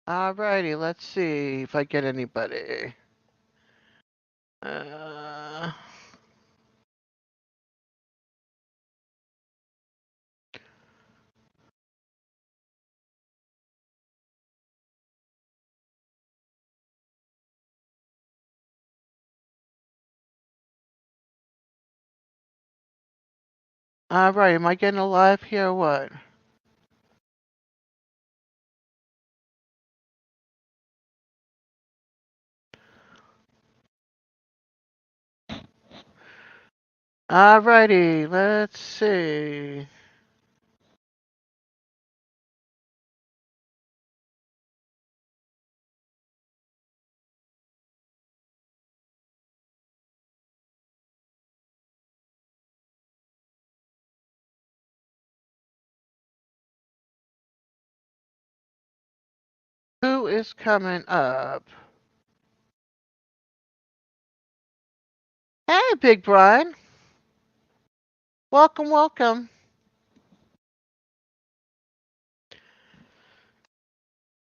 Alrighty, let's see if I get anybody. Uh, alright, am I getting a live here or what? Alrighty, let's see. Who is coming up? Hey, Big Brian. Welcome, welcome.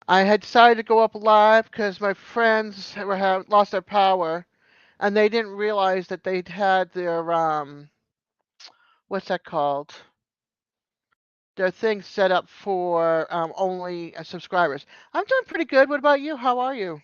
I had decided to go up live because my friends lost their power, and they didn't realize that they'd had their what's that called? Their thing set up for only subscribers. I'm doing pretty good. What about you? How are you?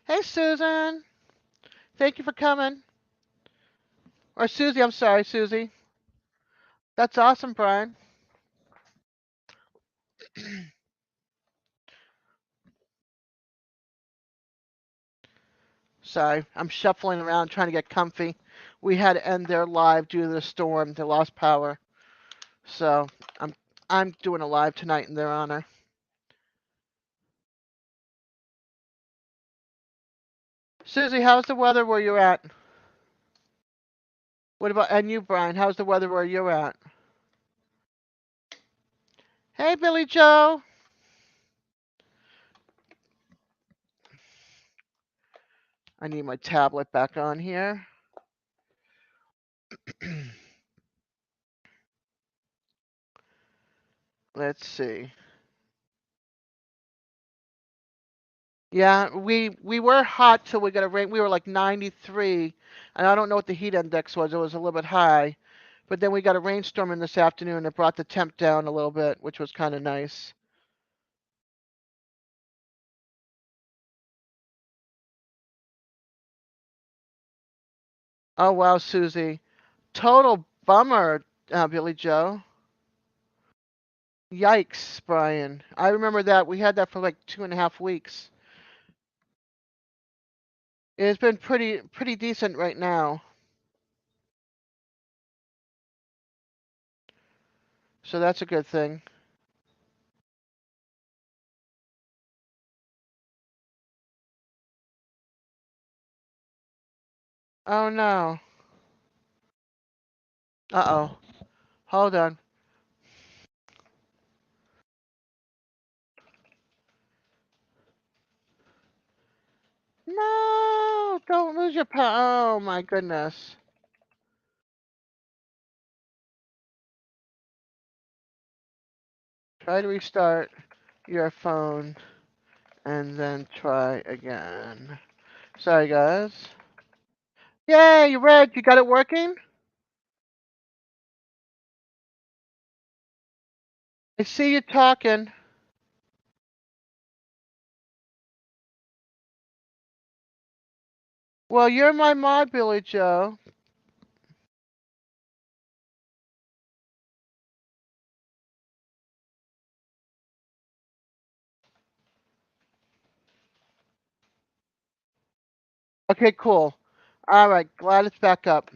Hey, Susan. Thank you for coming. Or Susie, I'm sorry, Susie. That's awesome, Brian. Sorry, I'm shuffling around trying to get comfy. We had to end their live due to the storm. They lost power. So I'm I'm doing a live tonight in their honor. Susie, how's the weather where you're at? What about and you, Brian? How's the weather where you're at? Hey, Billy Joe. I need my tablet back on here. Let's see. Yeah, we were hot till we got a rain. We were like 93, and I don't know what the heat index was. It was a little bit high, but then we got a rainstorm in this afternoon that brought the temp down a little bit, which was kind of nice. Oh wow, Susie, total bummer, Billy Joe. Yikes, Brian. I remember that we had that for like 2.5 weeks. It's been pretty decent right now, so that's a good thing. Oh no. Uh-oh. Hold on. No, don't lose your power. Oh my goodness. Try to restart your phone and then try again. Sorry, guys. Yay, you Red, you got it working? I see you talking. Well, you're my mod, Billy Joe. Okay, cool. All right, glad it's back up.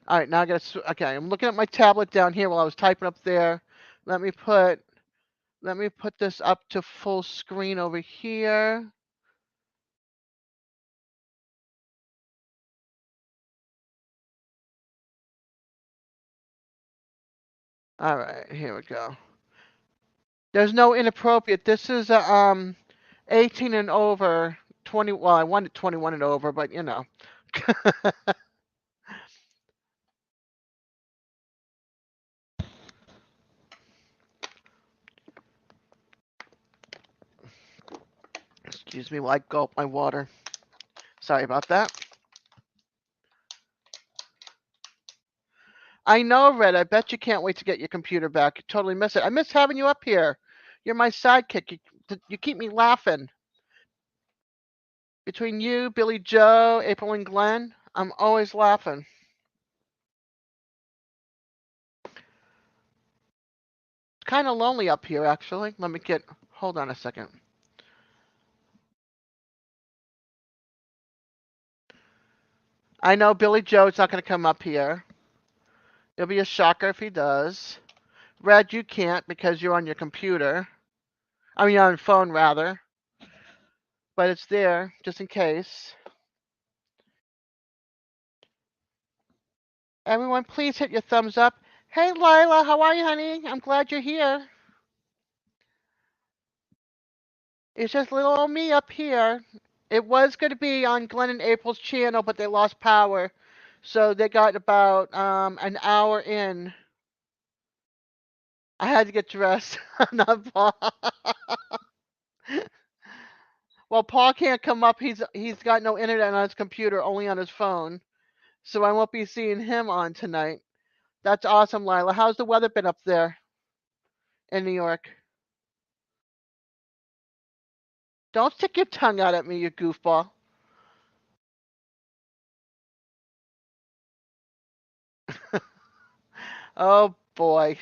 All right, now I got to. Okay, I'm looking at my tablet down here while I was typing up there. Let me put let me put this up to full screen over here. All right, here we go. There's no inappropriate. This is 18 and over. 20. Well, I wanted 21 and over, but you know. Excuse me while I gulp my water. Sorry about that. I know, Red. I bet you can't wait to get your computer back. You totally miss it. I miss having you up here. You're my sidekick. You keep me laughing. Between you, Billy Joe, April, and Glenn, I'm always laughing. It's kind of lonely up here, actually. Let me get. Hold on a second. I know Billy Joe's not going to come up here. It'll be a shocker if he does. Red, you can't because you're on your computer. I mean, on phone, rather. But it's there, just in case. Everyone, please hit your thumbs up. Hey, Lila, how are you, honey? I'm glad you're here. It's just little old me up here. It was going to be on Glenn and April's channel, but they lost power. So they got about an hour in. I had to get dressed. Not Paul. Well, Paul can't come up. He's got no internet on his computer, only on his phone. So I won't be seeing him on tonight. That's awesome, Lila. How's the weather been up there in New York? Don't stick your tongue out at me, you goofball. Oh boy.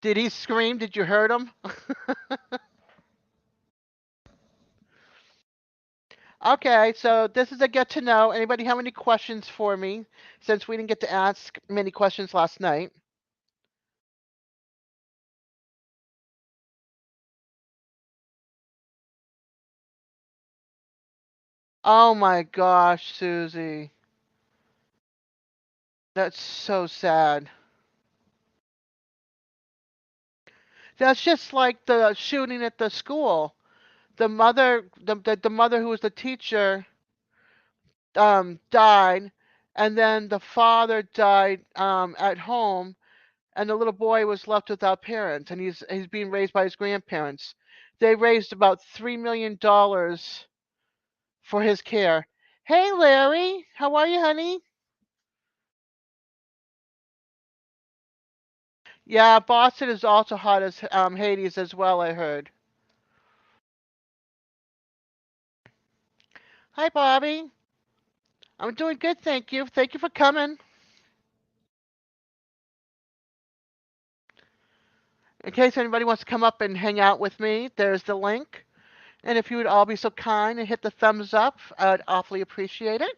Did he scream? Did you hurt him? Okay, so this is a get to know. Anybody have any questions for me since we didn't get to ask many questions last night? Oh my gosh, Susie. That's so sad. That's just like the shooting at the school. The mother who was the teacher died, and then the father died at home, and the little boy was left without parents, and he's being raised by his grandparents. They raised about $3 million for his care. Hey, Larry, how are you, honey? Yeah, Boston is also hot as Hades as well, I heard. Hi, Bobby. I'm doing good, thank you. Thank you for coming. In case anybody wants to come up and hang out with me, there's the link. And if you would all be so kind and hit the thumbs up, I'd awfully appreciate it.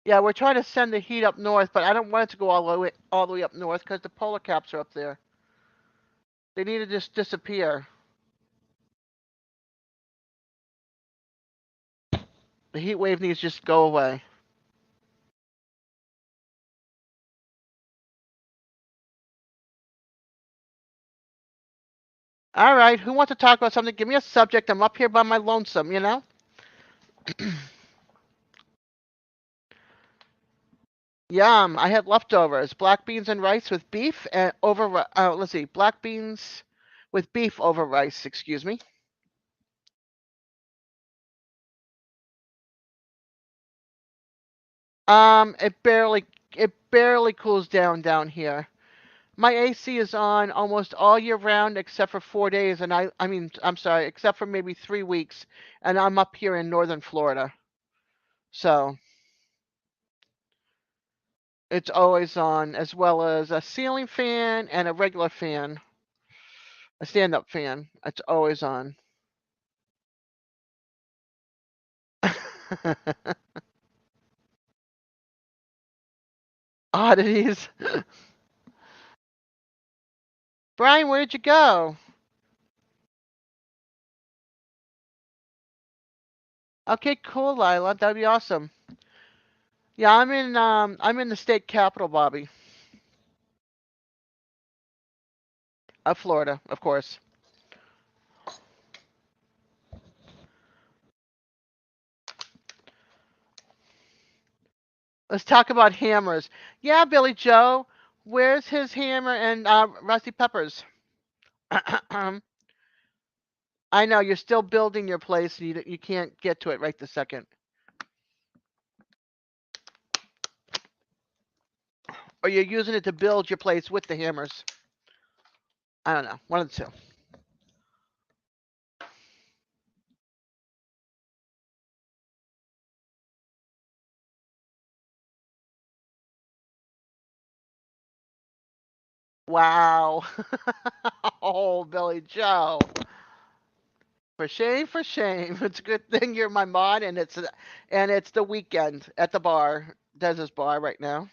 Yeah, we're trying to send the heat up north, but I don't want it to go all the way up north because the polar caps are up there. They need to just disappear. The heat wave needs to just go away. All right, who wants to talk about something? Give me a subject. I'm up here by my lonesome, you know? Yum, I had leftovers. Black beans and rice with beef and let's see, black beans with beef over rice, excuse me. It barely cools down here. My AC is on almost all year round except for 4 days, and I mean, I'm sorry, except for maybe 3 weeks, and I'm up here in northern Florida. So it's always on, as well as a ceiling fan and a regular fan, a stand-up fan. It's always on. Oddities. Brian, where did you go? Okay, cool, Lila. That'd be awesome. Yeah, I'm in the state capital, Bobby, of Florida, of course. Let's talk about hammers. Yeah, Billy Joe, where's his hammer and Rusty Peppers? I know you're still building your place. You can't get to it right this second, or you're using it to build your place with the hammers. I don't know. One of the two. Wow. Oh, Billy Joe. For shame, for shame. It's a good thing you're my mod, and it's the weekend at the bar, Dez's bar right now.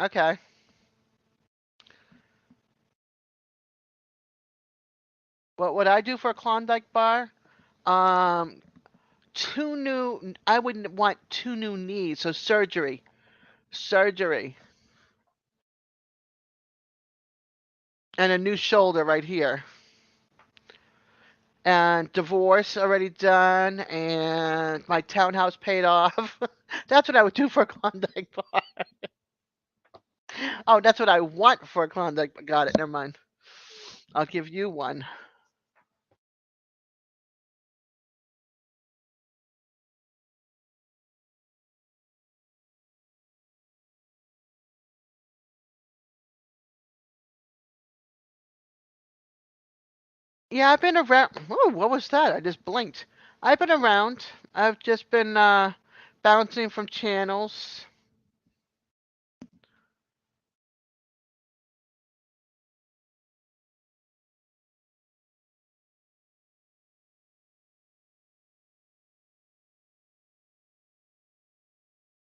Okay. What would I do for a Klondike bar? Um, two new. I wouldn't want two new knees, so surgery, and a new shoulder right here. And divorce already done, and my townhouse paid off. That's what I would do for a Klondike bar. Oh, that's what I want for a Klondike. Got it. Never mind. I'll give you one. Yeah, I've been around. Ooh, what was that? I just blinked. I've been around. I've just been bouncing from channels.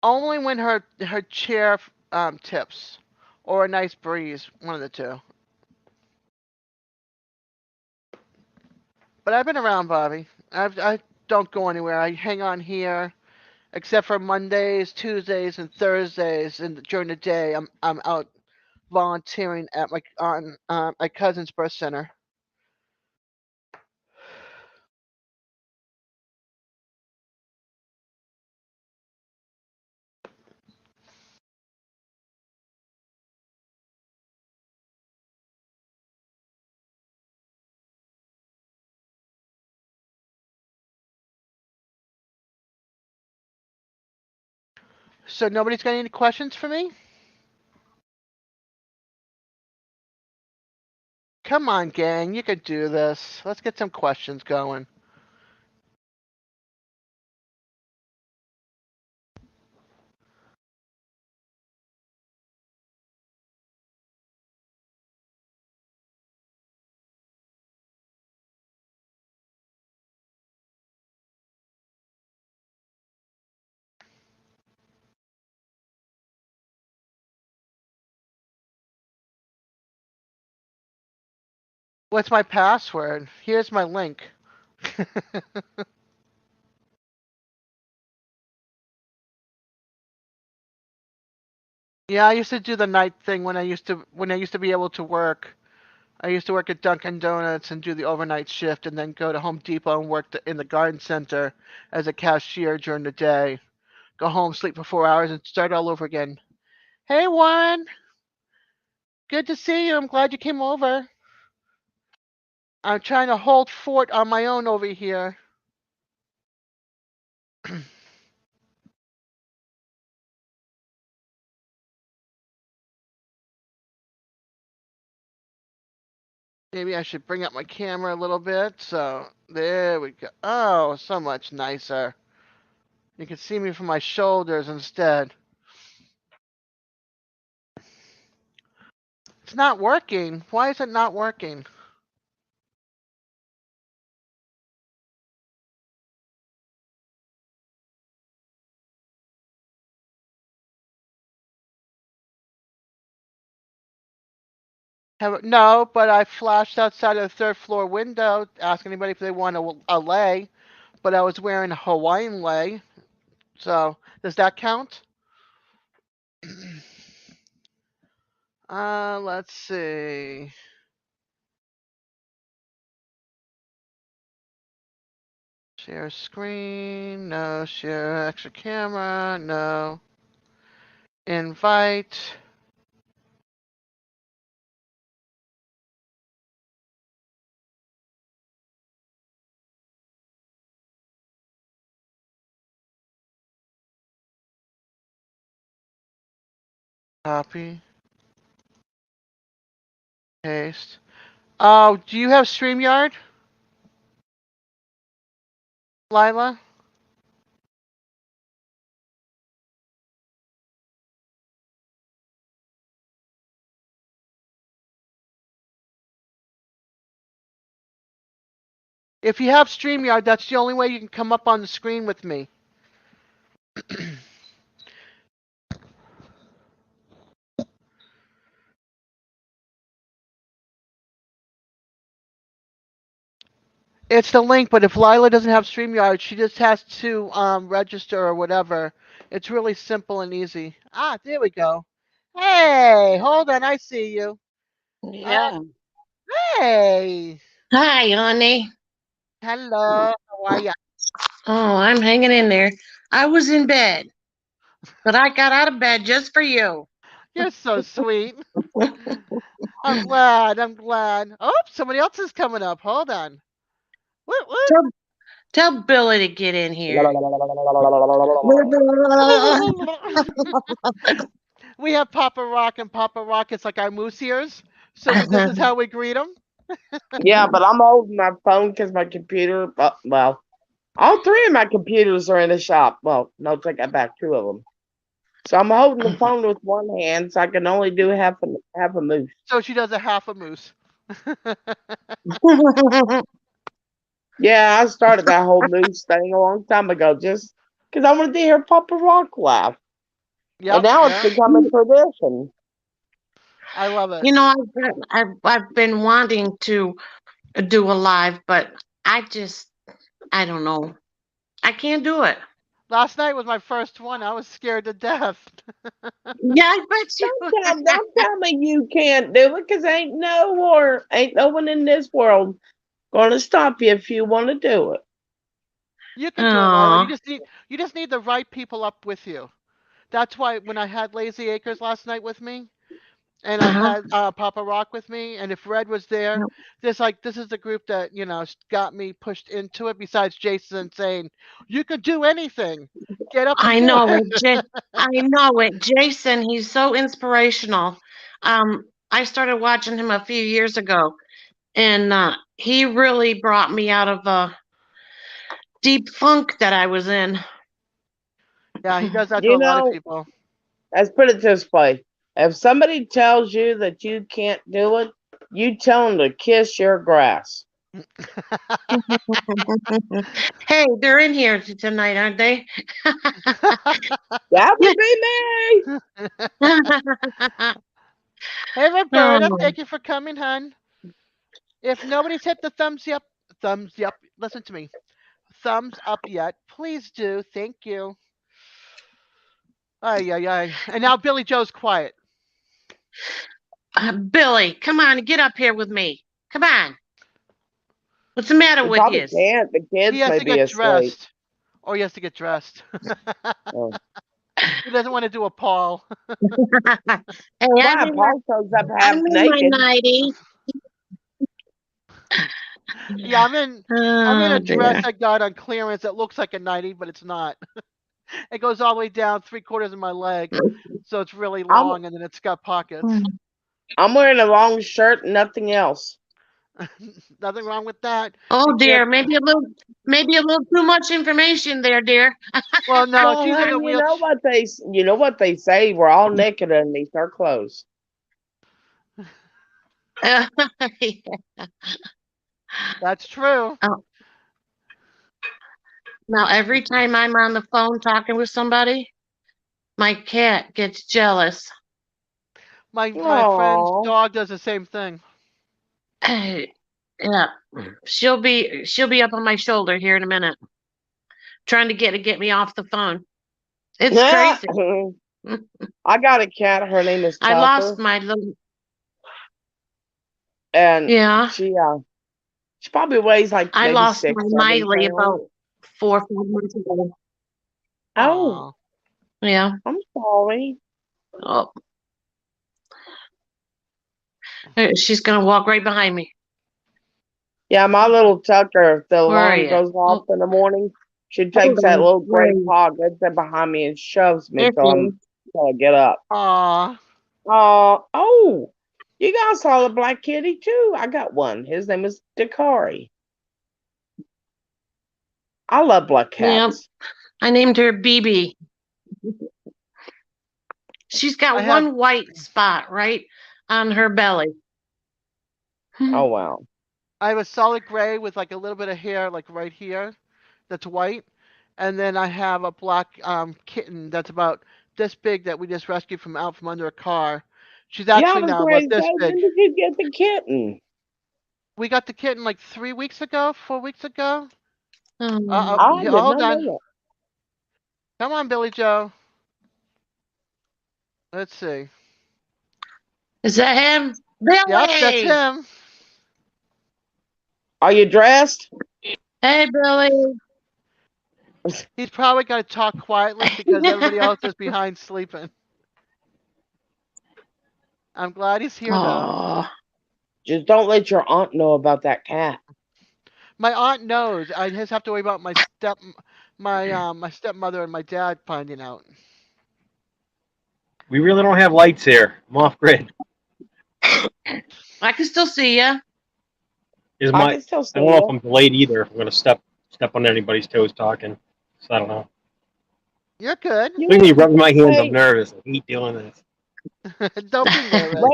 Only when her chair tips, or a nice breeze, one of the two. But I've been around, Bobby. I don't go anywhere. I hang on here, except for Mondays, Tuesdays, and Thursdays, and during the day, I'm out volunteering at my cousin's birth center. So nobody's got any questions for me? Come on, gang, you could do this. Let's get some questions going. What's my password? Here's my link. Yeah, I used to do the night thing when I used to be able to work. I used to work at Dunkin' Donuts and do the overnight shift, and then go to Home Depot and work in the garden center as a cashier during the day. Go home, sleep for 4 hours, and start all over again. Hey, Warren, good to see you. I'm glad you came over. I'm trying to hold fort on my own over here. Maybe I should bring up my camera a little bit. So there we go. Oh, so much nicer. You can see me from my shoulders instead. It's not working. Why is it not working? No, but I flashed outside of the third floor window, asking anybody if they want a lei. But I was wearing a Hawaiian lei, so does that count? Let's see. Share screen, no. Share extra camera, no. Invite. Copy. Paste. Oh, do you have StreamYard, Lila? If you have StreamYard, that's the only way you can come up on the screen with me. It's the link, but if Lila doesn't have StreamYard, she just has to register or whatever. It's really simple and easy. Ah, there we go. Hey, hold on, I see you. Uh, Yeah. hey, Hi, honey. hello, how are ya? Oh, I'm hanging in there. I was in bed, but I got out of bed just for you. You're so sweet. I'm glad, I'm glad. Oh, somebody else is coming up. Hold on. What, what? Tell, tell Billy to get in here. We have Papa Rock, and Papa Rock is like our moose ears. So this is how we greet him. Yeah, but I'm holding my phone because my computer. Well, all three of my computers are in the shop. Well, no, take that back. Two of them. So I'm holding the phone with one hand, so I can only do half a moose. So she does a half a moose. Yeah, I started that whole moose thing a long time ago, just because I wanted to hear Papa Rock laugh, and Yep, now it's yep. become a tradition. I love it. You know, I've been wanting to do a live, but I don't know. I can't do it. Last night was my first one. I was scared to death. Yeah, I bet you. Don't tell me you can't do it, because ain't no one in this world gonna stop you if you want to do it. You can do it, Lila. Oh, You just need the right people up with you. That's why when I had Lazy Acres last night with me, and I uh-huh. had Papa Rock with me, and if Red was there, this is the group that got me pushed into it. Besides Jason saying, "You can do anything, get up and I do know it." it. I know it. Jason, he's so inspirational. I started watching him a few years ago, and he really brought me out of a deep funk that I was in. Yeah, he does that to You a lot of know, people. let's put it this way. If somebody tells you that you can't do it, you tell them to kiss your grass. Hey, they're in here tonight, aren't they? That would be me. Hey, Roberta, Oh, thank you for coming, hon. If nobody's hit the thumbs up, listen to me. Thumbs up yet, please do. Thank you. Ay, ay, ay. And now Billy Joe's quiet. Billy, come on, get up here with me. Come on. What's the matter He with probably you? can't. The He kids has may to be get asleep. dressed. Or he has to get dressed. Oh. He doesn't want to do a Paul. Hey, Why? Paul shows up I'm half in my naked. nightie. Yeah, I'm in Oh a dress dear. I got on clearance that looks like a nightie, but it's not. It goes all the way down 3/4 of my leg, so it's really I'm long, and then it's got pockets. I'm wearing a long shirt and nothing else. Nothing wrong with that. You Oh can't. dear, maybe a little too much information there, dear. Well, no, Well, she's in a hon, wheelchair. you know what they say. We're all naked underneath our clothes. That's true. Oh, now every time I'm on the phone talking with somebody, my cat gets jealous. My friend's Oh. dog does the same thing. Yeah, she'll be up on my shoulder here in a minute, trying to get me off the phone. It's crazy. I got a cat. Her name is I lost Tucker, my little. and Yeah, she probably weighs like I maybe lost six, my 7 Miley pounds. about 4 or 5 months ago. Oh, Aw. Yeah. I'm sorry. Oh, she's gonna walk right behind me. Yeah, my little Tucker, if the Where are alarm you? goes off Oh, in the morning, she hold takes that on. little Where are gray you? paw, gets it behind me, and shoves me There she is. till I get up. Aw. Oh, you guys saw the black kitty too. I got one. His name is Dakari. I love black Yeah, cats. I named her BB. She's I got have one white spot right on her belly. Oh wow. I have a solid gray with like a little bit of hair like right here that's white. And then I have a black kitten that's about this big that we just rescued from out from under a car. She's Yeah, I actually was now about going to this say, big. when did you get the kitten? We got the kitten like 3 weeks ago, 4 weeks ago. Um, I Yeah, did hold not know on. that. Come on, Billy Joe. Let's see. is that him? Yep, that's Billy! him. Are you dressed? Hey, Billy. He's probably got to talk quietly because everybody else is behind sleeping. I'm glad he's here though. Oh, Just don't let your aunt know about that cat. My aunt knows. I just have to worry about my stepmother and my dad finding out. We really don't have lights here. I'm off grid. I can still see you. Is I my can still I see don't know if you. I'm delayed either. If I'm gonna step on anybody's toes talking. So I don't know. You're good. You Look at me ain't. rubbing my hands. I'm Hey, nervous. I hate doing this. Don't be nervous.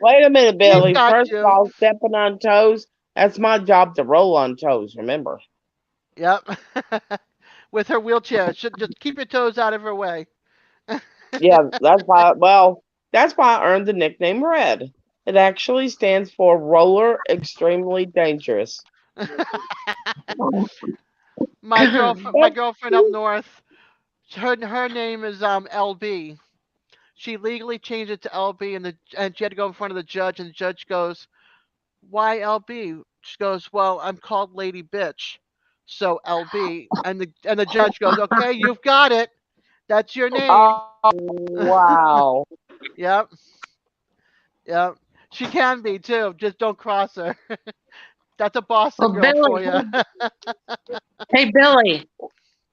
wait a minute, We've Billy. got First of you. all, stepping on toes, that's my job to roll on toes, remember? Yep. With her wheelchair. Should just keep your toes out of her way. Yeah, that's why I earned the nickname Red. It actually stands for Roller Extremely Dangerous. My girlfriend up north. Her name is LB. She legally changed it to LB, and she had to go in front of the judge, and the judge goes, "Why LB?" She goes, "Well, I'm called Lady Bitch, so LB." And the judge goes, "Okay, you've got it. That's your name." Oh, wow. Yep, yep. She can be too. Just don't cross her. That's a Boston well, girl for Billy. you. Hey, Billy.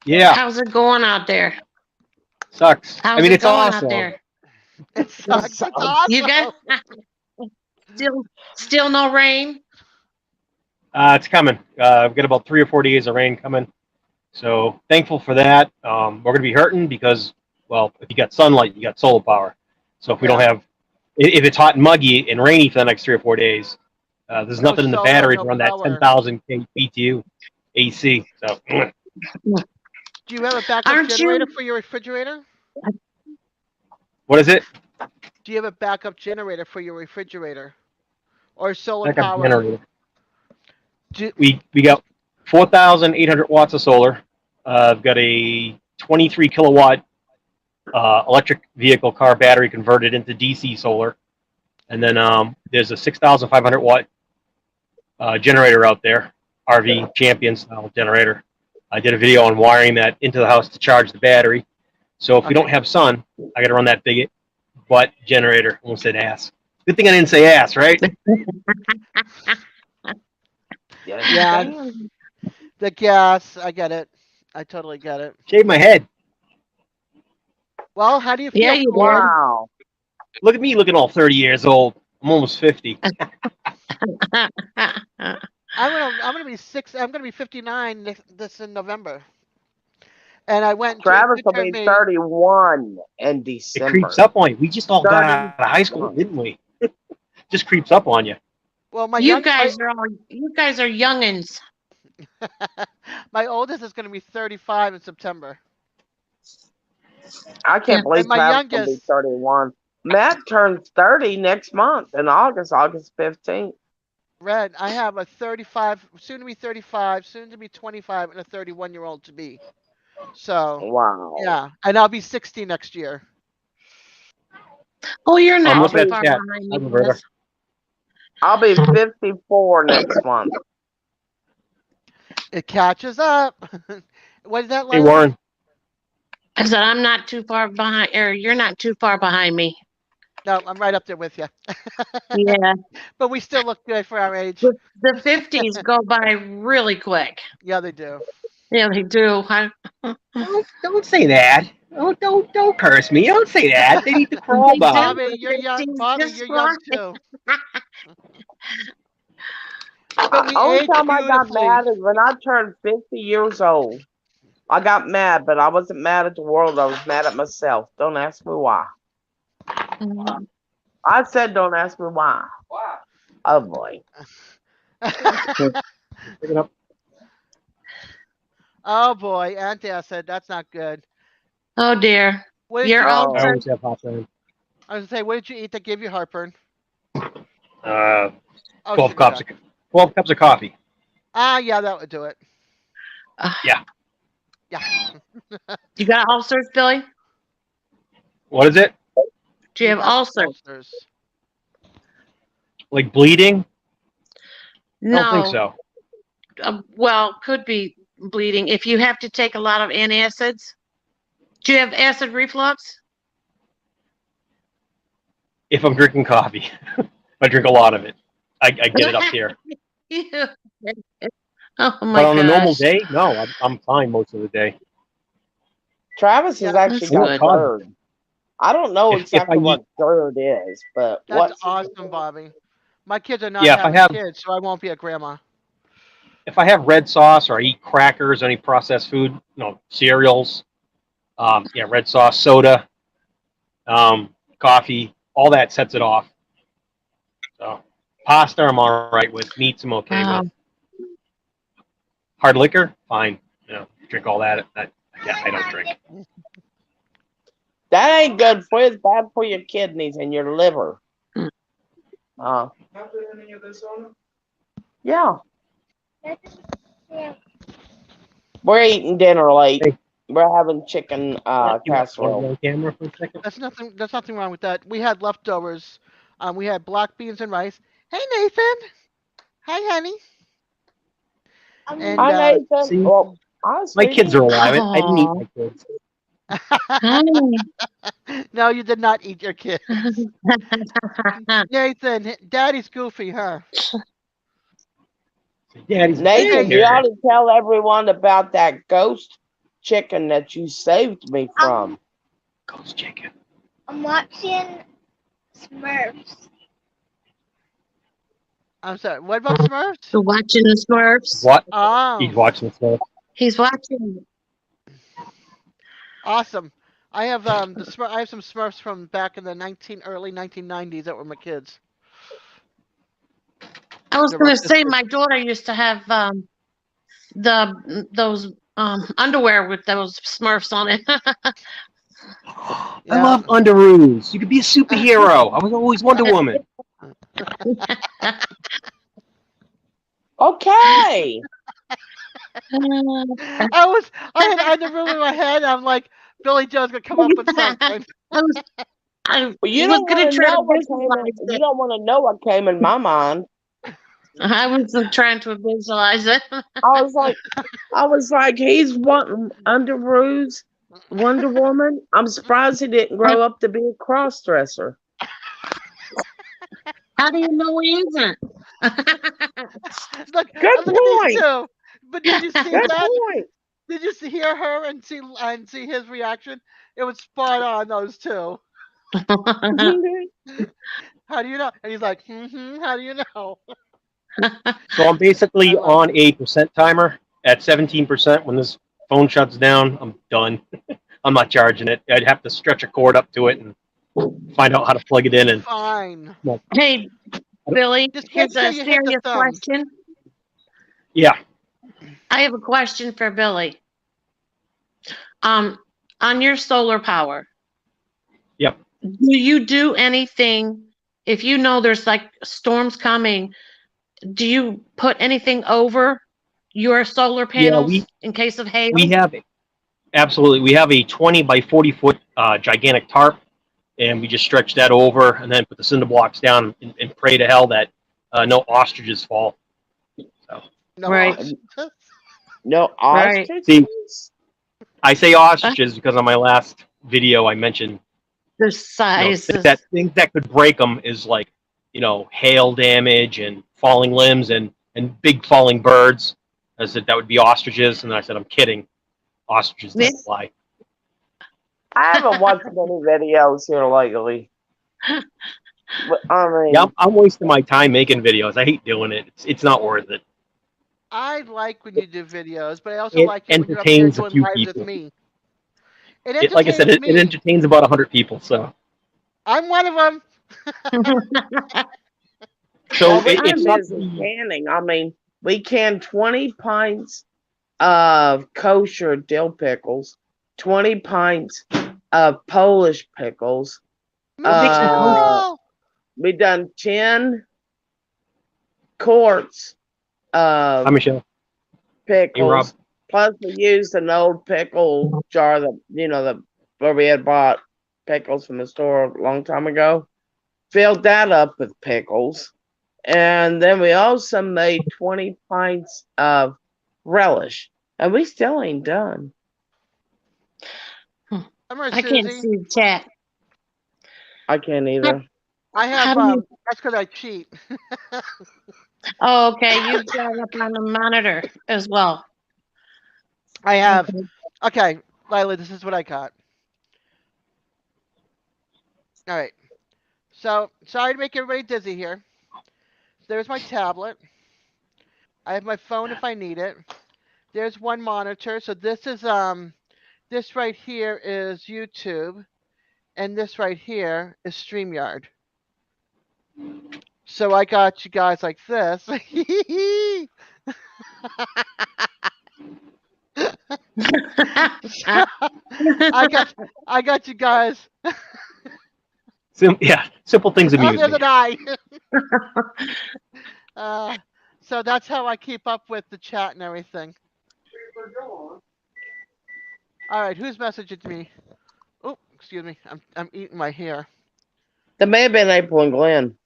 Yeah, How's it going out there? sucks. I How's mean, it it's going out awesome. there? It sucks. It's You guys awesome. still still no rain? It's coming. We've got about 3 or 4 days of rain coming. So thankful for that. We're gonna be hurting because, well, if you got sunlight, you got solar power. So if we don't Yeah. have, if it's hot and muggy and rainy for the next 3 or 4 days, there's No nothing in the solar, battery no to run that power. 10,000 BTU AC. So Do you have a backup Aren't generator you? for your refrigerator? what is it? Do you have a backup generator for your refrigerator or solar Backup power? generator. Do, We got 4,800 watts of solar. I've got a 23 kilowatt electric vehicle car battery converted into DC solar, and then there's a 6,500 watt generator out there, RV Champion style generator. I did a video on wiring that into the house to charge the battery. So if we don't okay. have sun, I got to run that big butt generator. I almost said ass. Good thing I didn't say ass, right? Yes, Yeah, damn. the gas. I get it. I totally get it. Shave my head. Well, how do you Yeah, feel, you Corn? did. Wow. Look at me looking all 30 years old. I'm almost 50. I'm gonna be six. I'm gonna be 59 this in November. And I went to a Travis will picture of be me. 31 in It creeps December. up on you. We just all got out of high school, 31. didn't we? Just creeps up on you. Well, you guys are youngins. my oldest is gonna be 35 in September, I Yeah. can't and believe my Travis will be youngest. 31. Matt turns 30 next month in August, August 15th. Red, I have a 35, soon to be 35, soon to be 25, and a 31-year-old to be. So, Wow. yeah, and I'll be 60 next year. Oh, you're I'm not I'll looking too at be far chat. behind Hi, me, Roberta. Liz. I'll be 54 next month. It catches up. What is that, Hey, Layla? Warren. I said I'm not too far behind, or you're not too far behind me. No, I'm right up there with you. Yeah, But we still look good for our age. the 50s go by really quick. Yeah, they do. Yeah, they do. Don't say that. Don't curse me. Don't say that. They need to crawl, They do. Bob. Bobby, you're The young. 50s Bobby, just you're young fly. too. But we Only age time I got beautifully. mad is when I turned 50 years old. I got mad, but I wasn't mad at the world. I was mad at myself. Don't ask me why. Mhm. I said, don't ask me why. Why? Oh boy. Pick it up. Oh boy, Auntie, I said that's not good. Oh dear. What did Your you? Oh. I ulcer. always have hot time. I was gonna say, what did you eat that gave you heartburn? Uh, Oh, 12 sugar cups duck. of 12 cups of coffee. Ah, yeah, that would do it. Yeah. Yeah. You got ulcers, Billy? What is it? Do you have Has ulcers? ulcers. Like bleeding? I don't think No. so. Well, could be bleeding if you have to take a lot of antacids. Do you have acid reflux? If I'm drinking coffee, I drink a lot of it. I get it up here. Yeah. Oh But my on a normal gosh. day, no, I'm fine most of the day. Travis has Yeah, actually That's got good. GERD. I don't know If I exactly eat, what GERD is, but that's what's awesome, Bobby. My kids are not yeah, if I having have kids, so I won't be a grandma. red sauce or I eat crackers, any processed food, cereals, yeah, red sauce, soda, coffee, all that sets it off. So pasta, I'm all right with. Meats, I'm okay Wow. with. Hard liquor, fine. Drink all that. Yeah, I don't drink. that ain't good for you. It's bad for your kidneys and your liver. Mm. Uh, yeah. We're eating dinner late. Hey, We're having chicken you want to casserole. go on camera for a second? That's nothing. There's nothing wrong with that. We had leftovers. We had black beans and rice. Hey, Nathan. Hi, honey. And Hi, Nathan. See, Well, hi, my kids are sweetie. alive. I didn't eat Oh. my kids. Hi. no, you did not eat your kid. Nathan, Daddy's goofy, huh? Daddy's Nathan, Hey, you ought bigger. to tell everyone about that ghost chicken that you saved me from. Ghost chicken. I'm watching Smurfs. I'm sorry. What about Smurfs? You're watching the Smurfs. What? Oh, He's watching stuff. He's watching. awesome. I have I have some Smurfs from back in the early 1990s that were my kids. I was They're going to say autistic. my daughter used to have those underwear with those Smurfs on it. I Yeah. love underoos. You could be a superhero. I was always Wonder Woman. Okay. I had underwear in my head. I'm like, Billy Joe's gonna come up with something. I Well, you was don't going want to to try to know what came visualize in. You it. don't want to know what came in my mind. I wasn't trying to visualize it. I was like, he's wanting underoos, Wonder Woman. I'm surprised he didn't grow up to be a cross dresser. How do you know he isn't? Look, Good look at these point. two. But did you see Good that? point. Did you hear her and see his reaction? It was spot on those two. How do you know? And he's like, how do you know? So I'm I basically love on it. a percent timer at 17%. When this phone shuts down, I'm done. I'm not charging it. I'd have to stretch a cord up to it and find out how to plug it in. And Fine. well, Hey, Billy, Just make here's sure a you hit the serious thumb. question. yeah, I have a question for Billy. On your solar power. Yep. Do you do anything if you know there's like storms coming? Do you put anything over your solar Yeah, panels in case of hail? we have absolutely. We have a 20 by 40-foot gigantic tarp, and we just stretch that over, and then put the cinder blocks down, and pray to hell that no ostriches fall. So, No Right. ostriches? No Right. ostriches? I say ostriches because on my last video I mentioned, The sizes. that things that could break them is like, hail damage and falling limbs and big falling birds. I said that would be ostriches, and I said I'm kidding. Ostriches don't Yes. fly. I haven't watched many videos here lately. But, I mean, Yeah, I'm wasting my time making videos. I hate doing it. It's not worth it. I like when you do videos, but I also It like it when you're up there entertains a doing few lives with people. me. It Like I said, entertains it me. entertains about 100 people. So, I'm one of them. so we it's do not business the canning. I mean, we can 20 pints of kosher dill pickles, 20 pints of Polish pickles. Michelle! We done 10 quarts Hi, of Michelle. Hey, Rob. pickles. Plus, we used an old pickle jar that where we had bought pickles from the store a long time ago. Filled that up with pickles, and then we also made 20 pints of relish, and we still ain't done. Come here, I can't Susie. see the chat. I can't either. I How have do you? that's because I cheat. Oh, okay. You've got it up on the monitor as well. I have. Okay. Okay, Lila, this is what I got. All right. So sorry to make everybody dizzy here. There's my tablet. I have my phone if I need it. There's one monitor. So this right here is YouTube, and this right here is StreamYard. So I got you guys like this. I got you guys. Simple things Oh, amuse there's me. an eye. uh, so that's how I keep up with the chat and everything. All right, who's messaging me? Oh, excuse me. I'm eating my hair. That may have been April and Glenn.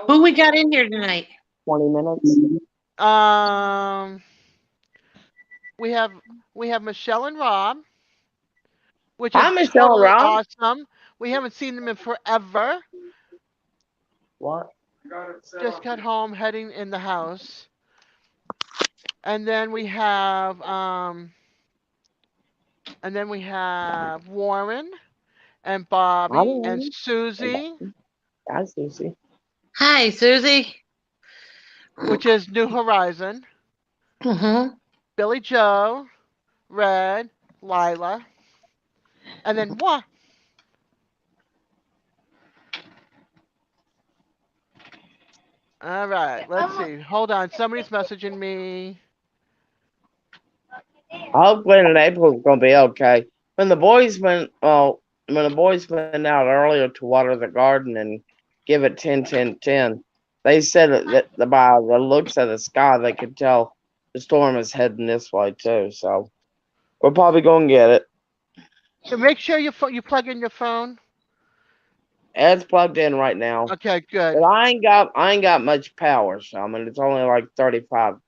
Who we got in here tonight? 20 minutes. Um, we have Michelle and Rob, which Hi, is Michelle and totally Rob. awesome. We haven't seen them in forever. What? Just got home, heading in the house, and then we have Warren and Bobby and Hi, Susie, Hi, Susie. Hi, Susie. which is New Horizon, Mm-hmm. Billy Joe, Red, Lila, and then moi. All right, let's see. Hold on, somebody's messaging me. I hope Glenn and April's gonna be okay. When the boys went out earlier to water the garden and give it 10-10-10, they said that by the looks of the sky, they could tell the storm is heading this way too. So we're probably gonna get it. So make sure you plug in your phone. It's plugged in right now, Okay, but good. I ain't got much power. So I mean, it's only like 35%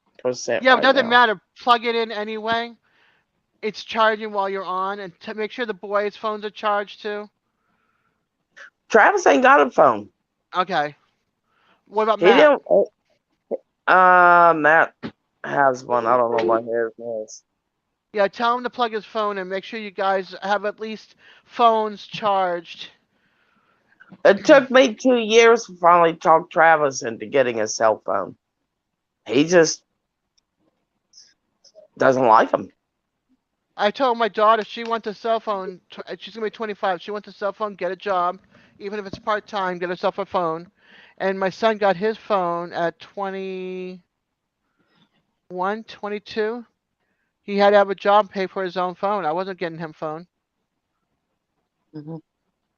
Yeah, it right doesn't now. matter. Plug it in anyway. It's charging while you're on, and make sure the boys' phones are charged too. Travis ain't got a phone. Okay. What about He Matt? didn't. Matt has one. I don't know what his is. Yeah, tell him to plug his phone and make sure you guys have at least phones charged. It took me 2 years to finally talk Travis into getting a cell phone. He just doesn't like them. I told my daughter she wants a cell phone. She's gonna be 25. She wants a cell phone. Get a job, even if it's part time. Get herself a phone. And my son got his phone at 21, 22. He had to have a job and pay for his own phone. I wasn't getting him phone. Mhm.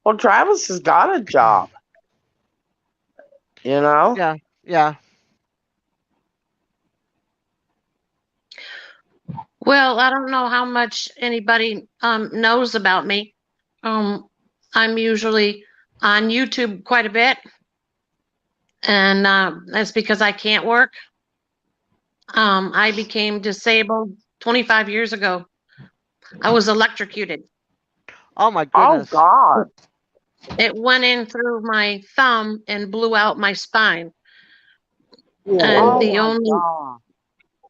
Well, Travis has got a job. You know? Yeah, yeah. Well, I don't know how much anybody knows about me. I'm usually on YouTube quite a bit, and that's because I can't work. I became disabled 25 years ago. I was electrocuted. Oh my Oh goodness. God. It went in through my thumb and blew out my spine. And Oh Whoa. my God.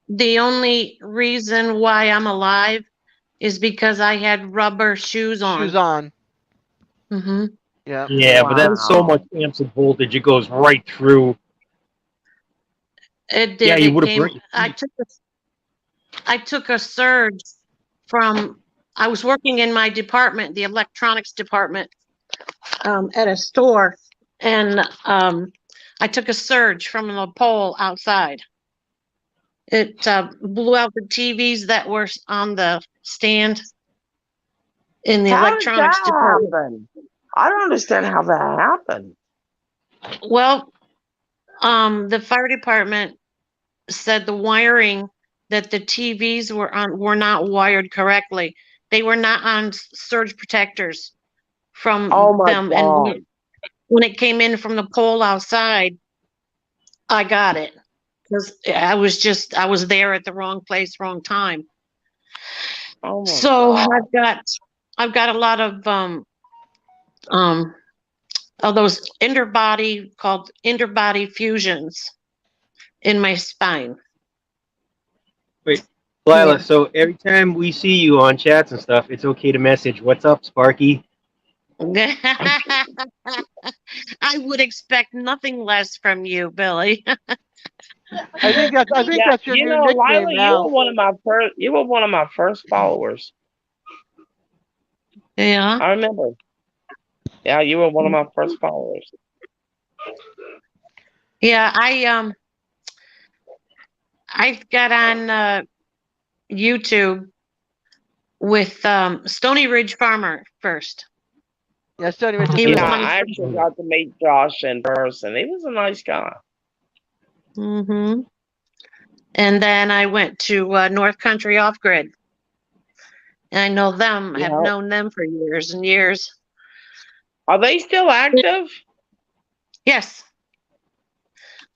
the only reason why I'm alive is because I had rubber shoes Shoes on. on. Hmm Yep. Yeah, but that's so Wow. much amps and voltage. It goes right through. It Yeah, did. you It would have came. broke your I feet. took. I took a surge from. I was working in my department, the electronics department, at a store, and I took a surge from the pole outside. It blew out the TVs that were on the stand in the How did electronics that department. happen? I don't understand how that happened. Well, the fire department said the wiring that the TVs were on were not wired correctly. They were not on surge protectors Oh from my them, and God. when it came in from the pole outside, I got it because I was there at the wrong place, wrong time. Oh my So God. I've got a lot um of those interbody called interbody fusions in my spine. Wait, Yeah. Lila. So every time we see you on chats and stuff, it's okay to message, "What's up, Sparky?" I would expect nothing less from you, Billy. I think Yeah, that's your you new know, nickname Lila, now. you were one of my first followers. Yeah. I remember. Yeah, you were one of my first followers. Yeah, I got on YouTube with Stony Ridge Farmer first. Yeah, Stony Ridge is He was Yeah, cool. my I actually got to meet Josh in person. He was a nice guy. hmm And then I went to North Country Off Grid. And I know them, have Yeah. known them for years and years. Are they still active? Yes,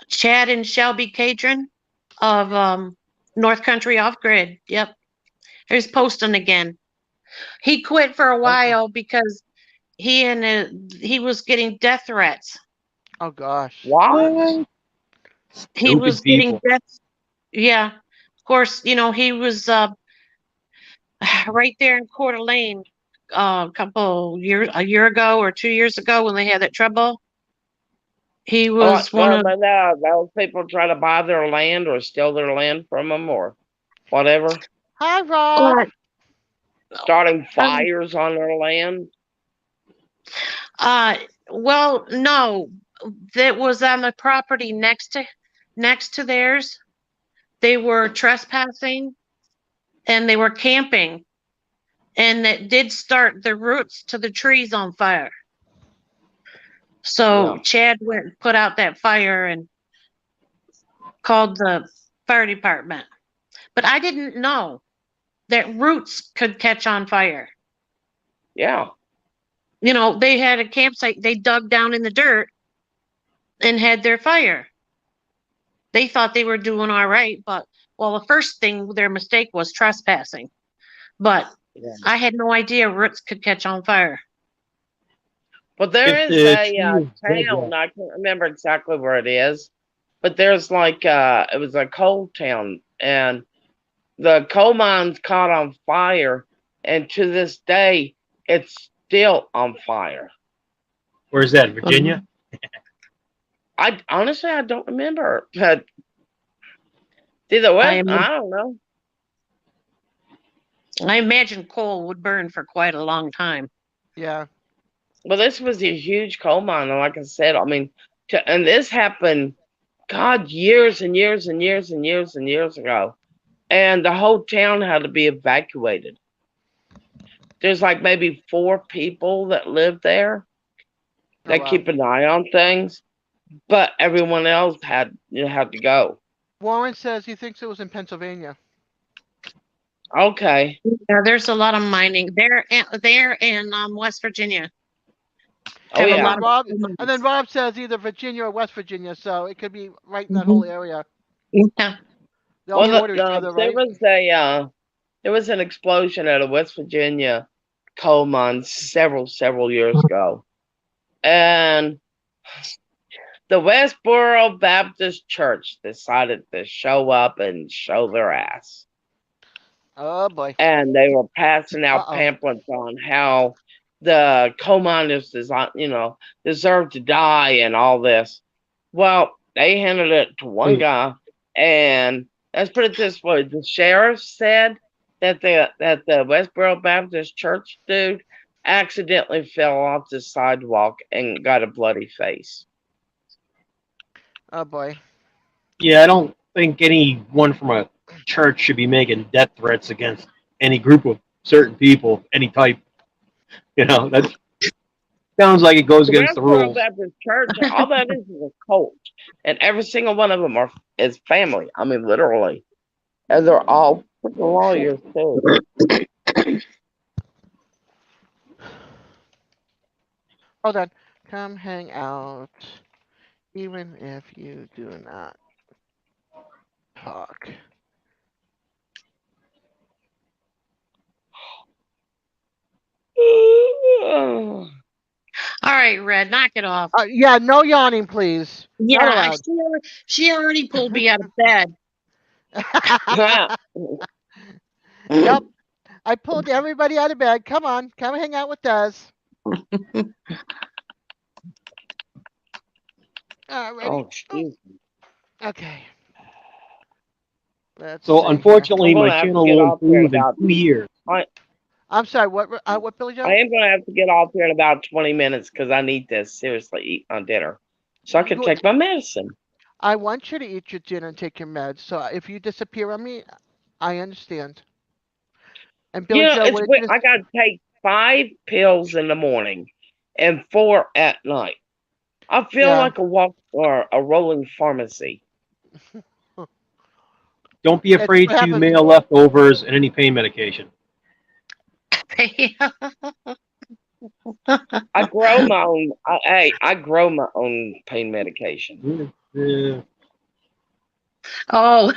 Chad and Shelby Cadron of North Country Off Grid. Yep, he's posting again. He quit for a while because he was getting death threats. Oh gosh. What? He Stupid was getting people. death. Yeah, of course. He was right there in Coeur d'Alene a year ago or 2 years ago when they had that trouble. He What? was one of But those people try to buy their land or steal their land from them or whatever, Hi, Rob. what? starting Um, fires on their land. uh, well, no, that was on the property next to theirs. They were trespassing and they were camping, and that did start the roots to the trees on fire. So Yeah. Chad went and put out that fire and called the fire department. But I didn't know that roots could catch on fire. Yeah. They had a campsite, they dug down in the dirt and had their fire. They thought they were doing all right, but well, the first thing their mistake was trespassing. But Yeah. I had no idea roots could catch on fire. But there If is the a tree is dead town, yet. I can't remember exactly where it is, but there's like it was a coal town and the coal mines caught on fire and to this day it's still on fire. Where's that? Virginia? I honestly I don't remember. But either I way, am I don't know. I imagine coal would burn for quite a long time. Yeah. Well, this was a huge coal mine, and like I said, I mean, and this happened, God, years and years and years and years and years ago. and the whole town had to be evacuated. There's like maybe 4 people that live there Oh, that wow. keep an eye on things, but everyone else had to go. Warren says he thinks it was in Pennsylvania. Okay. Yeah, there's a lot of mining there in West Virginia. Oh Have a And yeah. lot then of Rob coal and then mines. Rob says either Virginia or West Virginia, so it could be right in that whole Mhm. area. Yeah. They all Well, border each other, there right? was there was an explosion at a West Virginia coal mine several years ago, and the Westboro Baptist Church decided to show up and show their ass. Oh boy. And they were passing out Uh-oh. pamphlets on how the coal miners deserve to die and all this. Well, they handed it to one guy, and let's put it this way: the sheriff said that the Westboro Baptist Church dude accidentally fell off the sidewalk and got a bloody face. Oh boy. Yeah, I don't think anyone from a church should be making death threats against any group of certain people, of any type. That sounds like it goes The against the Westboro rules. Baptist Church, all that is a cult, and every single one of them is family. I mean, literally, and they're all freaking lawyers too. Hold on. Come hang out, even if you do not talk. All right, Red, knock it off. Yeah, no yawning, please. Not Yeah, allowed. she already pulled me out of bed. Yep. I pulled everybody out of bed. Come on, come hang out with Des. Alrighty. Oh, jeez. Okay. Let's So see unfortunately, I'm my gonna have to channel get will off here in improve in about. 2 years. here. I'm sorry. What, Billy Joe? I am gonna have to get off here in about 20 minutes because I need to seriously eat my dinner, so I can You- take my medicine. I want you to eat your dinner and take your meds. So if you disappear on me, I understand. And Billy Joe, It's what did weird. you? I gotta take 5 pills in the morning and 4 at night. I feel Yeah. like a walk or a rolling pharmacy. Don't be It's afraid what to happens. mail leftovers and any pain medication. I grow my own. I grow my own pain medication. Yeah. Oh,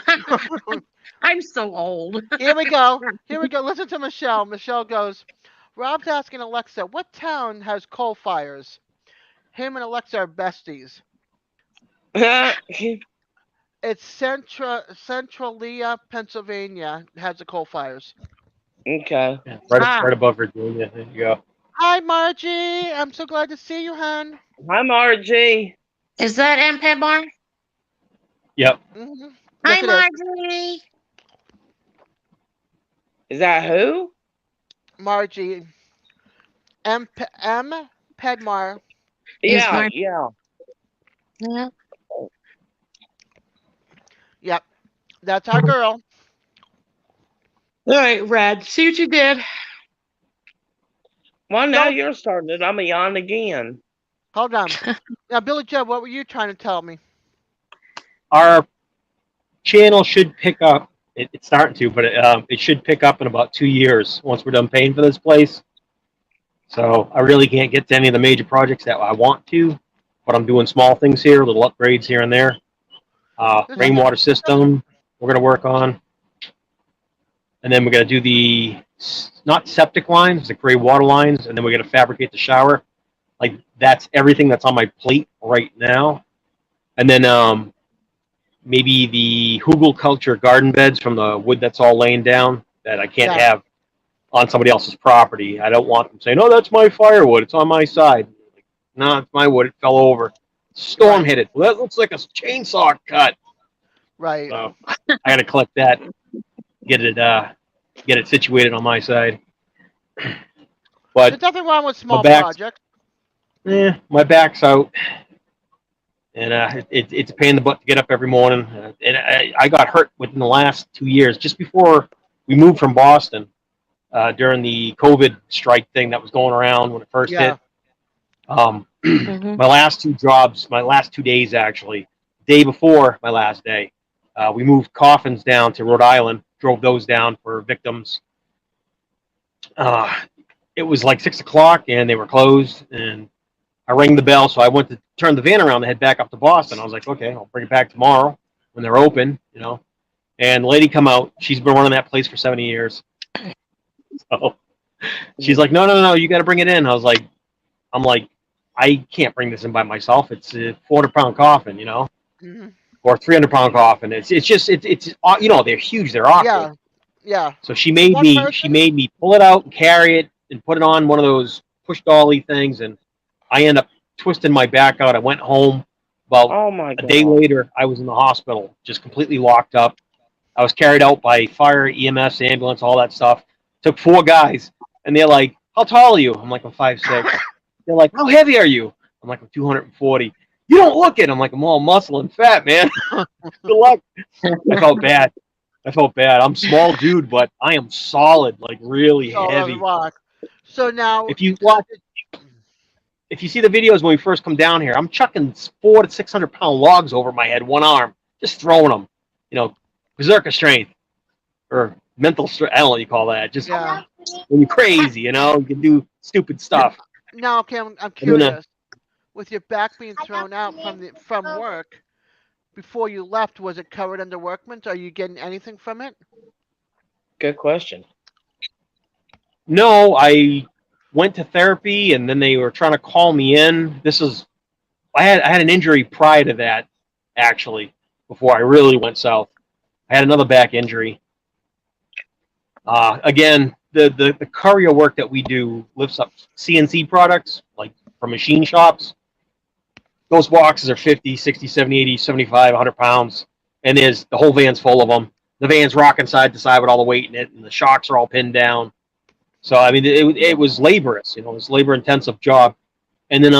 I'm so old. Here we go. Here we go. Listen to Michelle. Michelle goes, Rob's asking Alexa, what town has coal fires? Him and Alexa are besties. It's Centralia, Pennsylvania has the coal fires. Okay. Yeah, Ah, right above Virginia. There you go. Hi, Margie. I'm so glad to see you, hon. Hi, Margie. is that MPEG bar? Yep. Hmm. Hi, Yes, it is. Marjorie. Is that who? Margie. M. Pedmar. Is Yeah, Mar- yeah. yeah. Yep. That's our girl. All right, Red. See what you did. Well, now Don't. you're starting it. I'm a yawn again. Hold on. Now, Billy Joe, what were you trying to tell me? Our channel should pick up. It's starting to, but it should pick up in about 2 years once we're done paying for this place. So I really can't get to any of the major projects that I want to, but I'm doing small things here, little upgrades here and there. This- Rainwater system we're going to work on. And then we're going to do not septic lines, the gray water lines, and then we're going to fabricate the shower. Like, that's everything that's on my plate right now. And then maybe the hugel culture garden beds from the wood that's all laying down that I can't Yeah. have on somebody else's property. I don't want them saying, "Oh, that's my firewood. It's on my side." Like, no, it's my wood. It fell over. Storm Right. hit it. Well, that looks like a chainsaw cut. Right. So I got to collect that, get it situated on my side. But There's nothing wrong with small back's- projects. my back's out, and it's a pain in the butt to get up every morning. And I got hurt within the last 2 years, just before we moved from Boston, during the COVID strike thing that was going around when it first Yeah. hit. Mhm. My last two jobs, my last 2 days actually, day before my last day, we moved coffins down to Rhode Island, drove those down for victims. Uh, it was like 6 o'clock and they were closed, and I rang the bell, so I went to turn the van around and head back up to Boston. I was like, okay, I'll bring it back tomorrow when they're open, you know. And the lady come out, she's been running that place for 70 years. So she's like, no, no, no, you got to bring it in. I'm like, I can't bring this in by myself. It's a 400-pound coffin, you know, Mhm. or 300-pound coffin. It's you know, they're huge, they're awkward. Yeah. Yeah. So she For made one me she person? made me pull it out and carry it and put it on one of those push dolly things, and I end up twisting my back out. I went home. About Oh my a day god. later, I was in the hospital, just completely locked up. I was carried out by fire, EMS, ambulance, all that stuff. Took 4 guys, and they're like, "How tall are you?" I'm like, "I'm 5'6". They're like, "How heavy are you?" I'm like, "I'm 240." You don't look it. I'm like, "I'm all muscle and fat, man." Good luck. I felt bad. I felt bad. I'm small dude, but I am solid, like really Solid heavy. rock. So now, If you watch, if you see the videos when we first come down here, I'm chucking 400 to 600 pound logs over my head, one arm, just throwing them. You know, berserker strength or mental strength. I don't know what you call that. Just yeah. when you're crazy, you know, you can do stupid stuff. Now, okay, I'm And then, curious. With your back being thrown out from work before you left, was it covered under workman's? Are you getting anything from it? Good question. no, I went to therapy, and then they were trying to call me in. I had an injury prior to that, actually, before I really went south. I had another back injury. Again, the courier work that we do lifts up CNC products, like from machine shops. Those boxes are 50, 60, 70, 80, 75, 100 pounds. And there's the whole van's full of them. The van's rocking side to side with all the weight in it, and the shocks are all pinned down. So, I mean, it was laborious, you know, it was a labor intensive job. And then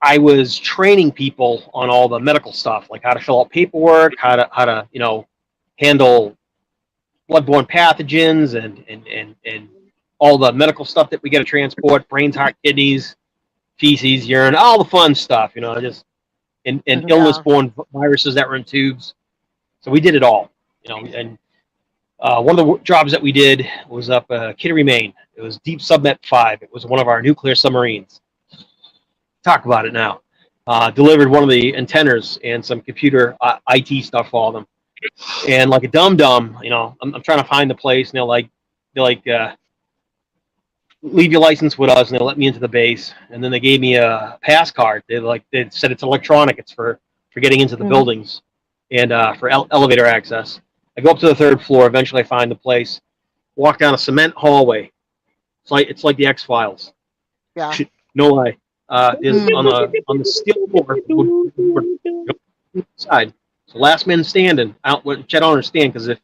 I was training people on all the medical stuff, like how to fill out paperwork, how to handle bloodborne pathogens, and all the medical stuff that we got to transport: brains, heart, kidneys, feces, urine, all the fun stuff, you know, just and Mhm. Yeah. illness-borne viruses that were in tubes. So we did it all, you know. And one of the jobs that we did was up Kittery, Maine. It was Deep Submet 5. It was one of our nuclear submarines. Talk about it now. Delivered one of the antennas and some computer IT stuff for them. And like a dum dum, you know, I'm trying to find the place, and they're like, leave your license with us, and they let me into the base. And then they gave me a pass card. They said it's electronic. It's for getting into the Mhm. buildings, and for elevator access. I go up to the third floor. Eventually, I find the place. Walk down a cement hallway. It's like the X Files. Yeah. No lie. There's Mm. on the steel floor side. So last man standing. Which I don't understand, because if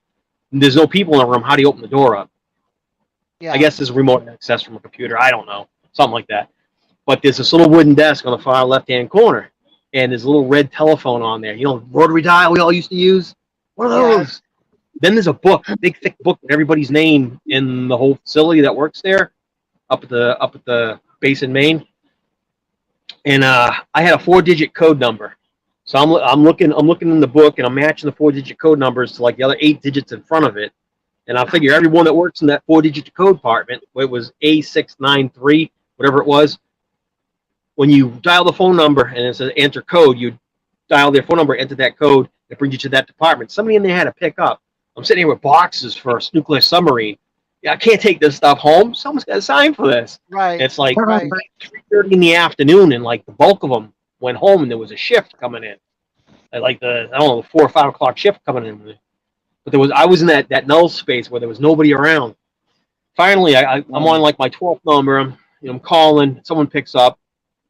there's no people in the room, how do you open the door up? I Yeah. guess there's remote access from a computer. I don't know, something like that. But there's this little wooden desk on the far left-hand corner, and there's a little red telephone on there. You know, rotary dial we all used to use. One of Yes. those. Then there's a book, a big thick book with everybody's name in the whole facility that works there, up at the base in Maine. And I had a 4-digit code number. So I'm looking in the book, and I'm matching the 4-digit code numbers to like the other 8 digits in front of it. And I figure everyone that works in that 4-digit code department, it was A693, whatever it was. When you dial the phone number and it says enter code, you dial their phone number, enter that code, it brings you to that department. Somebody in there had to pick up. I'm sitting here with boxes for a nuclear submarine. Yeah, I can't take this stuff home. Someone's got to sign for this. Right. It's like Right. 3:30 in the afternoon, and like the bulk of them went home, and there was a shift coming in, like the I don't know, the 4 or 5 o'clock shift coming in. But I was in that null space where there was nobody around. Finally, I'm on like my 12th number. I'm calling. Someone picks up.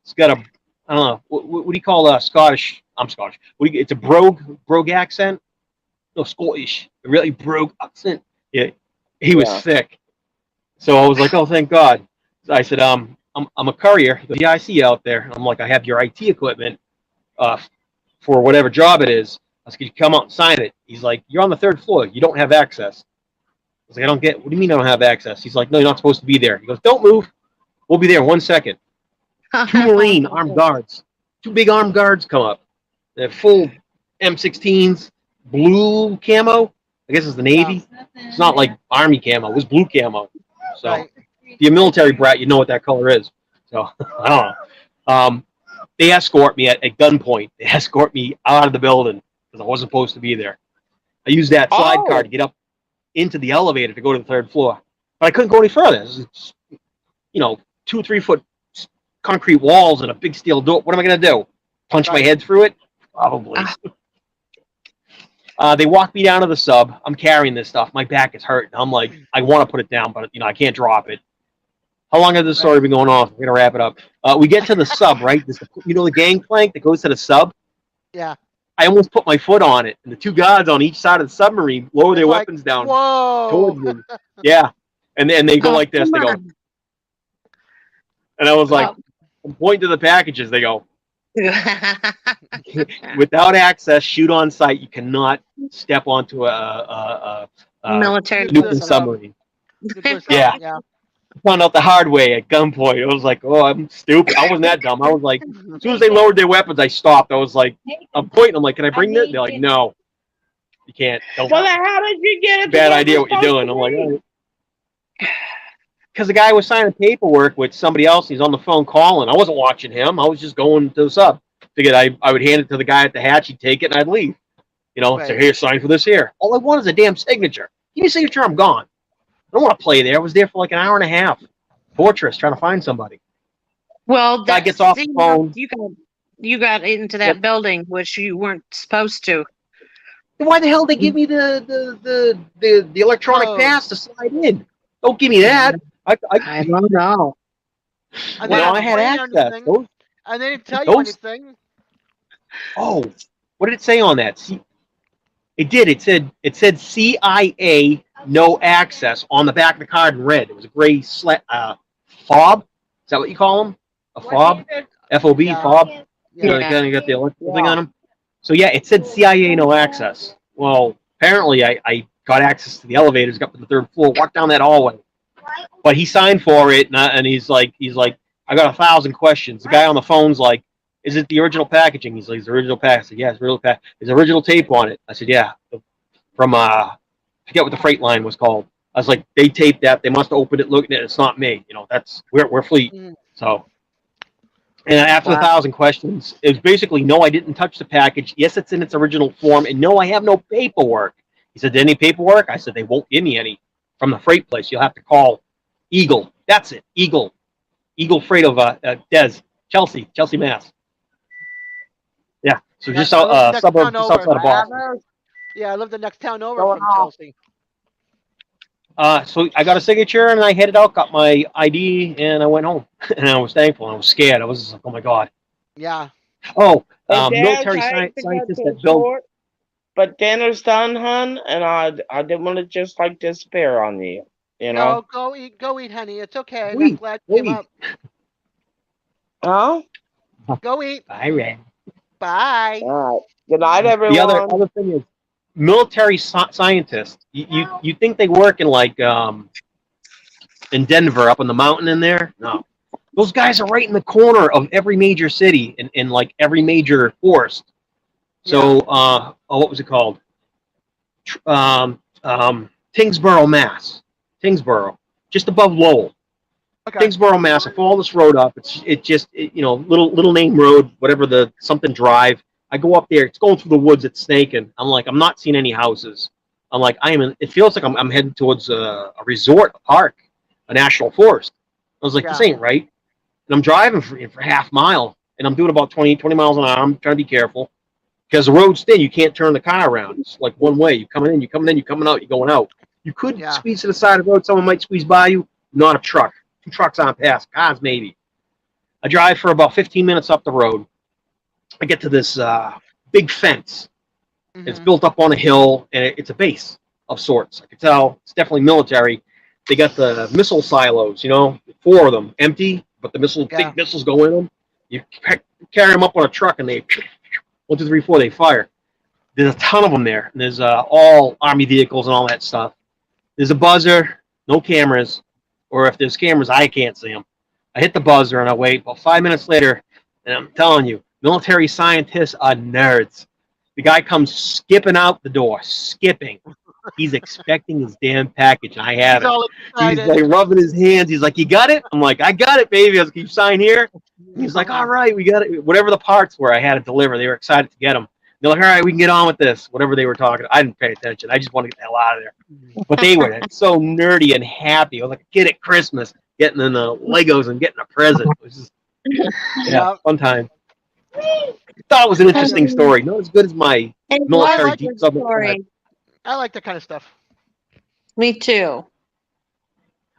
It's got a I don't know what do you call Scottish? I'm Scottish. It's a brogue accent. No, Scottish. A really brogue accent. Yeah, he was Yeah. thick. So I was like, oh, thank God. I said, I'm a courier. He goes, yeah, I see you out there. I'm like, I have your IT equipment uh, for whatever job it is. I was like, you come out and sign it. He's like, you're on the 3rd floor. You don't have access. I was like, I don't get. What do you mean I don't have access? He's like, no, you're not supposed to be there. He goes, don't move. We'll be there in 1 second. 2 Marine armed guards, 2 big armed guards come up. They're full M16s, blue camo. I guess it's the Navy. It's not like Army camo. It was blue camo. So Right. if you're a military brat, you know what that color is. So I don't know. They escort me at gunpoint. They escort me out of the building because I wasn't supposed to be there. I used that slide Oh. car to get up into the elevator to go to the 3rd floor, but I couldn't go any further. It's, 2 or 3 foot concrete walls and a big steel door. What am I going to do? Punch my head through it? Probably. They walk me down to the sub. I'm carrying this stuff. My back is hurting. I'm like, I want to put it down, but I can't drop it. How long has this story been going on? We're gonna wrap it up. We get to the sub, right? The gangplank that goes to the sub. Yeah. I almost put my foot on it, and the 2 guards on each side of the submarine lower their weapons down towards Whoa. me. Yeah, and they go like this. They go, and I was like, I'm pointing to the packages. They go, without access, shoot on sight. You cannot step onto a Military. nuclear submarine. Yeah. Yeah. Found out the hard way at gunpoint. I was like, oh, I'm stupid. I wasn't that dumb. I was like, as soon as they lowered their weapons, I stopped. I was like, I'm pointing. I'm like, can I bring this? They're like, no, you can't. Don't. Well, then how did you get it? Bad idea what you're doing. I'm like, because the guy was signing paperwork with somebody else. He's on the phone calling. I wasn't watching him. I was just going to the sub. Figured I would hand it to the guy at the hatch. He'd take it and I'd leave. Right. So here, sign for this here. All I want is a damn signature. Give me a signature. I'm gone. I don't want to play there. I was there for like an hour and a half. Fortress, trying to find somebody. Well, Guy gets off the phone. You got into that building, which you weren't supposed to. Why the hell they give me the electronic Oh. pass to slide in? Don't give me that. I don't know. And you they know, didn't I had tell you access. anything. And they didn't tell you those- anything. Oh, what did it say on that? It did. It said CIA no access on the back of the card in red. It was a gray fob. Is that what you call them? A fob? FOB, Yeah. fob? Yeah. They kind of got the electrical thing on them. So yeah, it said CIA no access. Well, apparently I got access to the elevators, got to the 3rd floor, walked down that hallway. But he signed for it, and he's like, I got 1,000 questions. The guy on the phone's like, is it the original packaging? He's like, it's the original pack. I said, yeah, it's original pack. Is original tape on it? I said, yeah. From I forget what the freight line was called. I was like, they taped that. They must have opened it, looking at it. It's not me. That's we're fleet. So, and after 1,000 questions, it was basically no, I didn't touch the package. Yes, it's in its original form, and no, I have no paperwork. He said, any paperwork? I said, they won't give me any from the freight place. You'll have to call Eagle. That's it, Eagle Freight of Des, Chelsea, Mass. Yeah, so just suburb just outside of Boston. Yeah, I live the next town over Going from off. Chelsea. So I got a signature and I headed out, got my ID, and I went home. And I was thankful. I was scared. I was just like, oh my god. Yeah. Oh, Hey, Dad, military I hate to cut scientists you that build. short, but dinner's done, hun, and I didn't want to just like disappear on you. You know? No, go eat, honey. It's okay. I'm Wait, glad you came wait. up. Huh? Go eat. I ran. Bye. All right. Good night, everyone. The other thing is, military scientists. You think they work in like in Denver, up on the mountain in there? No, those guys are right in the corner of every major city in like every major forest. So, what was it called? Tingsboro, Mass. Tingsboro, just above Lowell. Okay. Tingsboro, Mass. I follow this road up. It's little name road, whatever the something drive. I go up there. It's going through the woods. It's snaking. I'm like, I'm not seeing any houses. I'm like, it feels like I'm heading towards a resort, a park, a national forest. I was like, this ain't right. And I'm driving for half mile, and I'm doing about 20 miles an hour. I'm trying to be careful because the road's thin. You can't turn the car around. It's like one way. You're coming in, you're coming out, you're going out. You could squeeze to the side of the road. Someone might squeeze by you. Not a truck. 2 trucks on past. Cars maybe. I drive for about 15 minutes up the road. I get to this big fence. It's built up on a hill, and it's a base of sorts. I can tell it's definitely military. They got the missile silos, 4 of them, empty, but the missiles, Yeah. big missiles go in them. You carry them up on a truck, and they 1, 2, 3, 4. They fire. There's a ton of them there. And there's all Army vehicles and all that stuff. There's a buzzer, no cameras, or if there's cameras, I can't see them. I hit the buzzer and I wait. About 5 minutes later, and I'm telling you, military scientists are nerds. The guy comes skipping out the door, skipping. He's expecting his damn package, and I have He's it. all He's excited. like rubbing his hands. He's like, "You got it?" I'm like, "I got it, baby." I was like, "You sign here." He's like, "All right, we got it." Whatever the parts were, I had to deliver. They were excited to get them. They're like, "All right, we can get on with this." Whatever they were talking, I didn't pay attention. I just wanted to get the hell out of there. But they were so nerdy and happy. I was like a kid at Christmas, getting in the Legos and getting a present. It was just, Yeah. fun time. Thought it was an interesting story. Not as good as my And military what deep a sub. story. I like that kind of stuff. Me too.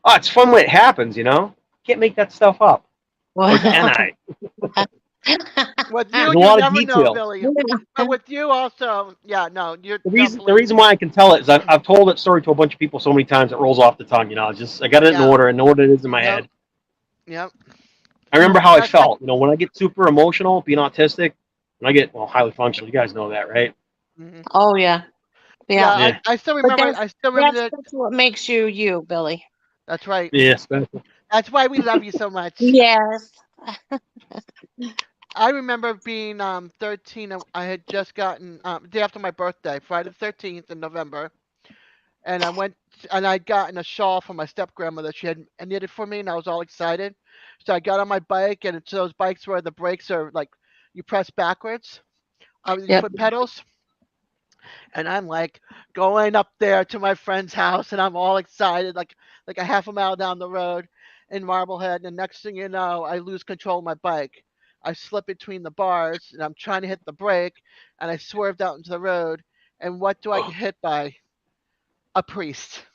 Oh, it's fun when it happens, you know? Can't make that stuff up. Or can I? With There's you, a you lot of never know, detail. Billy. But with you also, yeah, no, you're The reason definitely. why I can tell it is I've told that story to a bunch of people so many times it rolls off the tongue, you know. I got it in Yeah. order and know what it is in my Yep. head. Yep. I remember how I That's felt. You know, when I get super emotional, being autistic, when I get highly functional, you guys know that, right? Mhm. Oh yeah. Yeah, Yeah. Yeah. I still But remember. I still remember that. that's what makes you you, Billy. That's right. Yeah, special. That's why we love you so much. Yes. I remember being 13. I had just gotten day after my birthday, Friday the 13th in November, and I went and I'd gotten a shawl from my step grandmother. She had knitted for me, and I was all excited. So I got on my bike, and it's those bikes where the brakes are like you press backwards with your Yep. foot pedals. And I'm like going up there to my friend's house, and I'm all excited, like a half a mile down the road in Marblehead. And next thing you know, I lose control of my bike. I slip between the bars, and I'm trying to hit the brake, and I swerved out into the road. And what do I get hit by? A priest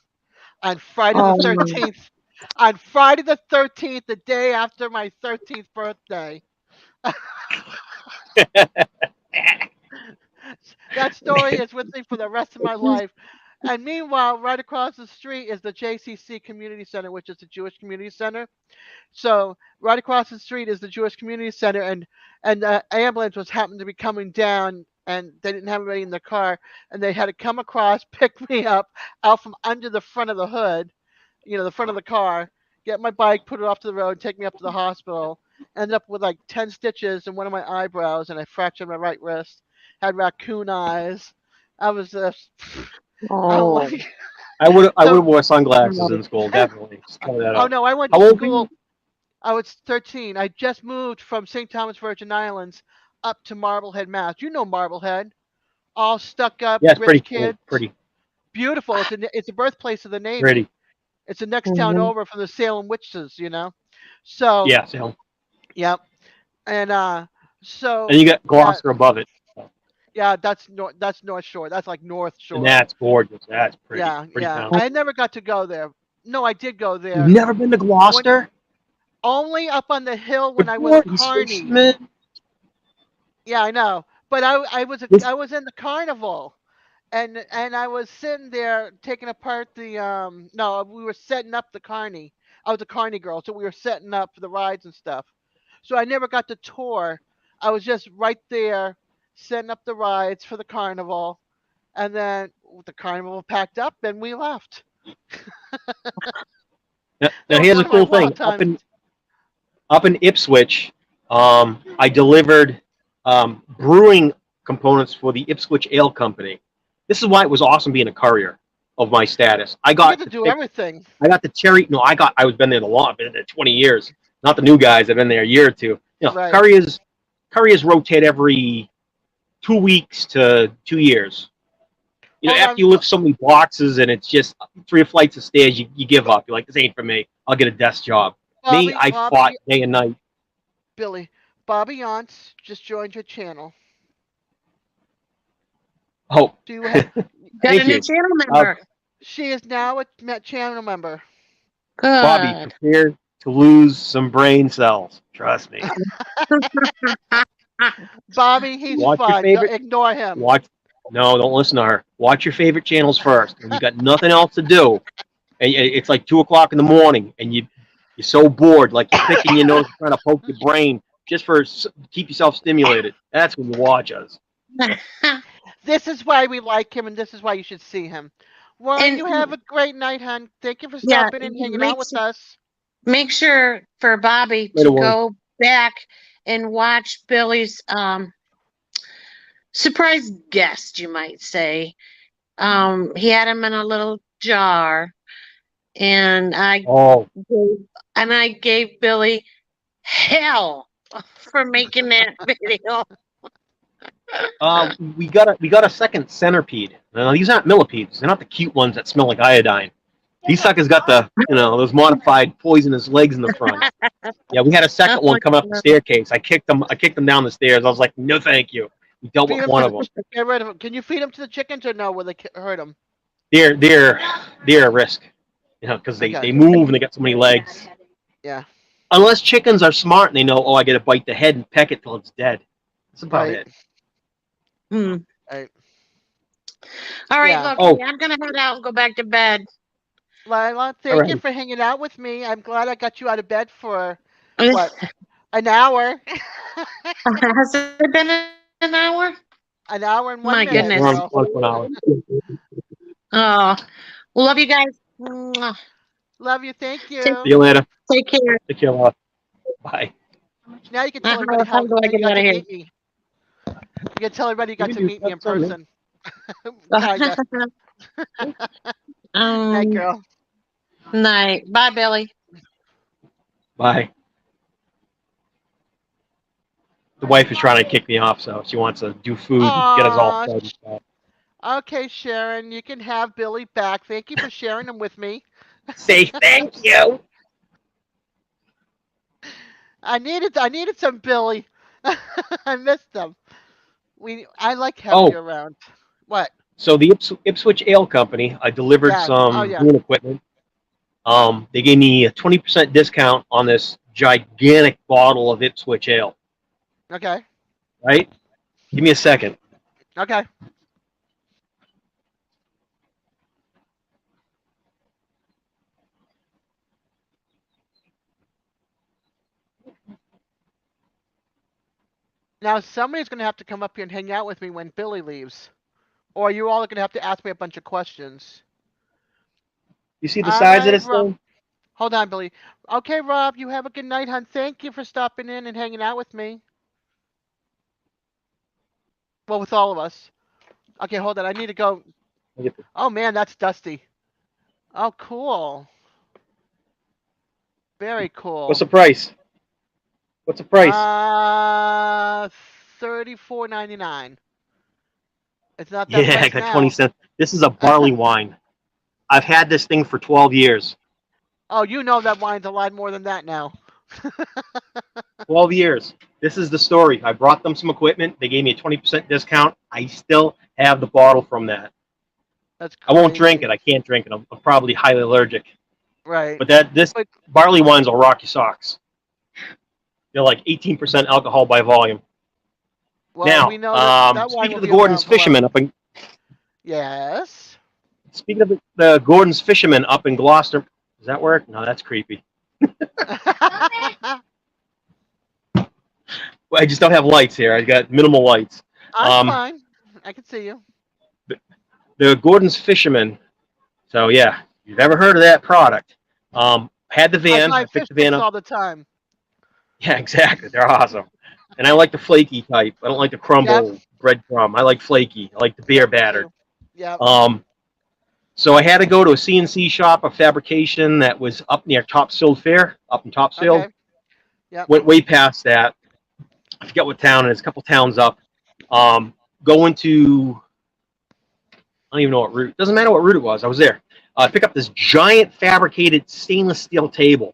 on Friday the Oh, 13th. On Friday the 13th, the day after my 13th birthday. That story is with me for the rest of my life. And meanwhile, right across the street is the JCC Community Center, which is the Jewish Community Center. So right across the street is the Jewish Community Center, and the ambulance was happened to be coming down, and they didn't have anybody in their car, and they had to come across, pick me up out from under the front of the hood, the front of the car, get my bike, put it off to the road, take me up to the hospital. Ended up with like 10 stitches in one of my eyebrows, and I fractured my right wrist. Had raccoon eyes. I was just, I'm oh. like, I would have so. wore sunglasses in school, definitely. Just cover that Oh up. no, I went How to old were you? school. I was 13. I just moved from St. Thomas Virgin Islands up to Marblehead, Mass. You know Marblehead, all stuck up, Yeah, it's pretty rich cool. kids. Pretty. Beautiful. It's a birthplace of the Navy. Pretty. It's the next town Mhm. over from the Salem witches. So, Yeah, so. yep. And And you got yeah, Gloucester above it. yeah, that's North Shore. That's like North And Shore. that's gorgeous. That's pretty. Yeah, Pretty yeah. town. I never got to go there. No, I did go You've there. never been to Gloucester? Only up on the hill when Good I was boy, he's so carny. Schmidt. Yeah, I know. But This- I was in the carnival, and I was sitting there taking apart the no, we were setting up the carny. I was a carny girl, so we were setting up the rides and stuff. So I never got to tour. I was just right there setting up the rides for the carnival, and then the carnival packed up and we left. Now, That was here's one a of my cool thing. wild times. Up in Ipswich, I delivered brewing components for the Ipswich Ale Company. This is why it was awesome being a courier of my status. I You got get to to do pick, everything. I got the cherry. No, I was been there the long. I've been there 20 years. Not the new guys. I've been there a year or two. Right. Couriers rotate every 2 weeks to 2 years. Hold After on, you lift so many boxes and it's just 3 flights of stairs, you give up. You're like, this ain't for me. I'll get a desk job. Me, I fought day and night. Billy, Bobby Yance just joined your channel. Oh, Do you have? Got Thank a new you. channel member. She is now a channel member. Bobby, Good. prepare to lose some brain cells. Trust me. Bobby, he's Watch your fun. favorite. Ignore him. Watch. No, don't listen to her. Watch your favorite channels first. When you got nothing else to do, and it's like 2 o'clock in the morning, and you You're so bored, like you're picking your nose, trying to poke your brain, just for keep yourself stimulated. That's when you watch us. This is why we like him, and this is why you should see him. Well, And you have a great night, hon. Thank you for yeah, stopping and hanging out with us. make sure for Bobby Later, to Warren. go back and watch Billy's surprise guest, you might say. He had him in a little jar, and Oh, I gave Billy hell for making that video. we got a second centipede. Now, these aren't millipedes. They're not the cute ones that smell like iodine. These suckers got the, those modified poisonous legs in the front. Yeah, we had a second one coming up the staircase. I kicked them down the stairs. I was like, no, thank you. We dealt Feed with him one to of them. Get rid of him. Can you feed him to the chickens or no? Will they hurt him? They're a risk, because they Okay. move and they got so many legs. Yeah. Unless chickens are smart and they know, oh, I got to bite the head and peck it till it's dead. That's about Right. it. Hmm. Right. All right, Yeah. look, Oh. I'm gonna head out and go back to bed. Lila, thank you right. for hanging out with me. I'm glad I got you out of bed for what? An hour. Has it been an hour? An hour and 1 My minute. goodness. We're on So. 1 hour. Oh, love you guys. Mwah. Love you. Thank you. See you later. Take care. Take care, love. Bye. Now you can tell How everybody how do I you get got out to of here? meet me. You can tell everybody you got You to can do meet me in that someday. person. Kinda. Night, girl. Night. Bye, Billy. Bye. The wife is trying to kick me off, so she wants to do food and get us all Aw, fed and stuff. Okay, Sharon, you can have Billy back. Thank you for sharing him with me. Say thank you. I needed some Billy. I missed them. I like having Oh, you around. What? so the Ipswich Ale Company, I delivered Yeah. some Oh yeah. brewing equipment. They gave me a 20% discount on this gigantic bottle of Ipswich Ale. Okay. Right? Give me a second. Okay. Now somebody's gonna have to come up here and hang out with me when Billy leaves, or you all are gonna have to ask me a bunch of questions. You see the All size of right, this Rob. thing? Hold on, Billy. Okay, Rob, you have a good night, hon. Thank you for stopping in and hanging out with me. Well, with all of us. Okay, hold on. I need to go. Oh man, that's dusty. Oh, cool. Very cool. What's the price? What's the price? $34.99. It's not that Yeah, I price got now. 20 cents. This is a barley wine. I've had this thing for 12 years. Oh, you know that wine's a lot more than that now. 12 years. This is the story. I brought them some equipment. They gave me a 20% discount. I still have the bottle from that. That's I won't drink crazy. it. I can't drink it. I'm probably highly allergic. Right. But this But- barley wines will rock your socks. They're like 18% alcohol by volume. Well, Now, we know that wine speaking will of the be Gordon's around forever. Fisherman up in Yes. speaking of the Gordon's Fisherman up in Gloucester, does that work? No, that's creepy. Well, I just don't have lights here. I got minimal lights. I'm fine. I can see you. The Gordon's Fisherman. So yeah, if you've ever heard of that product. Had the van. I I buy fish picked the van sticks up. all the time. Yeah, exactly. They're awesome. And I like the flaky type. I don't like the crumble breadcrumb. I like flaky. I like the beer battered. Yeah. So I had to go to a CNC shop of fabrication that was up near Topsfield Fair, up in Topsfield. Okay. Yep. Went way past that. I forget what town it is. A couple towns up. Going to, I don't even know what route. Doesn't matter what route it was. I was there. I pick up this giant fabricated stainless steel table.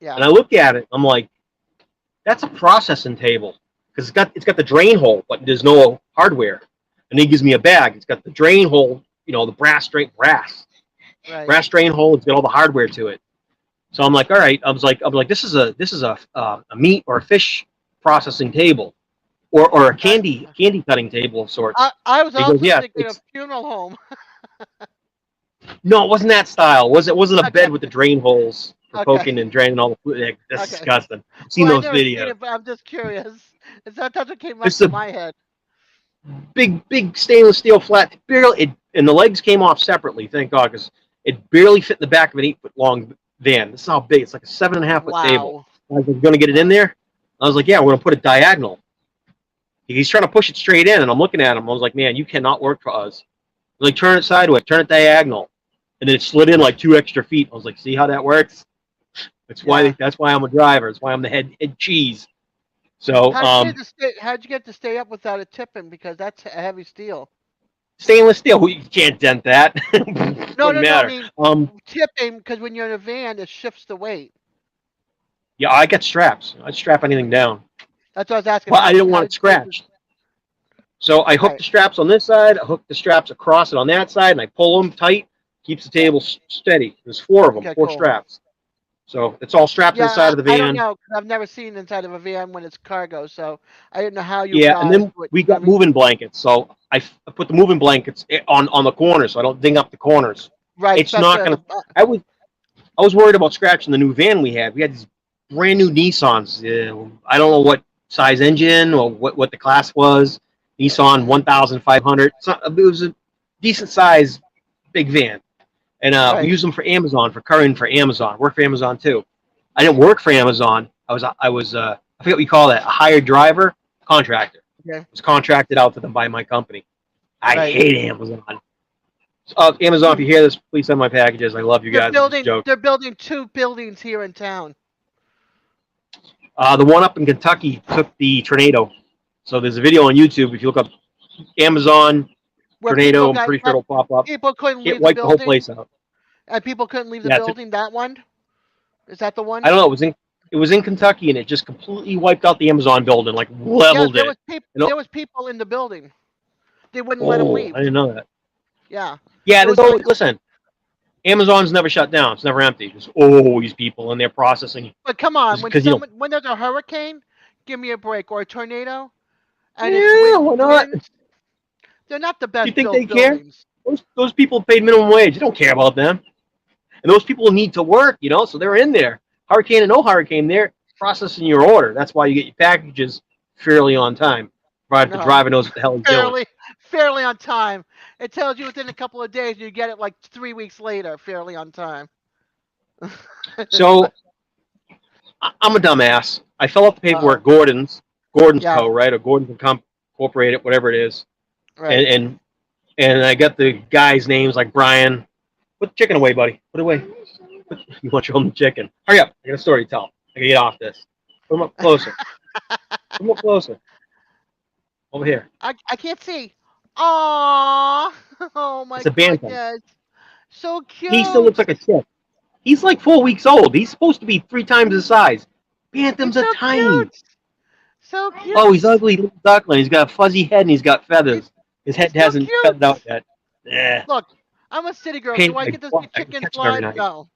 Yeah. And I looked at it. I'm like, that's a processing table because it's got the drain hole, but there's no hardware. And he gives me a bag. It's got the drain hole, the brass drain hole. It's got all the hardware to it. So I'm like, all right. I was like, this is a meat or a fish processing table, or a candy cutting table of sorts. I was also yeah, thinking of funeral home. No, it wasn't that style. It wasn't a bed with the drain holes. for Okay. poking and draining all the fluid. That's Okay. disgusting. I've seen Well, I those never seen videos. it, but I'm just curious. That's what came up It's to a my head. big stainless steel flat. And the legs came off separately. Thank God, because it barely fit in the back of an 8-foot long van. This is how big. It's like a 7.5-foot table. Wow. I was going to get it in Wow. there. I was like, yeah, we're going to put it diagonal. He's trying to push it straight in, and I'm looking at him. I was like, man, you cannot work for us. Like, turn it sideways, turn it diagonal, and then it slid in like 2 extra feet. I was like, see how that works? Yeah. That's why I'm a driver. That's why I'm the head cheese. So How'd you get to stay up without it tipping? Because that's a heavy steel. stainless steel, you can't dent that. No, Wouldn't I matter. mean tipping because when you're in a van, it shifts the weight. Yeah, I got straps. I'd strap anything down. That's what I was asking. Well, I didn't want it did you get scratched. So I hooked Right. the straps on this side, I hooked the straps across it on that side, and I pull them tight, keeps the table steady. There's 4 of them, Okay, 4 cool. straps. So it's all strapped to the Yeah, side of the I don't van. know 'cause I've never seen inside of a van when it's cargo, so I didn't know how you Yeah, and guys then would. we You know what got I mean? moving blankets. So I put the moving blankets on the corners, so I don't ding up the corners. Right, It's not especially on gonna. the. I was worried about scratching the new van we had. We had these brand new Nissans. I don't know what size engine or what the class was. Nissan 1500. It was a decent size big van, and we Right. use them for Amazon, for carrying for Amazon. Work for Amazon too. I didn't work for Amazon. I forget what you call that, a hired driver, contractor. Okay. I was contracted out to them by my company. I Right. hate Amazon. Amazon, if you hear this, please send my packages. I love you guys. I'm just joking. They're building 2 buildings here in town. The one up in Kentucky took the tornado. So there's a video on YouTube. If you look up Amazon Where tornado, I'm pretty sure it'll pop up. people couldn't It leave the wiped the whole building, place out. and people couldn't leave the Yeah, building. That one is that the one? I don't know. It was in Kentucky, and it just completely wiped out the Amazon building, like Yeah, leveled it. there was people in the building. They wouldn't let them Oh, leave. I didn't know that. Yeah. Yeah, It there's was always listen. Amazon's never shut down. It's never empty. There's always people in there processing. But come on, Because you know, when there's a hurricane, give me a break, or a tornado, and yeah, it's why not? winds, they're not the Do you best think built they care? buildings. Those people paid minimum wage. They don't care about them. And those people need to work, so they're in there. Hurricane and no hurricane, they're processing your order. That's why you get your packages fairly on time, provided the No. driver knows what the hell he's doing. Fairly on time. It tells you within a couple of days. You get it like 3 weeks later, fairly on time. So I'm a dumbass. I fill out the paperwork. Uh-oh. Gordon's Yeah. Co. Right, or Gordon's Incorporated, whatever it is. Right. And I got the guys' names like Brian. Put the chicken away, buddy. Put it away. You want your own chicken? Hurry up! I got a story to tell. I gotta get off this. Put them up closer. Put them up closer. Over here. I can't see. Aww. Oh my It's a bantam. goodness. So cute. He still looks like a chick. He's like 4 weeks old. He's supposed to be 3 times his size. Bantams He's are so tiny. cute. So cute. Oh, he's ugly little duckling. He's got a fuzzy head and he's got feathers. His head he's so hasn't cute. feathered out yet. Yeah. Look, I'm a city girl. Paint Do I my get to butt. see I can chicken catch 'em every fly? night. No.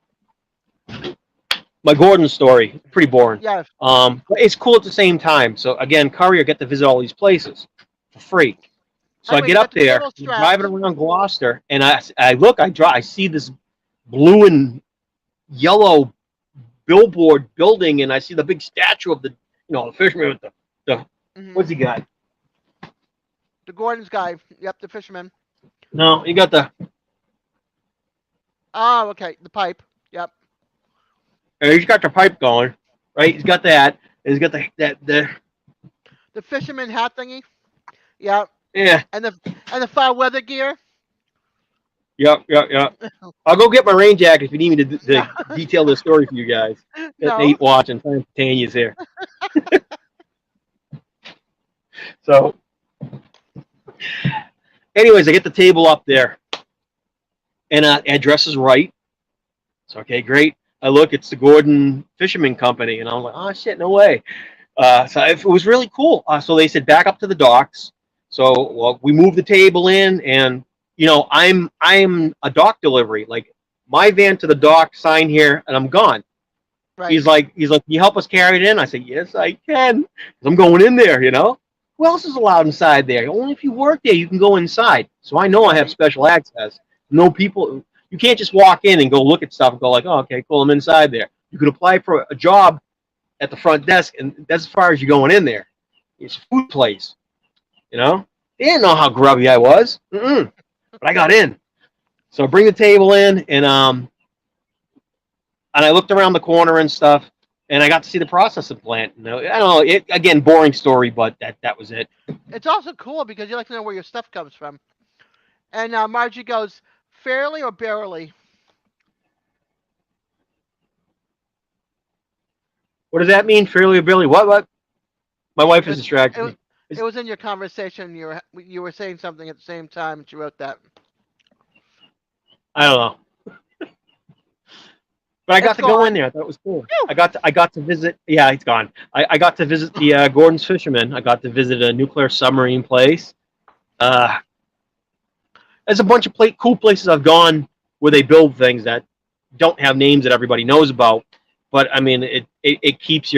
My Gordon story, pretty boring. Yes. But it's cool at the same time. So again, Courier get to visit all these places for free. So I Anyway, get you up got the there, table strapped. driving around Gloucester, and I see this blue and yellow billboard building, and I see the big statue of the fisherman with the Mhm. what's he got? The Gordon's guy. Yep, the fisherman. No, he got the. Oh, okay. The pipe. Yep. He's got the pipe going, right? He's got that. And he's got the The fisherman hat thingy. Yep. yeah. And the foul weather gear. Yep. I'll go get my rain jacket if you need me to detail this story for you guys. Got No. Nate watching, trying to entertain you here. So, anyways, I get the table up there, and address is right. So, okay, great. I look, it's the Gordon Fisherman Company, and I'm like, oh shit, no way. So it was really cool. So they said back up to the docks. So we moved the table in, and I'm a dock delivery. Like my van to the dock, sign here, and I'm gone. Right. He's like, can you help us carry it in? I said, yes, I can. 'Cause I'm going in there, Who else is allowed inside there? Only if you work there, you can go inside. So I know I have special access. No people, you can't just walk in and go look at stuff and go like, oh, okay, cool, I'm inside there. You could apply for a job at the front desk, and that's as far as you're going in there. It's a food place, you know. They didn't know how grubby I was, but I got in. So I bring the table in, and I looked around the corner and stuff, and I got to see the processing plant. You know, I don't know. It again, boring story, but that was it. It's also cool because you like to know where your stuff comes from. And Margie goes, fairly or barely? What does that mean, fairly or Billy? What? My wife has It, distracted it, me. it was in your conversation. You were saying something at the same time, and she wrote that. I don't know. But I got It's to go in gone. there. I thought it was cool. Phew. I got to visit. Yeah, it's gone. I got to visit the Gordon's Fisherman. I got to visit a nuclear submarine place. Uh, there's a bunch of cool places I've gone where they build things that don't have names that everybody knows about. But I mean, it keeps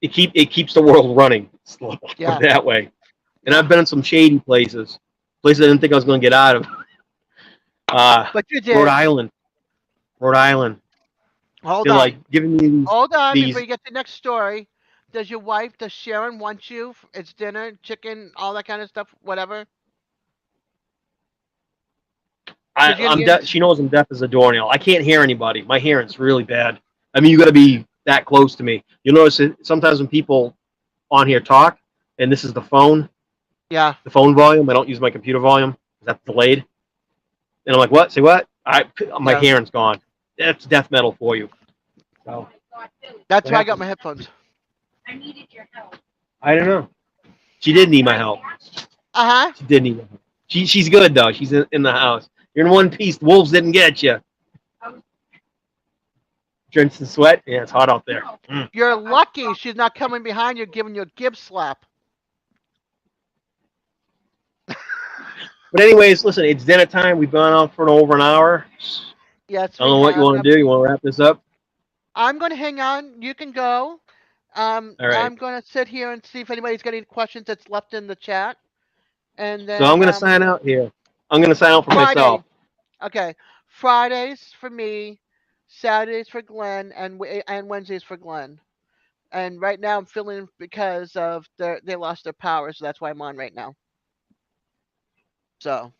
it keeps the world running. Put Yeah. it that way. And Yeah. I've been in some shady places I didn't think I was going to get out of. But you did. Rhode Island. Rhode Island. Hold They're on. like giving me Hold on these. before you get to the next story. Does Sharon want you? It's dinner, chicken, all that kind of stuff, whatever. 'Cause you're gonna get. She knows I'm deaf as a doornail. I can't hear anybody. My hearing's really bad. I mean, you got to be that close to me. You notice it sometimes when people on here talk, and this is the phone Yeah. volume. I don't use my computer volume. That's delayed. And I'm like, what? Say what? My Yeah. hearing's gone. That's death metal for you. So That's what why I got happened? my headphones. I don't know. She did need my help. Uh huh. She did need my help. She's good though. She's in the house. You're in one piece. The wolves didn't get you. Drenched in sweat. Yeah, it's hot out there. You're lucky she's not coming behind you giving you a gib slap. But anyways, listen, it's dinner time. We've gone on for over an hour. Yes, I don't we know what you have. want to do. You want to wrap this up? I'm going to hang on. You can go. All right. I'm going to sit here and see if anybody's got any questions that's left in the chat. And So I'm then going to sign out here. I'm going to sign out for Friday. myself. Okay. Fridays for me, Saturdays for Glenn, and Wednesdays for Glenn. And right now I'm feeling because of they lost their power, so that's why I'm on right now. So,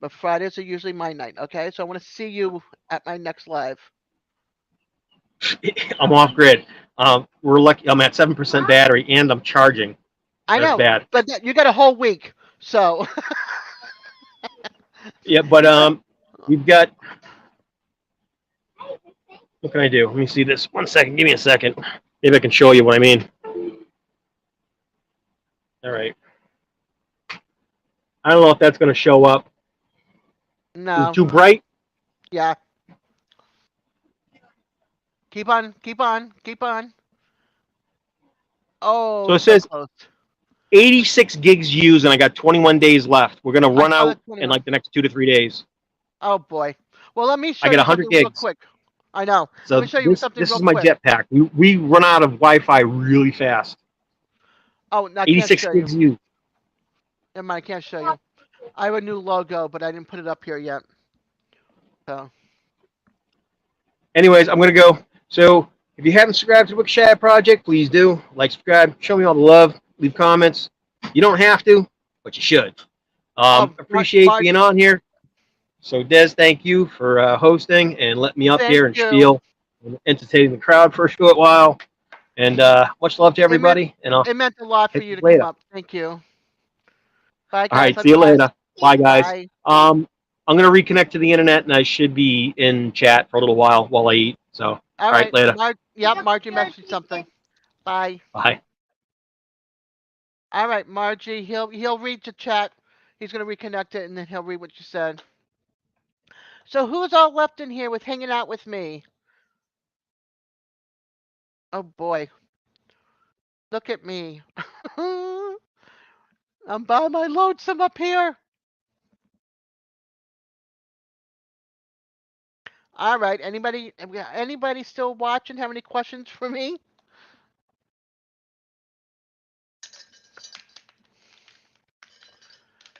but Fridays are usually my night. Okay, so I want to see you at my next live. I'm off grid. We're lucky. I'm at 7% battery, and I'm charging. I That's know, bad. but you got a whole week, so. Yeah, but we've got. What can I do? Let me see this. 1 second. Give me a second. Maybe I can show you what I mean. All right. I don't know if that's going to show up. No. Too bright. Yeah. Keep on, keep on, keep on. Oh, So it so says close. 86 gigs used, and I got 21 days left. We're going to I run saw out that in 21. like the next 2 to 3 days. Oh boy. Well, let me show I got you 100 something real gigs. quick. I know. So Let me show you something this real is my quick. jetpack. We run out of Wi-Fi really fast. Oh, no, I can't 86 show you. gigs used. Never mind, I can't show you. I have a new logo, but I didn't put it up here yet. So. Anyways, I'm gonna go. So if you haven't subscribed to the Wickshire Project, please do. Like, subscribe, show me all the love, leave comments. You don't have to, but you should. Appreciate being on here. So Des, thank you for hosting and letting me up Thank here and you. spiel and entertaining the crowd for a short while. And much love to everybody. It meant a lot for hit you to later. come up. Thank you. Bye, guys. All right, Love see you guys. later. Bye, guys. Bye. I'm gonna reconnect to the internet, and I should be in chat for a little while I eat. So, all right, later. Margie messaged something. Bye. Bye. All right, Margie. He'll read the chat. He's gonna reconnect it, and then he'll read what you said. So who's all left in here with hanging out with me? Oh boy. Look at me. I'm by my lonesome up here. All right. Anybody still watching? Have any questions for me?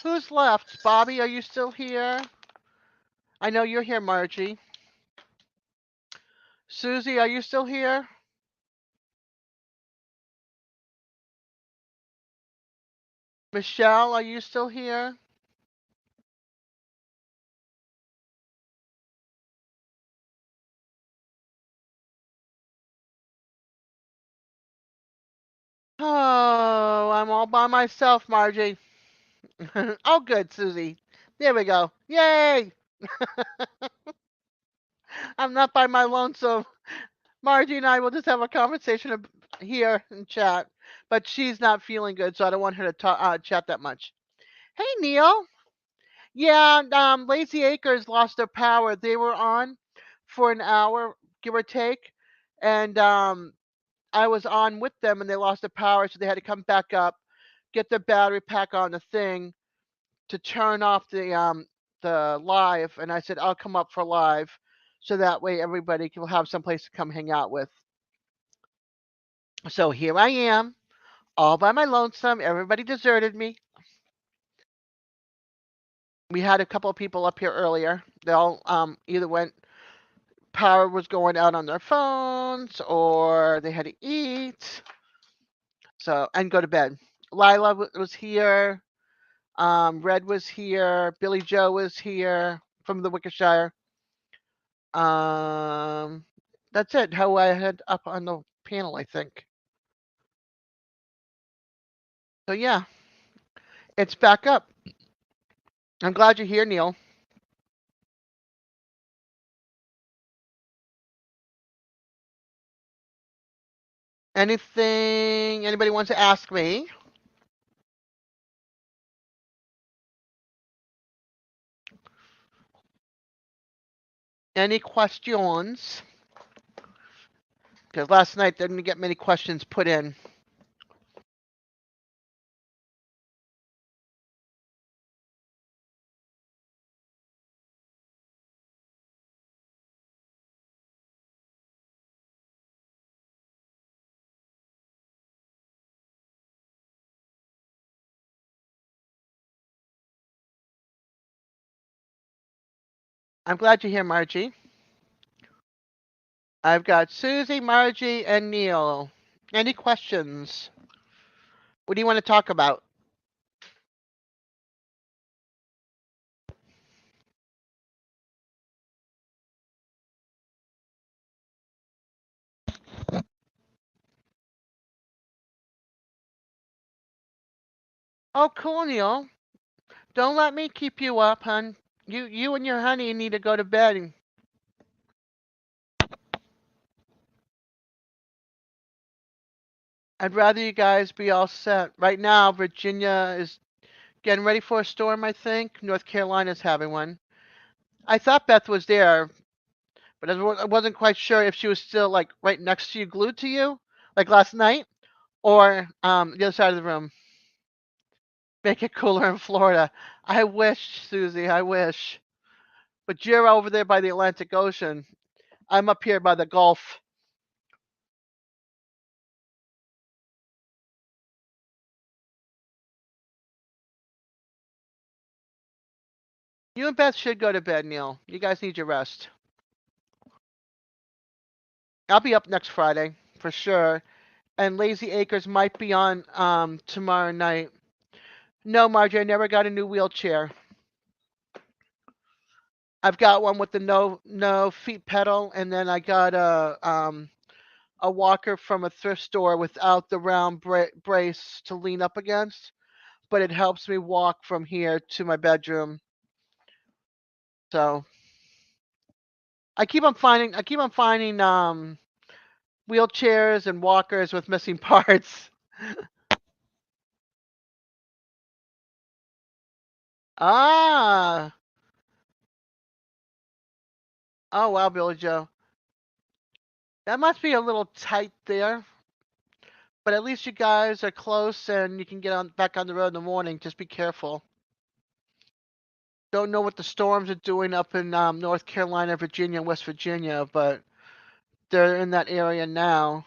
Who's left? Bobby, are you still here? I know you're here, Margie. Susie, are you still here? Michelle, are you still here? Oh, I'm all by myself, Margie. Oh, good, Susie. There we go. Yay! I'm not by my lonesome. Margie and I will just have a conversation here in chat, but she's not feeling good, so I don't want her to chat that much. Hey, Neil. Yeah, Lazy Acres lost their power. They were on for an hour, give or take, and I was on with them, and they lost their power, so they had to come back up, get their battery pack on the thing to turn off the live. And I said I'll come up for live, so that way everybody can have some place to come hang out with. So here I am, all by my lonesome. Everybody deserted me. We had a couple of people up here earlier. They all either went power was going out on their phones or they had to eat. So and go to bed. Lila was here. Red was here. Billy Joe was here from the Wickershire. Um, that's it. How I had up on the panel, I think. So yeah, it's back up. I'm glad you're here, Neil. Anything anybody wants to ask me? Any questions? Because last night didn't get many questions put in. I'm glad you're here, Margie. I've got Susie, Margie, and Neil. Any questions? What do you want to talk about? Oh, cool, Neil. Don't let me keep you up, hon. You and your honey need to go to bed. I'd rather you guys be all set. Right now, Virginia is getting ready for a storm, I think. North Carolina's having one. I thought Beth was there, but I wasn't quite sure if she was still like right next to you, glued to you, like last night, or the other side of the room. Make it cooler in Florida. I wish, Susie, I wish. But you're over there by the Atlantic Ocean. I'm up here by the Gulf. You and Beth should go to bed, Neil. You guys need your rest. I'll be up next Friday for sure. And Lazy Acres might be on tomorrow night. No, Margie, I never got a new wheelchair. I've got one with the no feet pedal, and then I got a walker from a thrift store without the round brace to lean up against, but it helps me walk from here to my bedroom. So I keep on finding wheelchairs and walkers with missing parts. Ah, oh wow, Billy Joe. That must be a little tight there, but at least you guys are close and you can get on back on the road in the morning. Just be careful. Don't know what the storms are doing up in North Carolina, Virginia, and West Virginia, but they're in that area now.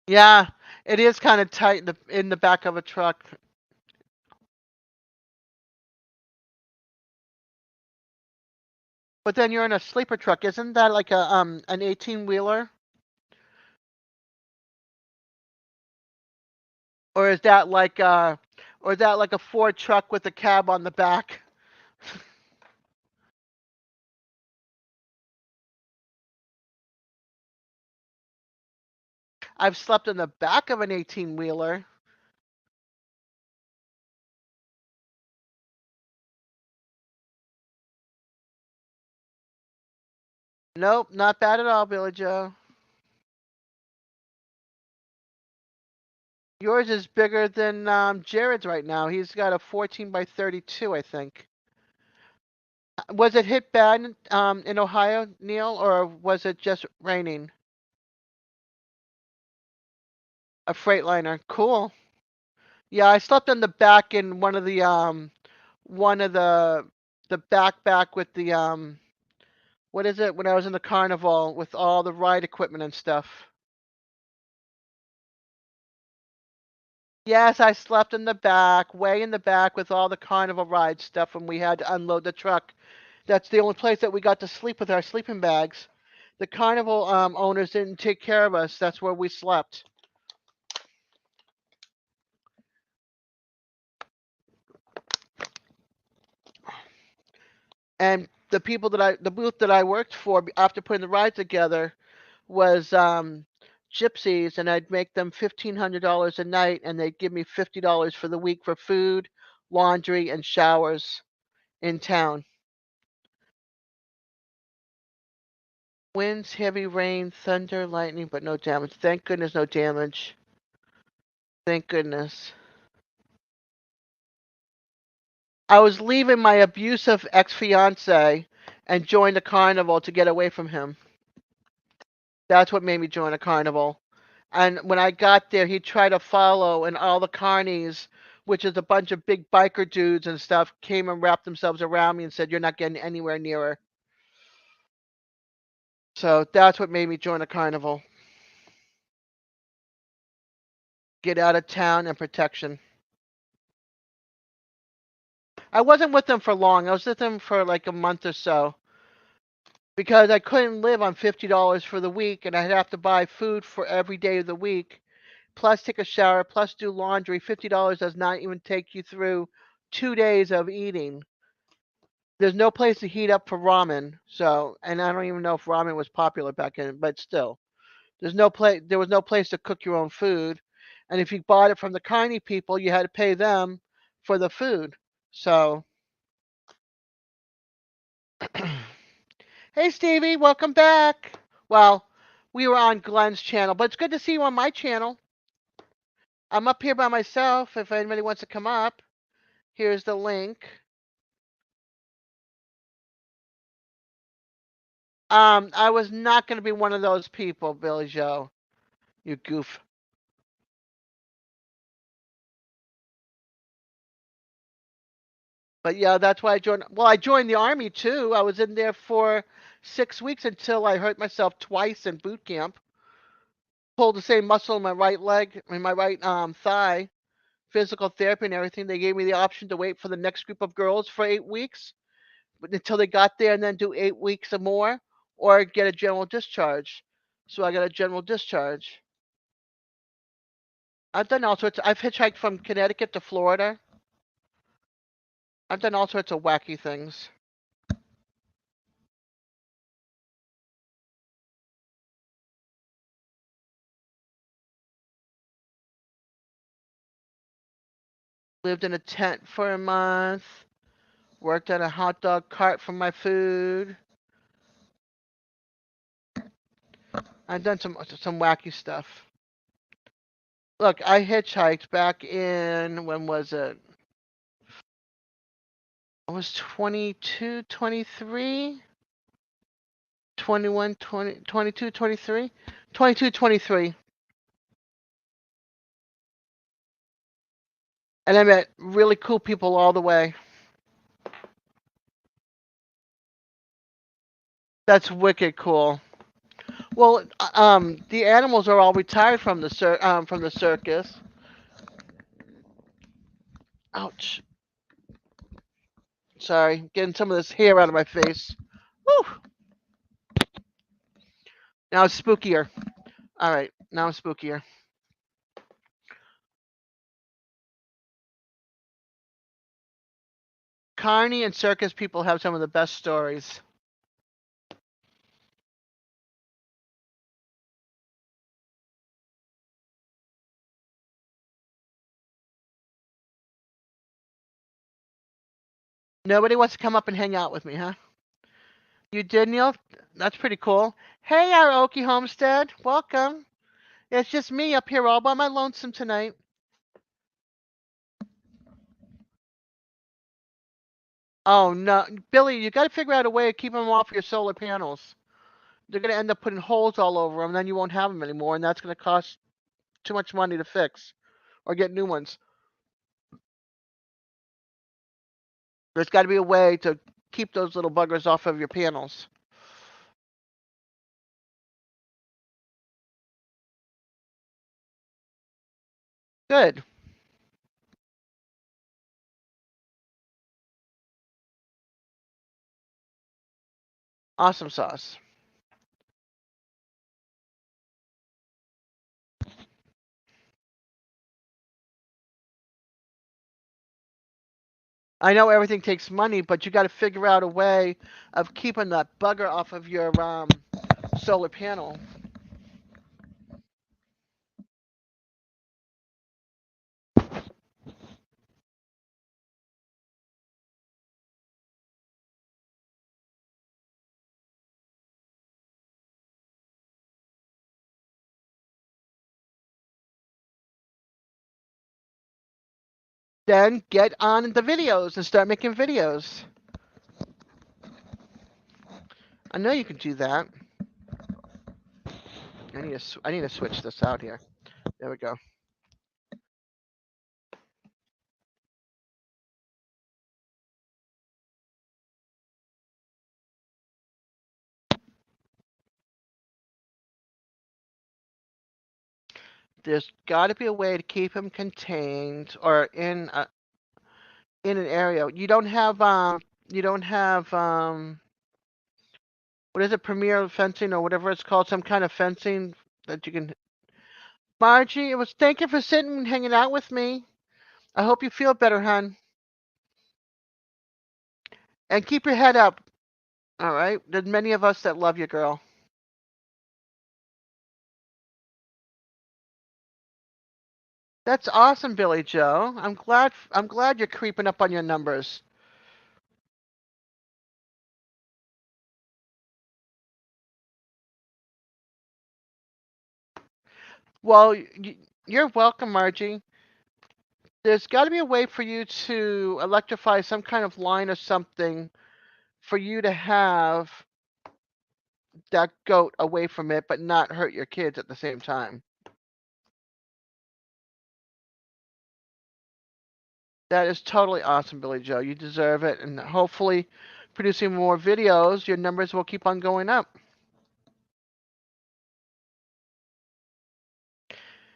Yeah, it is kind of tight in the back of a truck. But then you're in a sleeper truck. Isn't that like a an 18-wheeler? Or is that like a Ford truck with a cab on the back? I've slept in the back of an 18-wheeler. Nope, not bad at all, Billy Joe. Yours is bigger than Jared's right now. He's got a 14 by 32, I think. Was it hit bad in Ohio, Neil, or was it just raining? A Freightliner. Cool. Yeah, I slept in the back in one of the back with the what is it when I was in the carnival with all the ride equipment and stuff. Yes, I slept in the back, way in the back with all the carnival ride stuff when we had to unload the truck. That's the only place that we got to sleep with our sleeping bags. The carnival owners didn't take care of us. That's where we slept. And the booth that I worked for after putting the ride together was gypsies, and I'd make them $1,500 a night, and they'd give me $50 for the week for food, laundry, and showers in town. Winds, heavy rain, thunder, lightning, but no damage. Thank goodness, no damage. Thank goodness. I was leaving my abusive ex-fiance and joined a carnival to get away from him. That's what made me join a carnival. And when I got there, he tried to follow, and all the carnies, which is a bunch of big biker dudes and stuff, came and wrapped themselves around me and said, "You're not getting anywhere near her." So that's what made me join a carnival. Get out of town and protection. I wasn't with them for long. I was with them for like a month or so because I couldn't live on $50 for the week, and I'd have to buy food for every day of the week, plus take a shower, plus do laundry. $50 does not even take you through 2 days of eating. There's no place to heat up for ramen, so and I don't even know if ramen was popular back then, but still, there was no place to cook your own food, and if you bought it from the carny people, you had to pay them for the food. So, hey Stevie, welcome back. Well, we were on Glenn's channel, but it's good to see you on my channel. I'm up here by myself. If anybody wants to come up, here's the link. I was not going to be one of those people, Billy Joe. You goof. But yeah, that's why I joined. Well, I joined the army too. I was in there for 6 weeks until I hurt myself twice in boot camp. Pulled the same muscle in my right leg, in my right thigh. Physical therapy and everything. They gave me the option to wait for the next group of girls for 8 weeks until they got there, and then do 8 weeks or more, or get a general discharge. So I got a general discharge. I've done all sorts. I've hitchhiked from Connecticut to Florida. I've done all sorts of wacky things. Lived in a tent for a month. Worked at a hot dog cart for my food. I've done some wacky stuff. Look, I hitchhiked back in, when was it? I was 22, 23, 21, 20, 22, 23, 22, 23. And I met really cool people all the way. That's wicked cool. Well, the animals are all retired from the circus. Ouch. Sorry, getting some of this hair out of my face. Woo! Now it's spookier. All right, now it's spookier. Carney and circus people have some of the best stories. Nobody wants to come up and hang out with me, huh? You did, Neil? That's pretty cool. Hey, Aoki Homestead. Welcome. It's just me up here all by my lonesome tonight. Oh, no. Billy, you got to figure out a way to keep them off your solar panels. They're going to end up putting holes all over them, and then you won't have them anymore, and that's going to cost too much money to fix or get new ones. There's got to be a way to keep those little buggers off of your panels. Good. Awesome sauce. I know everything takes money, but you got to figure out a way of keeping that bugger off of your solar panel. Then get on the videos and start making videos. I know you can do that. I need to switch this out here. There we go. There's got to be a way to keep them contained or in an area. You don't have what is it, premier fencing or whatever it's called, some kind of fencing that you can. Margie, it was thank you for sitting and hanging out with me. I hope you feel better, hon. And keep your head up. All right. There's many of us that love you, girl. That's awesome, Billy Joe. I'm glad you're creeping up on your numbers. Well, you're welcome, Margie. There's got to be a way for you to electrify some kind of line or something for you to have that goat away from it, but not hurt your kids at the same time. That is totally awesome, Billy Joe. You deserve it, and hopefully, producing more videos, your numbers will keep on going up.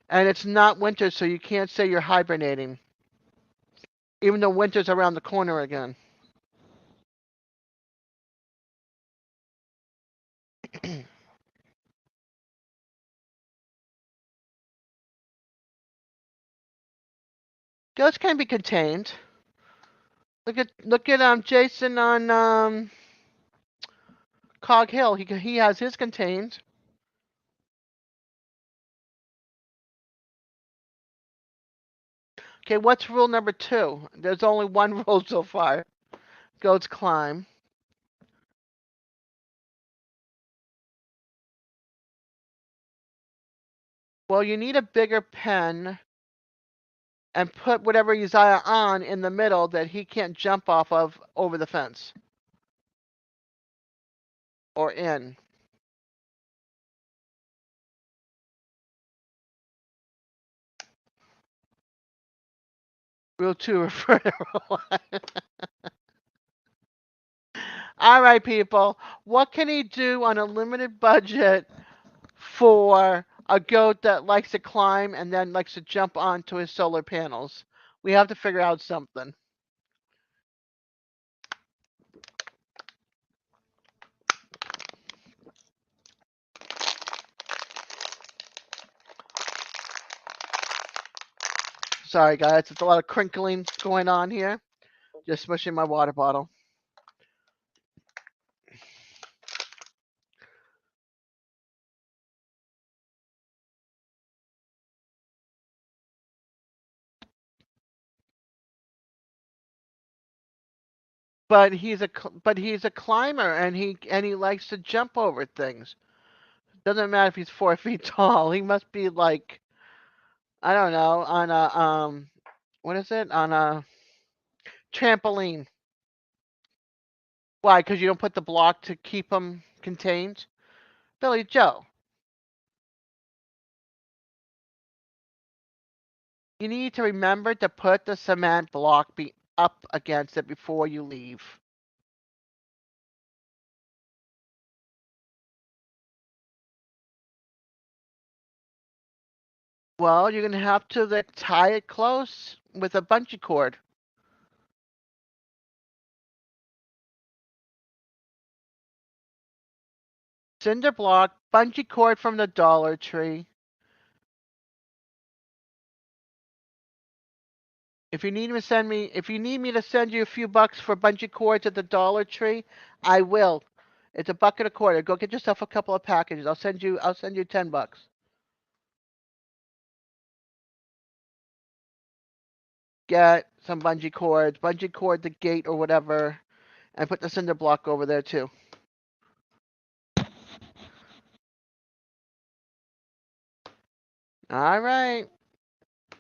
And it's not winter, so you can't say you're hibernating, even though winter's around the corner again. Ghosts can be contained. Look at Jason on Cog Hill. He has his contained. Okay, what's rule number 2? There's only one rule so far. Goats climb. Well, you need a bigger pen and put whatever Uzziah on in the middle that he can't jump off of over the fence. Or in. Rule 2 refer to rule 1. All right, people. What can he do on a limited budget for a goat that likes to climb and then likes to jump onto his solar panels? We have to figure out something. Sorry, guys. It's a lot of crinkling going on here. Just smushing my water bottle. But he's a climber, and he likes to jump over things. Doesn't matter if he's 4 feet tall. He must be like, I don't know, on a what is it, on a trampoline. Why? Because you don't put the block to keep him contained. Billy Joe, you need to remember to put the cement block be up against it before you leave. Well, you're gonna have to like, tie it close with a bungee cord. Cinder block, bungee cord from the Dollar Tree. If you need me to send you a few bucks for bungee cords at the Dollar Tree, I will. It's $1.25. Go get yourself a couple of packages. I'll send you $10. Get some bungee cord the gate or whatever, and put the cinder block over there too. All right.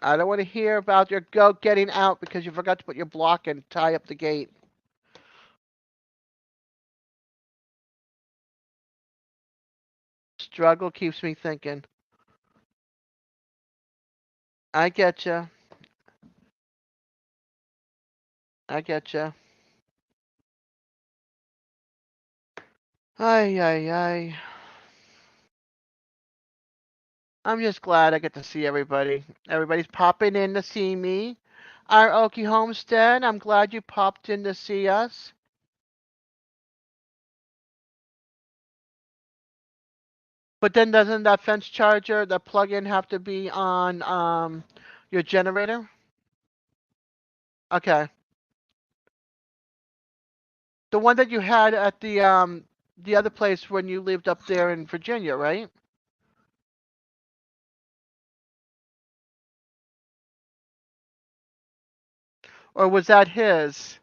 I don't want to hear about your goat getting out because you forgot to put your block and tie up the gate. Struggle keeps me thinking. I get you. I get you. Ay, ay, ay. I'm just glad I get to see everybody. Everybody's popping in to see me. Our Okie Homestead, I'm glad you popped in to see us. But then doesn't that fence charger, the plug-in have to be on your generator? Okay. The one that you had at the other place when you lived up there in Virginia, right? Or was that his?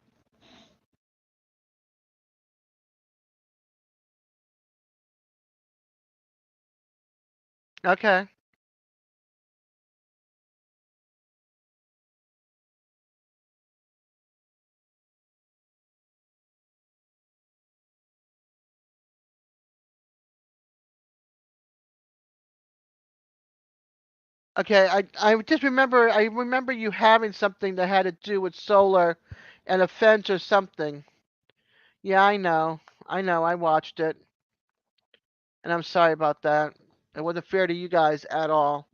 Okay. Okay, I remember you having something that had to do with solar and a fence or something. Yeah, I know. I know. I watched it. And I'm sorry about that. It wasn't fair to you guys at all.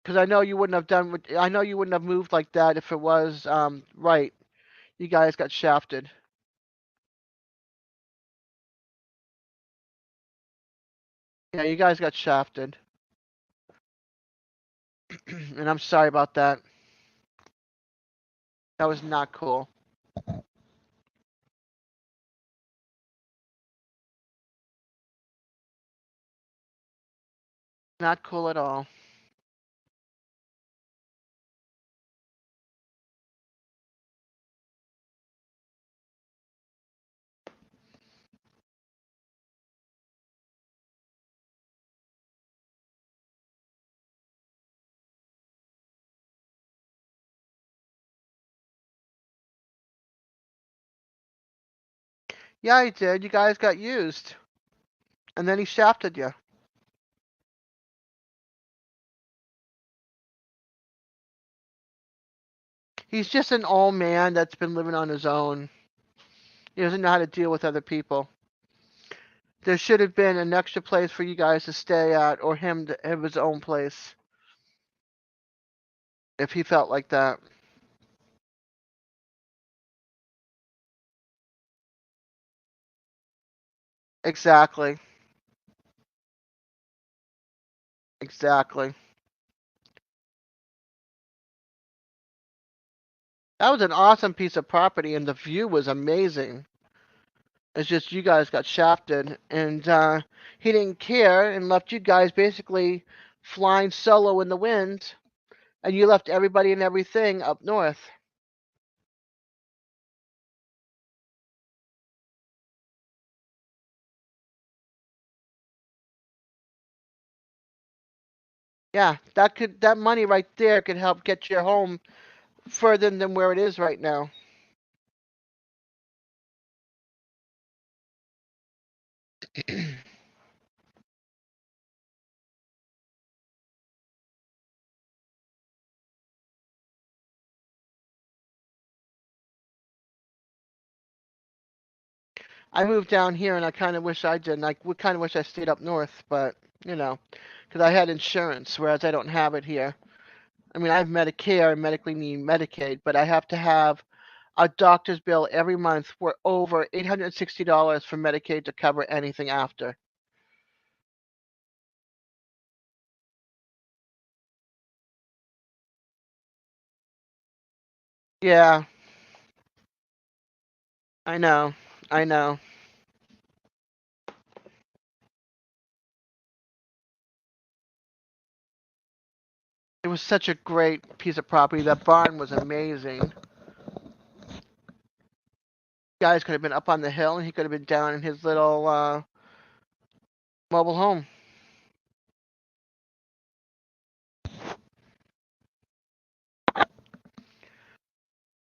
Because I know you wouldn't have moved like that if it was right. You guys got shafted. Yeah, you guys got shafted. And I'm sorry about that. That was not cool. Not cool at all. Yeah, he did. You guys got used. And then he shafted you. He's just an old man that's been living on his own. He doesn't know how to deal with other people. There should have been an extra place for you guys to stay at, or him to have his own place if he felt like that. Exactly. Exactly. That was an awesome piece of property, and the view was amazing. It's just you guys got shafted, and he didn't care and left you guys basically flying solo in the wind, and you left everybody and everything up north. Yeah, that money right there could help get your home further than where it is right now. I moved down here, and I kind of wish I didn't. I would kind of wish I stayed up north, but you know, because I had insurance, whereas I don't have it here. I mean, I have Medicare and medically need Medicaid, but I have to have a doctor's bill every month for over $860 for Medicaid to cover anything after. Yeah, I know. I know. It was such a great piece of property. That barn was amazing. Guys could have been up on the hill, and he could have been down in his little mobile home.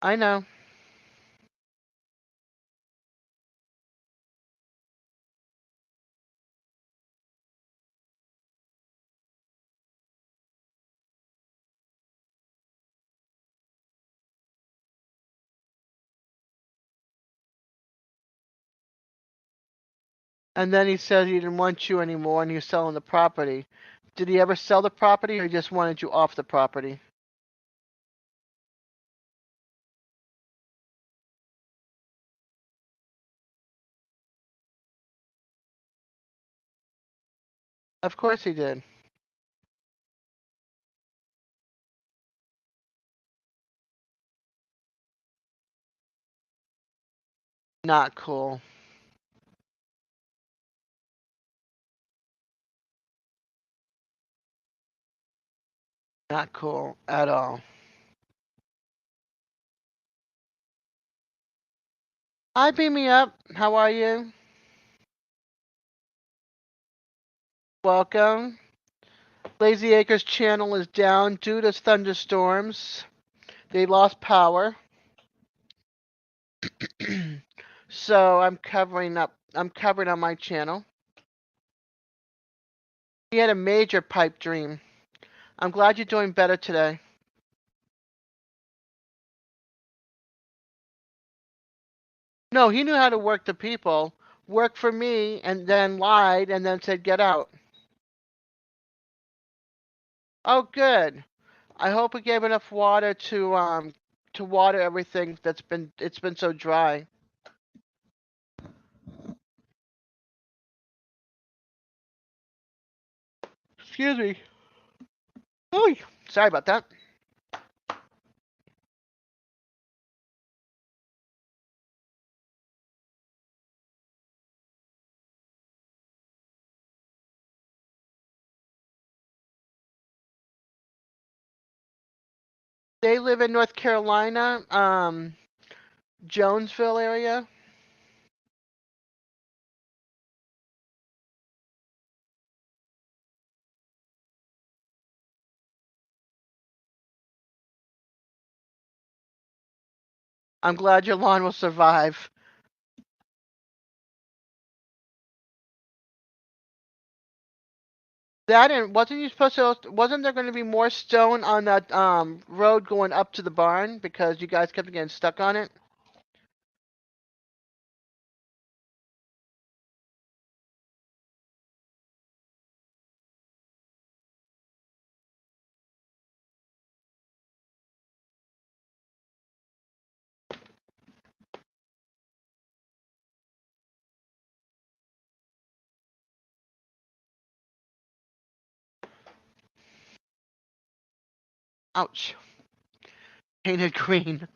I know. And then he said he didn't want you anymore, and he was selling the property. Did he ever sell the property, or he just wanted you off the property? Of course he did. Not cool. Not cool at all. Hi, beam me up. How are you? Welcome. Lazy Acres channel is down due to thunderstorms. They lost power. So I'm covering up. I'm covering on my channel. He had a major pipe dream. I'm glad you're doing better today. No, he knew how to work the people. Worked for me and then lied and then said get out. Oh, good. I hope we gave enough water to water everything it's been so dry. Excuse me. Oh, sorry about that. They live in North Carolina, Jonesville area. I'm glad your lawn will survive. That and wasn't you supposed to? Wasn't there going to be more stone on that road going up to the barn because you guys kept getting stuck on it? Ouch. Painted green.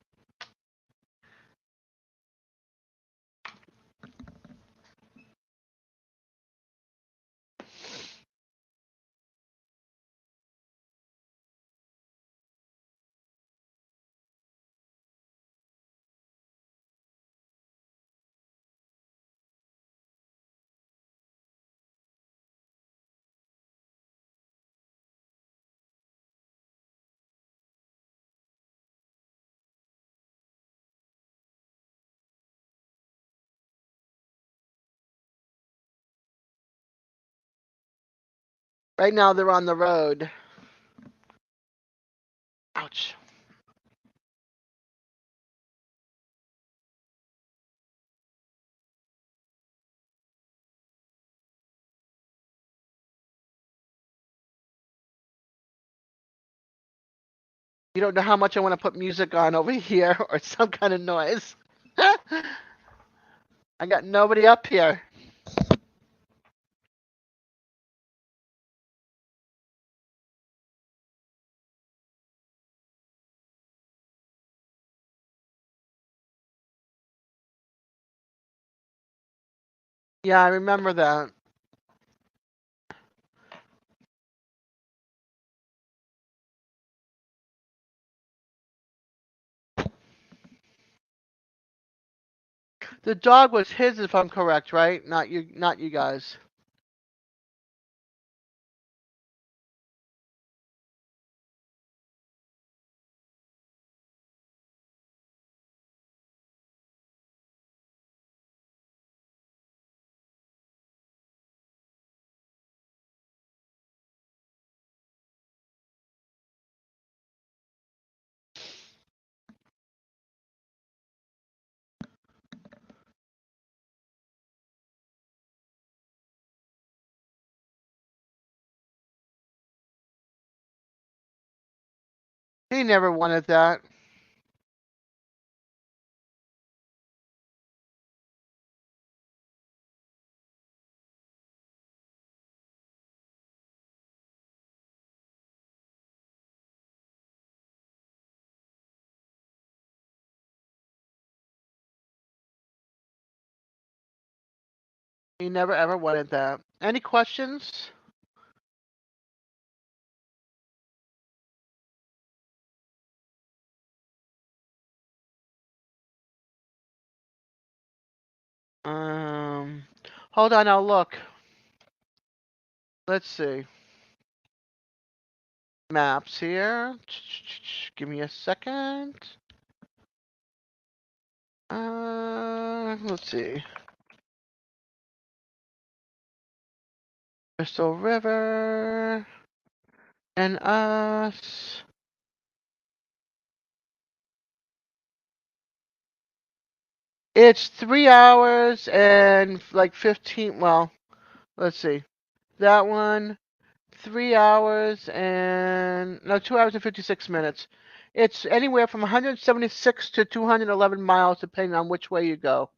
Right now they're on the road. Ouch. You don't know how much I want to put music on over here or some kind of noise. I got nobody up here. Yeah, I remember that. The dog was his, if I'm correct, right? Not you guys. He never wanted that. He never ever wanted that. Any questions? Um, Hold on, I'll look. Let's see. Maps here. Give me a second. Let's see. Crystal River and us. It's 3 hours and like 15. Well, let's see. That one, 3 hours and no, 2 hours and 56 minutes. It's anywhere from 176 to 211 miles, depending on which way you go.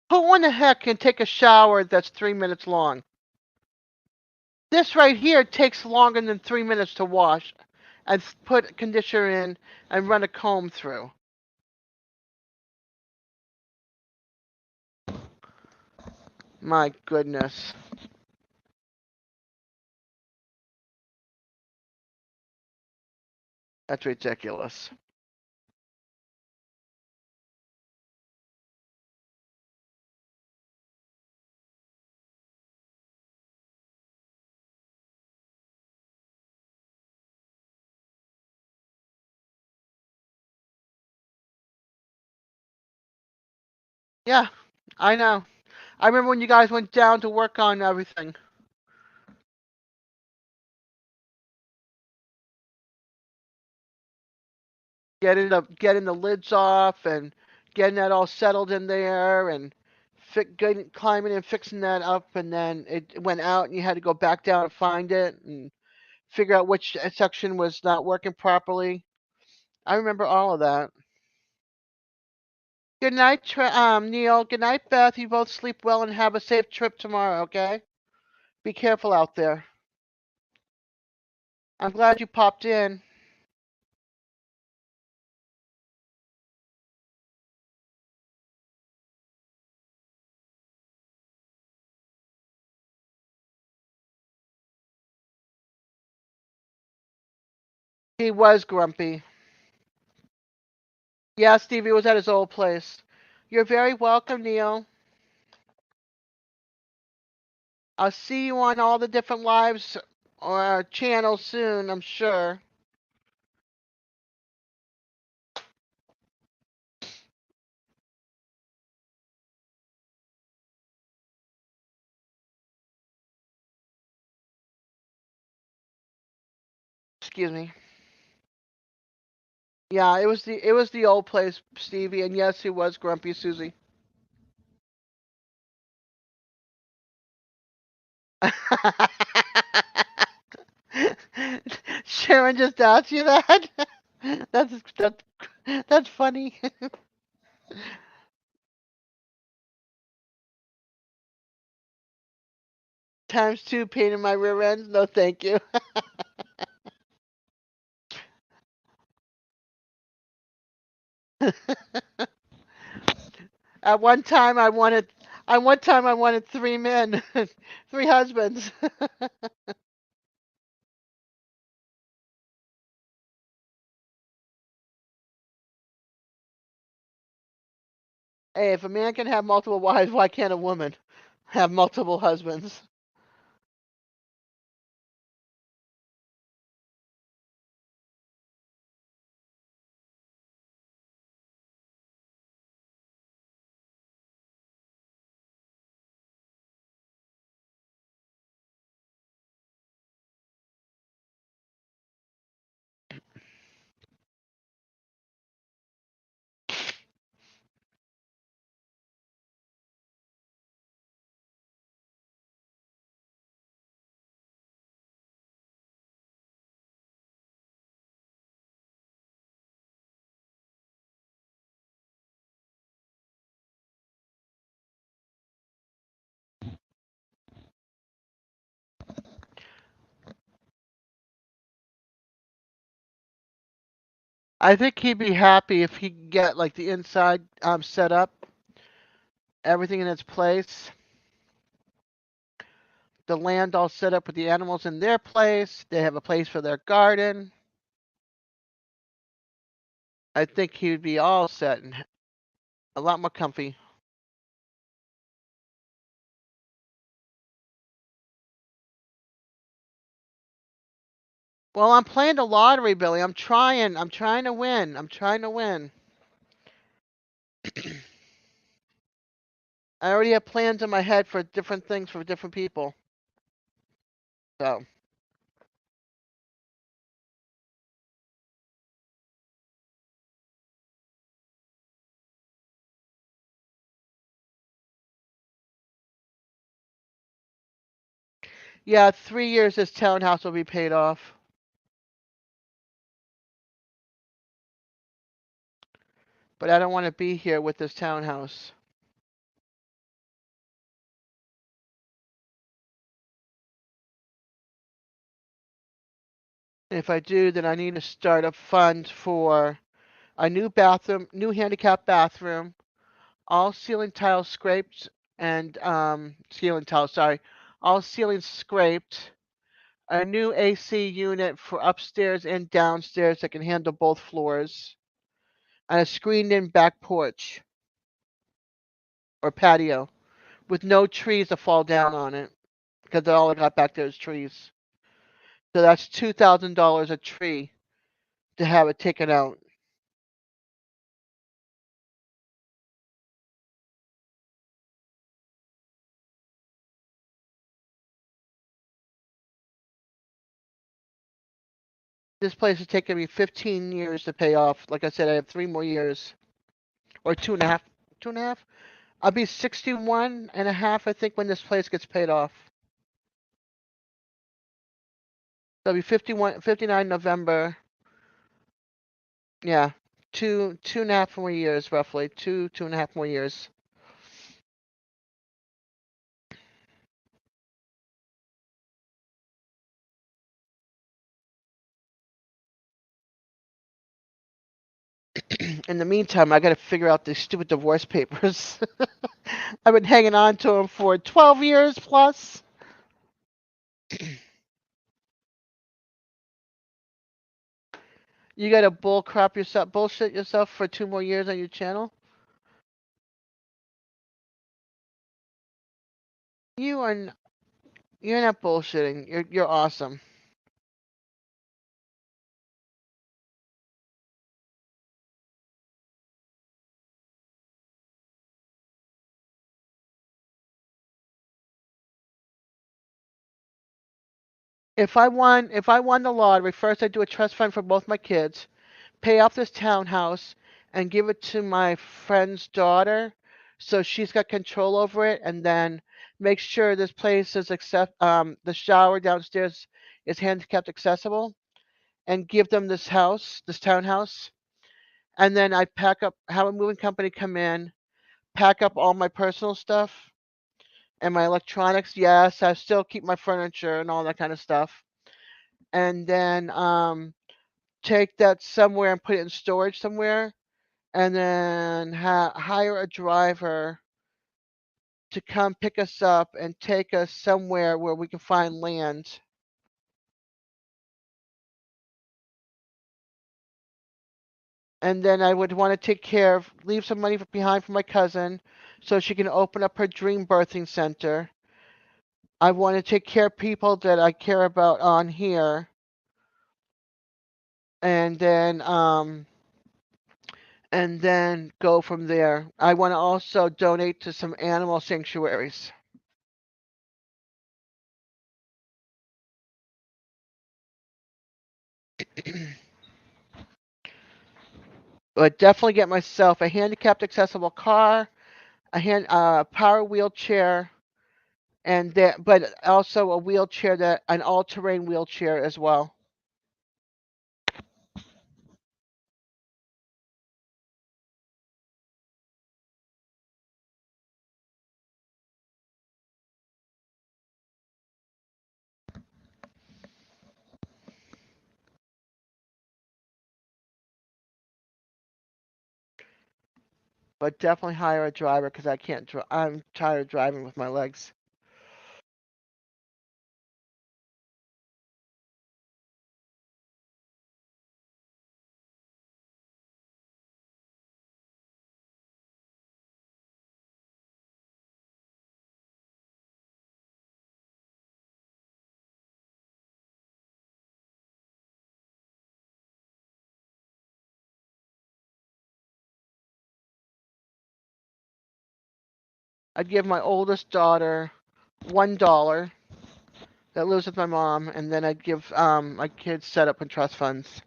Who in the heck can take a shower that's 3 minutes long? This right here takes longer than 3 minutes to wash and put conditioner in and run a comb through. My goodness. That's ridiculous. Yeah, I know. I remember when you guys went down to work on everything. Getting the lids off and getting that all settled in there and climbing and fixing that up, and then it went out and you had to go back down and find it and figure out which section was not working properly. I remember all of that. Good night, Neil. Good night, Beth. You both sleep well and have a safe trip tomorrow, okay? Be careful out there. I'm glad you popped in. He was grumpy. Yeah, Stevie was at his old place. You're very welcome, Neil. I'll see you on all the different lives or channels soon, I'm sure. Excuse me. Yeah, it was the old place, Stevie, and yes, he was grumpy Susie. Sharon just asked you that. That's that's funny. Times two pain in my rear end. No, thank you. At one time, I wanted. At one time, I wanted three men, three husbands. Hey, if a man can have multiple wives, why can't a woman have multiple husbands? I think he'd be happy if he could get like the inside set up, everything in its place, the land all set up with the animals in their place. They have a place for their garden. I think he would be all set and a lot more comfy. Well, I'm playing the lottery, Billy. I'm trying. I'm trying to win. I'm trying to win. I already have plans in my head for different things for different people. So, yeah, 3 years this townhouse will be paid off. But I don't want to be here with this townhouse. If I do, then I need to start a fund for a new bathroom, new handicap bathroom, all ceiling tiles scraped, and ceiling tiles, sorry, all ceilings scraped, a new AC unit for upstairs and downstairs that can handle both floors, and a screened-in back porch or patio with no trees to fall down on it because all I got back there is trees. So that's $2,000 a tree to have it taken out. This place has taken me 15 years to pay off. Like I said, I have 3 more years or two and a half. 2.5? I'll be 61 and a half, I think, when this place gets paid off. So I'll be 51, 59 November. Yeah, two and a half more years, roughly. Two and a half more years. In the meantime, I got to figure out these stupid divorce papers. I've been hanging on to them for 12 years plus. You got to bullshit yourself for 2 more years on your channel. You are, you're not bullshitting. You're awesome. if I won the lottery, first I do a trust fund for both my kids, pay off this townhouse, and give it to my friend's daughter, so she's got control over it, and then make sure this place is the shower downstairs is handicapped accessible, and give them this townhouse, and then I pack up, have a moving company come in, pack up all my personal stuff and my electronics. Yes, I still keep my furniture and all that kind of stuff, and then take that somewhere and put it in storage somewhere, and then hire a driver to come pick us up and take us somewhere where we can find land. And then I would want to leave some money behind for my cousin so she can open up her dream birthing center. I want to take care of people that I care about on here. And then go from there. I want to also donate to some animal sanctuaries. But definitely get myself a handicapped accessible car, power wheelchair, but also a wheelchair an all-terrain wheelchair as well. But definitely hire a driver because I can't. I'm tired of driving with my legs. I'd give my oldest daughter $1 that lives with my mom, and then I'd give my kids set up in trust funds.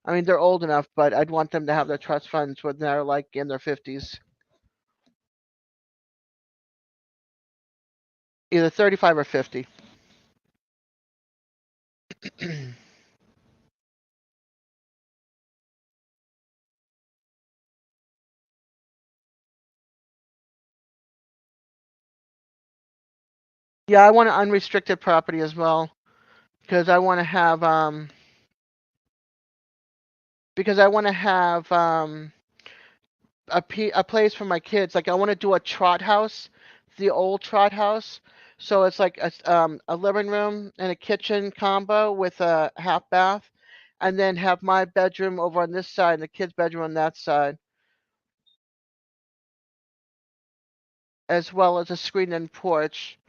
I mean, they're old enough, but I'd want them to have their trust funds when they're like in their 50s, either 35 or 50. Yeah, I want an unrestricted property as well because I want to have a place for my kids. Like I want to do a trot house, the old trot house. So it's like a living room and a kitchen combo with a half bath, and then have my bedroom over on this side and the kids' bedroom on that side, as well as a screened-in porch.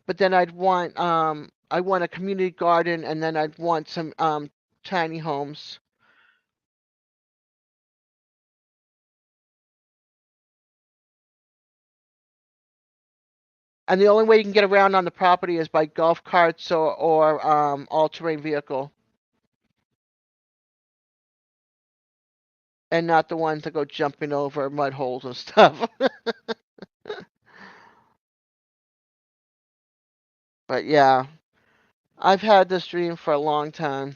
But then I want a community garden, and then I'd want some tiny homes. And the only way you can get around on the property is by golf carts or all-terrain vehicle, and not the ones that go jumping over mud holes and stuff. But yeah, I've had this dream for a long time.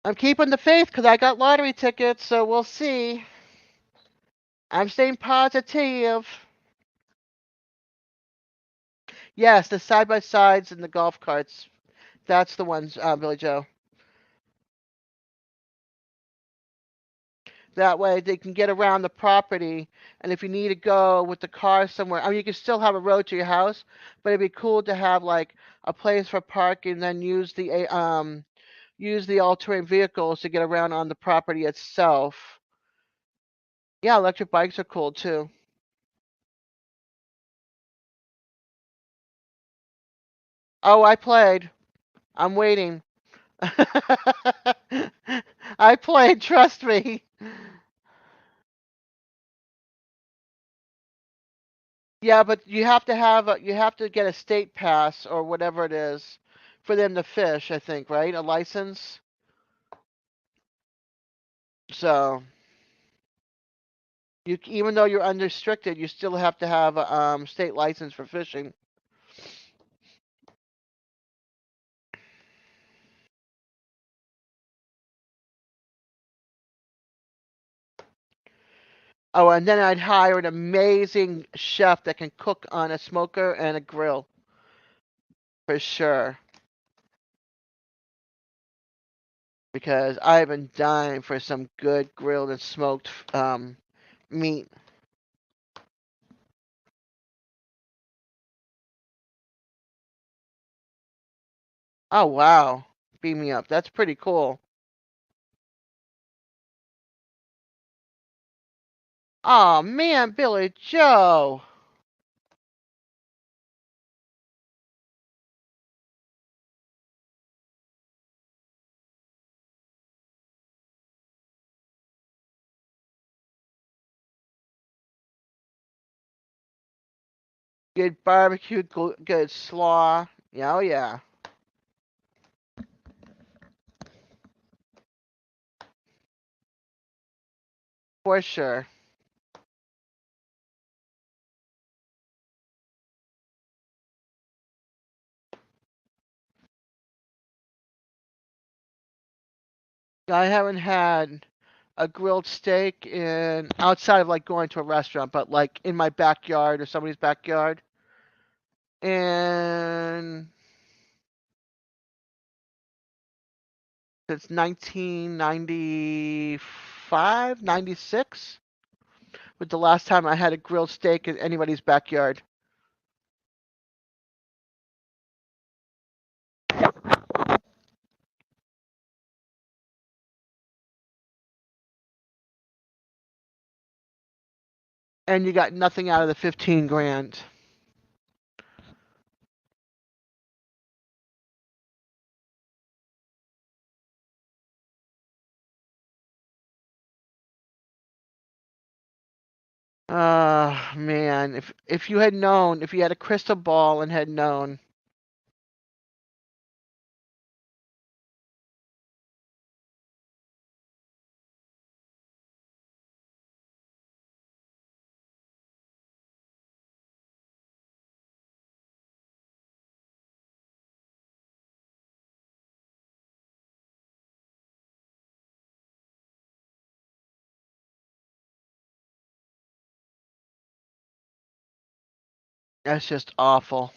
I'm keeping the faith because I got lottery tickets, so we'll see. I'm staying positive. Yes, the side by sides and the golf carts. That's the ones, Billy Joe. That way they can get around the property. And if you need to go with the car somewhere, I mean, you can still have a road to your house, but it'd be cool to have like a place for parking, and then use the all-terrain vehicles to get around on the property itself. Yeah, electric bikes are cool too. Oh, I played. I'm waiting. I played, trust me. Yeah, but you have to get a state pass or whatever it is for them to fish, I think, right? A license. So, even though you're unrestricted, you still have to have a state license for fishing. Oh, and then I'd hire an amazing chef that can cook on a smoker and a grill for sure. Because I've been dying for some good grilled and smoked meat. Oh wow, beam me up. That's pretty cool. Oh man, Billy Joe. Good barbecue, good slaw. Yeah, oh yeah, for sure. I haven't had a grilled steak in outside of like going to a restaurant, but like in my backyard or somebody's backyard. And since 1995, 96 was the last time I had a grilled steak in anybody's backyard. And you got nothing out of the 15 grand. Man, if you had known, if you had a crystal ball and had known, that's just awful.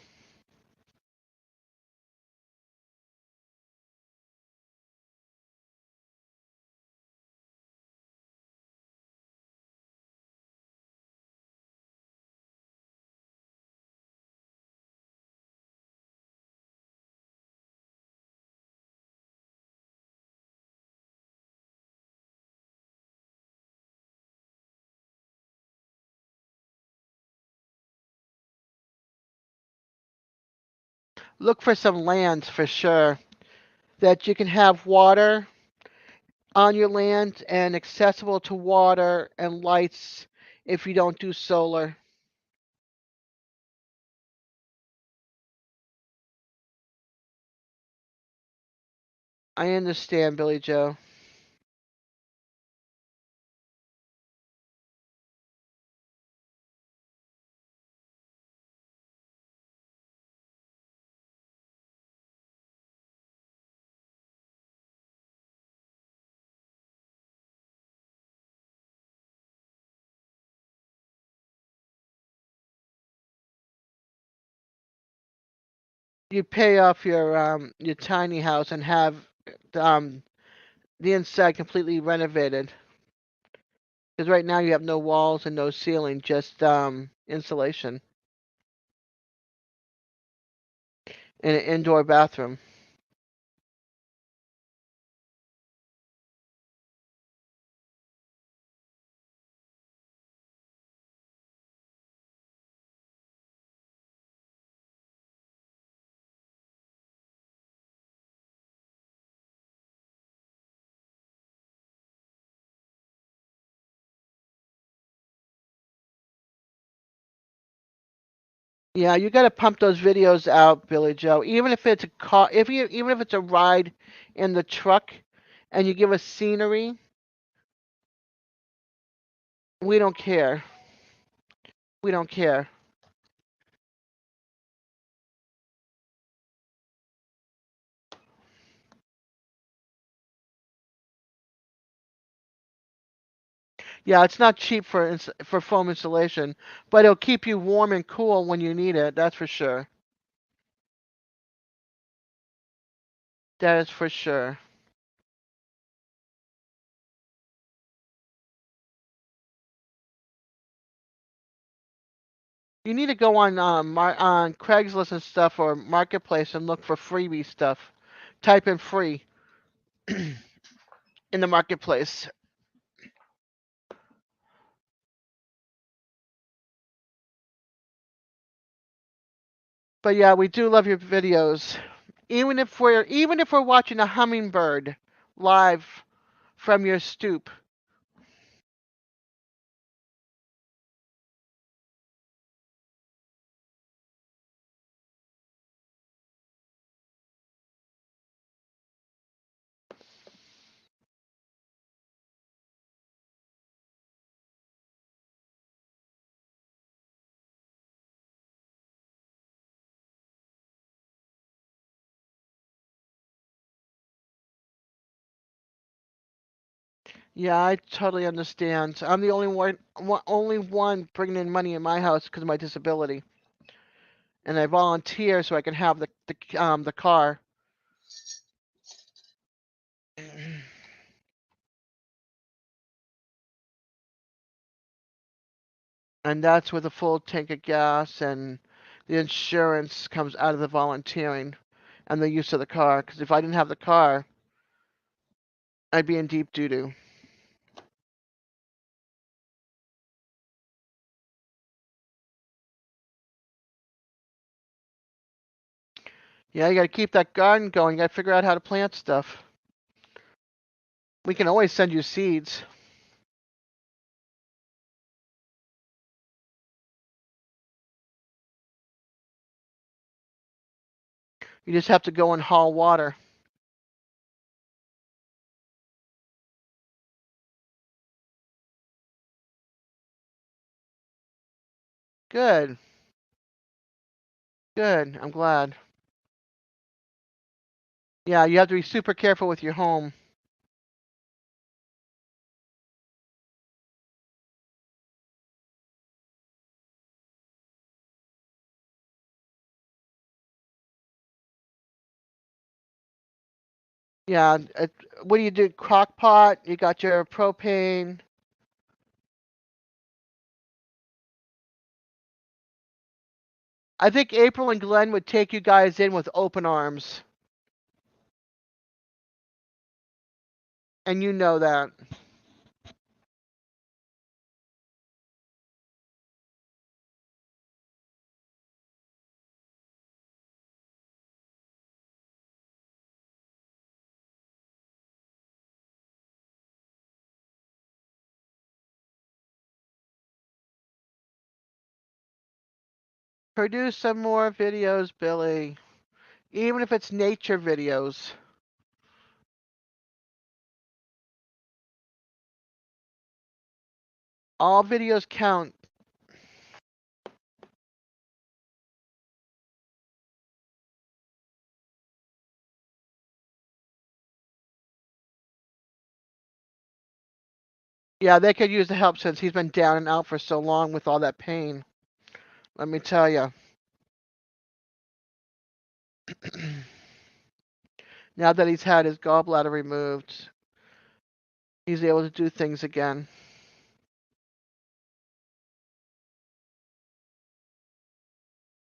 Look for some lands for sure that you can have water on your land and accessible to water and lights if you don't do solar. I understand, Billy Joe. You pay off your tiny house and have um the inside completely renovated. Because right now you have no walls and no ceiling, just insulation and an indoor bathroom. Yeah, you got to pump those videos out, Billy Joe. Even if it's a car, even if it's a ride in the truck, and you give us scenery, we don't care. We don't care. Yeah, it's not cheap for foam insulation, but it'll keep you warm and cool when you need it. That's for sure. That is for sure. You need to go on on Craigslist and stuff or Marketplace and look for freebie stuff. Type in free in the Marketplace. But yeah, we do love your videos. Even if we're watching a hummingbird live from your stoop. Yeah, I totally understand. I'm the only one bringing in money in my house because of my disability, and I volunteer so I can have the car. And that's with a full tank of gas, and the insurance comes out of the volunteering and the use of the car. Because if I didn't have the car, I'd be in deep doo doo. Yeah, you got to keep that garden going. You got to figure out how to plant stuff. We can always send you seeds. You just have to go and haul water. Good. Good. I'm glad. Yeah, you have to be super careful with your home. Yeah. What do you do? Crock pot? You got your propane. I think April and Glenn would take you guys in with open arms. And you know that. Produce some more videos, Billy. Even if it's nature videos. All videos count. Yeah, they could use the help since he's been down and out for so long with all that pain. Let me tell you. Now that he's had his gallbladder removed, he's able to do things again.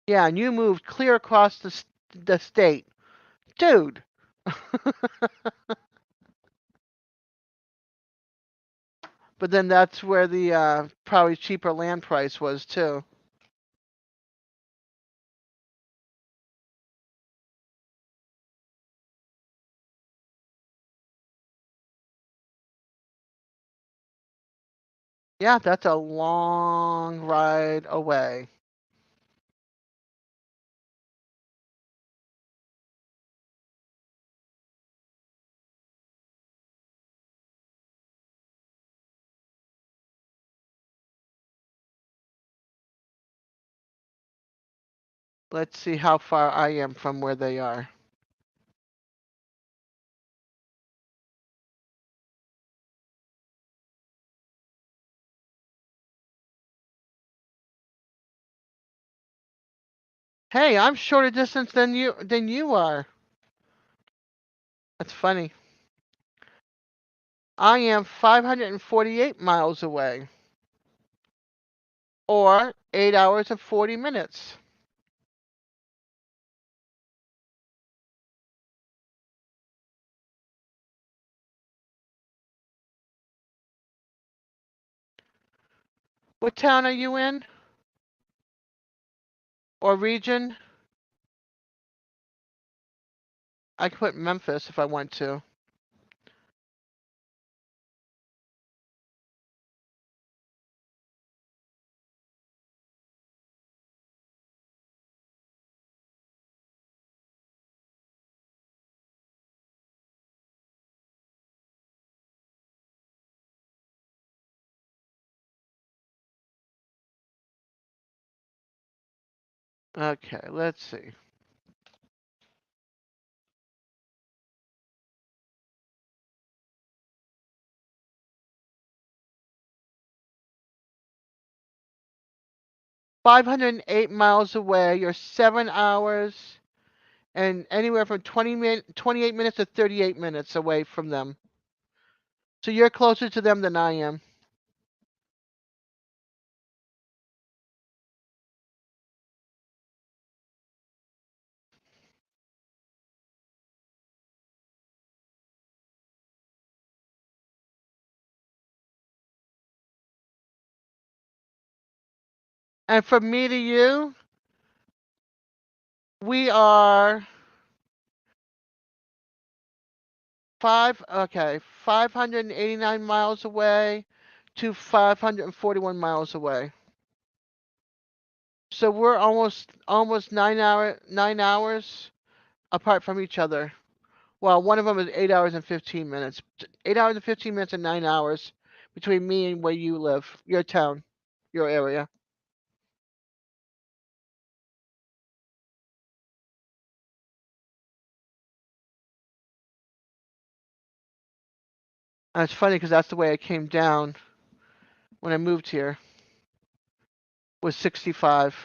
Yeah, and you moved clear across the state. Dude. But then that's where the probably cheaper land price was too. Yeah, that's a long ride away. Let's see how far I am from where they are. Hey, I'm shorter distance than you are. That's funny. I am 548 miles away, or 8 hours and 40 minutes. What town are you in? Or region? I could put Memphis if I want to. Okay, let's see. 508 miles away. You're 7 hours and anywhere from 28 minutes to 38 minutes away from them. So you're closer to them than I am. And from me to you, we are 589 miles away to 541 miles away. So we're almost 9 hours apart from each other. Well, one of them is 8 hours and 15 minutes. 8 hours and 15 minutes and 9 hours between me and where you live, your town, your area. And it's funny because that's the way I came down when I moved here. Was 65.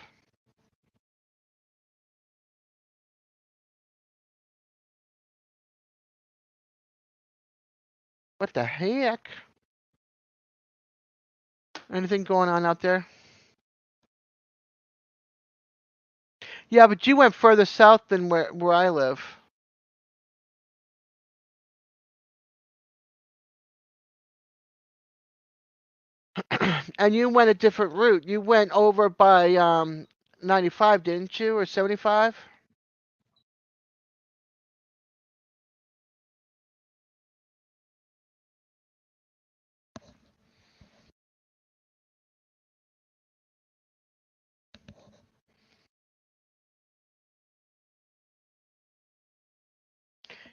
What the heck? Anything going on out there? Yeah, but you went further south than where I live. And you went a different route. You went over by 95, didn't you? Or 75?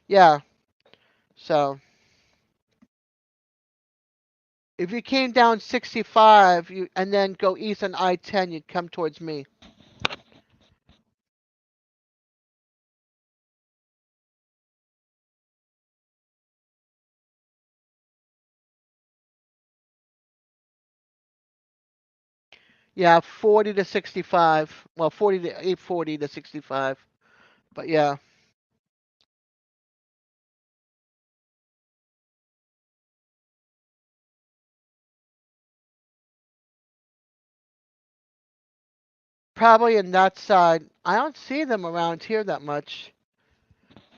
Yeah. So if you came down 65, and then go east on I-10, you'd come towards me. Yeah, 40 to 65. Well, 840 to 65. But yeah. Probably in that side. I don't see them around here that much.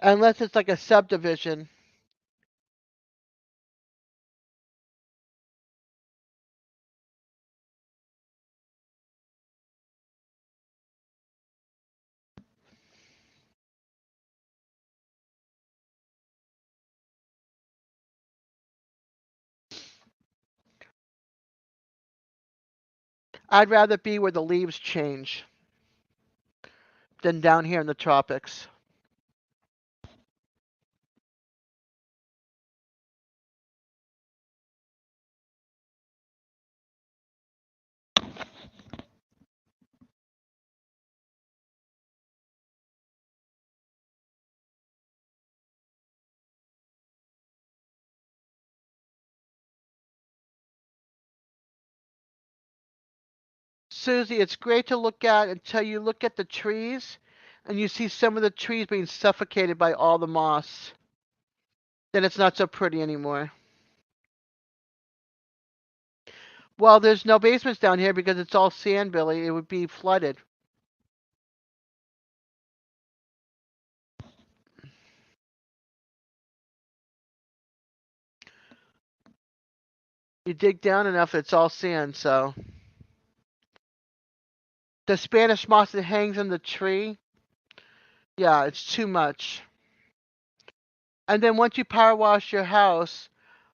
Unless it's like a subdivision. I'd rather be where the leaves change than down here in the tropics. Susie, it's great to look at until you look at the trees and you see some of the trees being suffocated by all the moss. Then it's not so pretty anymore. Well, there's no basements down here because it's all sand, Billy. It would be flooded. You dig down enough, it's all sand, so. The Spanish moss that hangs in the tree, yeah, it's too much. And then once you power wash your house,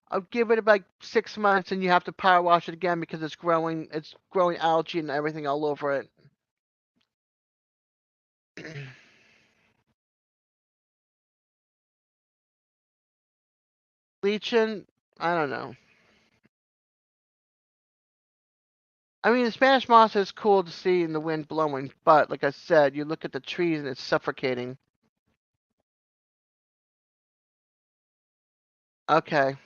I'll give it about 6 months and you have to power wash it again because it's growing algae and everything all over it. Leaching, I don't know. I mean, the Spanish moss is cool to see in the wind blowing, but like I said, you look at the trees and it's suffocating. Okay.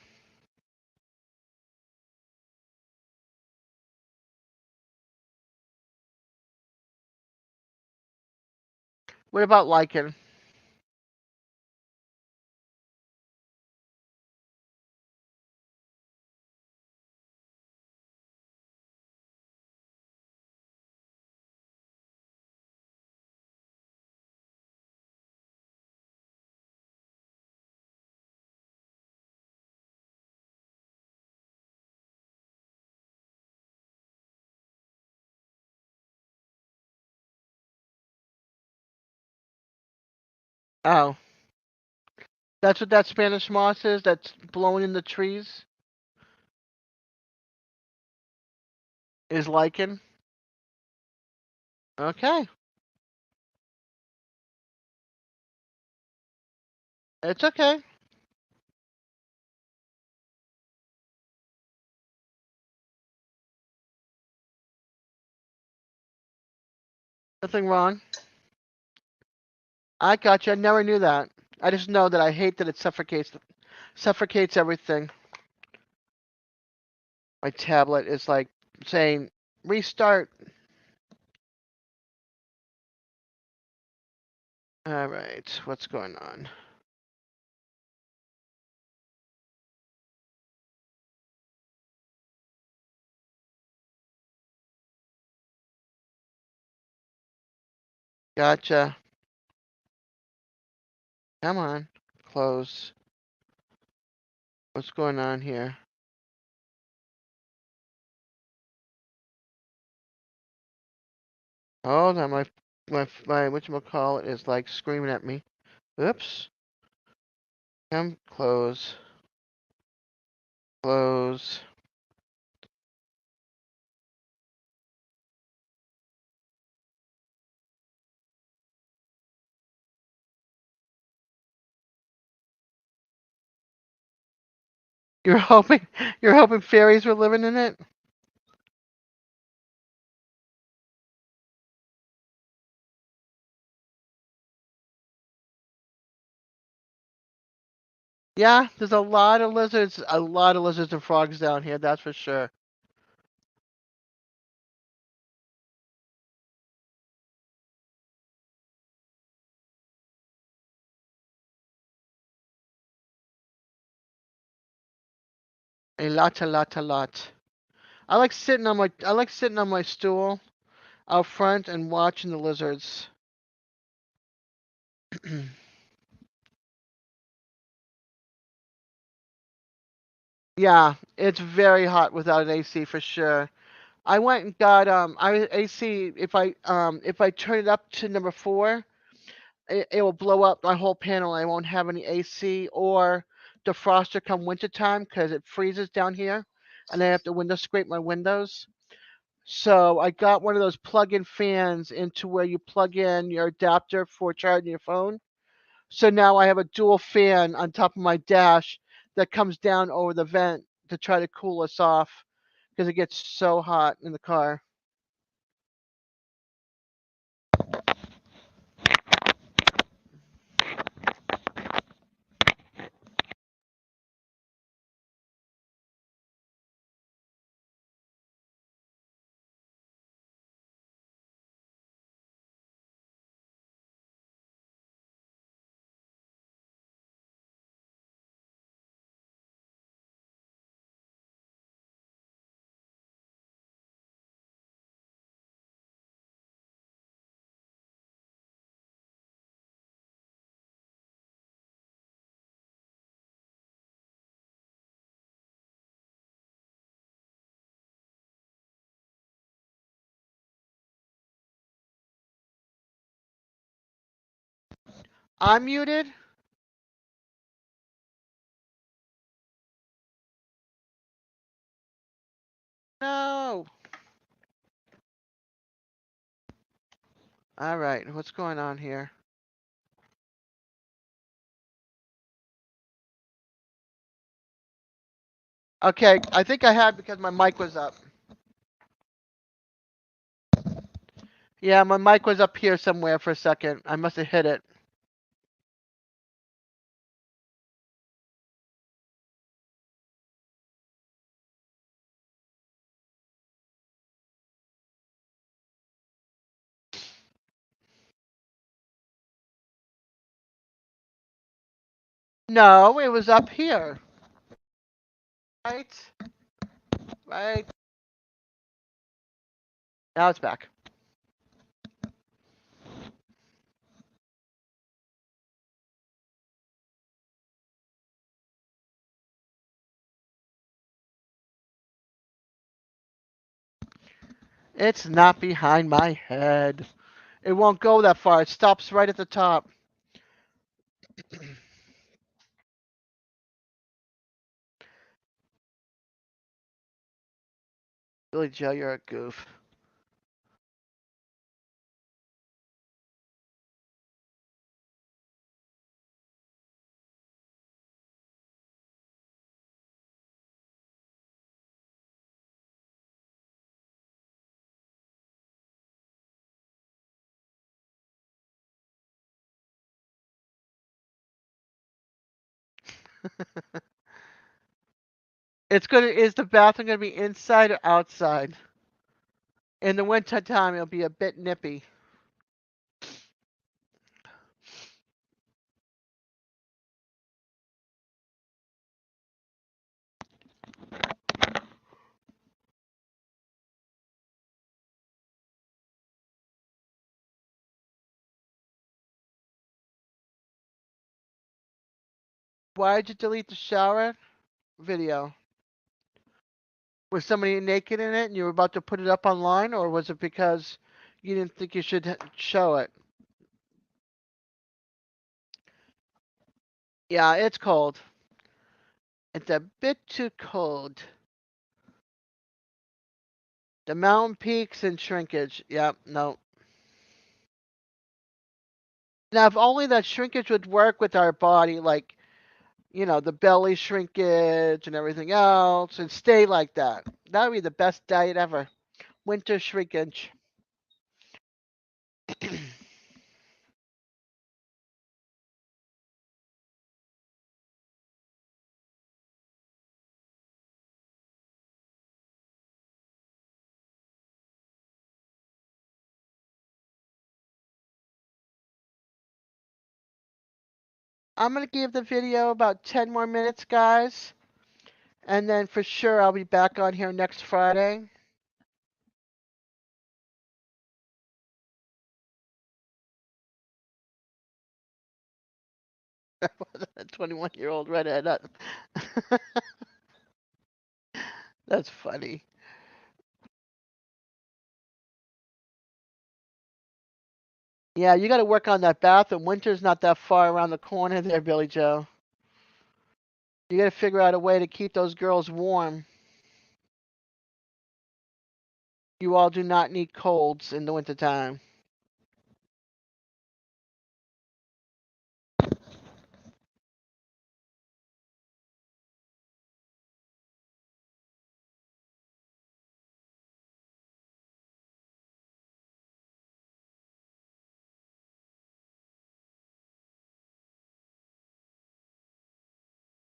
What about lichen? Oh, that's what that Spanish moss is that's blowing in the trees? Is lichen? Okay. It's okay. Nothing wrong. I got you. I never knew that. I just know that I hate that it suffocates everything. My tablet is like saying restart. All right, what's going on? Gotcha. Come on, close. What's going on here? Hold on, my whatchamacallit is like screaming at me. Oops. Come close. Close. You're hoping you're hoping fairies were living in it? Yeah, there's a lot of lizards and frogs down here, that's for sure. A lot. I like sitting on my stool out front and watching the lizards. Yeah, it's very hot without an AC for sure. I went and got AC. If I turn it up to number 4, it will blow up my whole panel. I won't have any AC or defroster come wintertime because it freezes down here, and I have to window scrape my windows. So I got one of those plug-in fans into where you plug in your adapter for charging your phone. So now I have a dual fan on top of my dash that comes down over the vent to try to cool us off because it gets so hot in the car. I'm muted? No. All right, what's going on here? Okay, I think I had because my mic was up. Yeah, my mic was up here somewhere for a second. I must have hit it. No, it was up here. Right? Right. Now it's back. It's not behind my head. It won't go that far. It stops right at the top. Billy Joe, you're a goof. Is the bathroom gonna be inside or outside? In the winter time, it'll be a bit nippy. Why did you delete the shower video? Was somebody naked in it and you were about to put it up online, or was it because you didn't think you should show it? Yeah, it's cold. It's a bit too cold. The mountain peaks and shrinkage. Yep, no. Now, if only that shrinkage would work with our body, like, the belly shrinkage and everything else, and stay like that. That would be the best diet ever. Winter shrinkage. I'm going to give the video about 10 more minutes, guys. And then for sure, I'll be back on here next Friday. A 21-year-old redhead. That's funny. Yeah, you got to work on that bathroom. Winter's not that far around the corner there, Billy Joe. You got to figure out a way to keep those girls warm. You all do not need colds in the wintertime.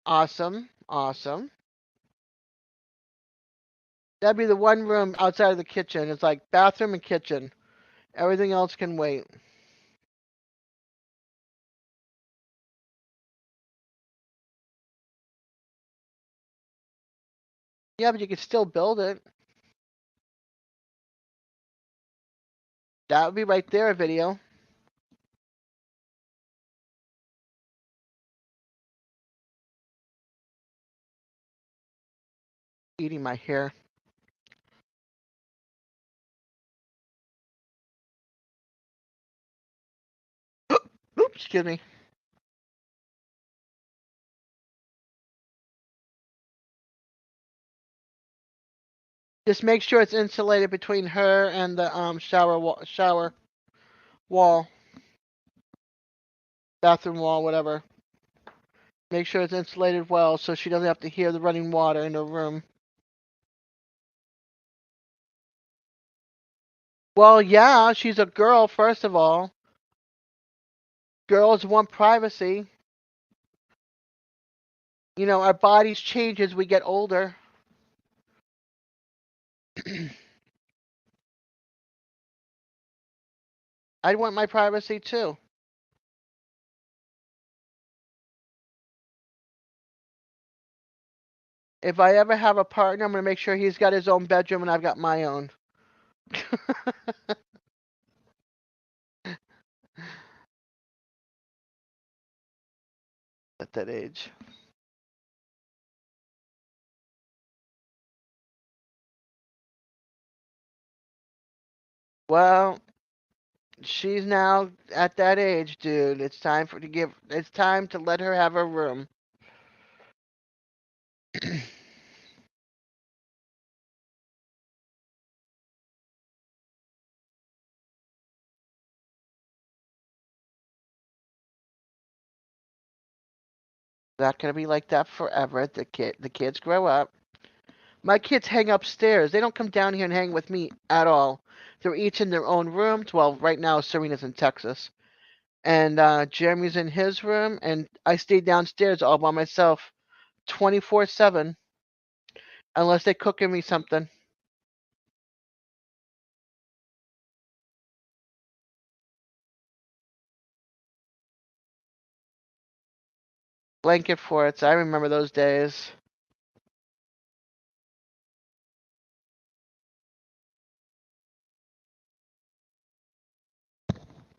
Awesome. Awesome. That'd be the one room outside of the kitchen. It's like bathroom and kitchen. Everything else can wait. Yeah, but you can still build it. That would be right there, a video. Eating my hair. Oops, excuse me. Just make sure it's insulated between her and the shower wall, bathroom wall, whatever. Make sure it's insulated well so she doesn't have to hear the running water in her room. Well, yeah, she's a girl, first of all. Girls want privacy. You know, our bodies change as we get older. I'd want my privacy too. If I ever have a partner, I'm going to make sure he's got his own bedroom and I've got my own. At that age. Well, she's now at that age, dude. It's time to let her have her room. Not gonna be like that forever. The kids grow up. My kids hang upstairs. They don't come down here and hang with me at all. They're each in their own rooms. Well, right now Serena's in Texas, and Jeremy's in his room, and I stay downstairs all by myself, 24/7, unless they cooking me something. Blanket forts. I remember those days.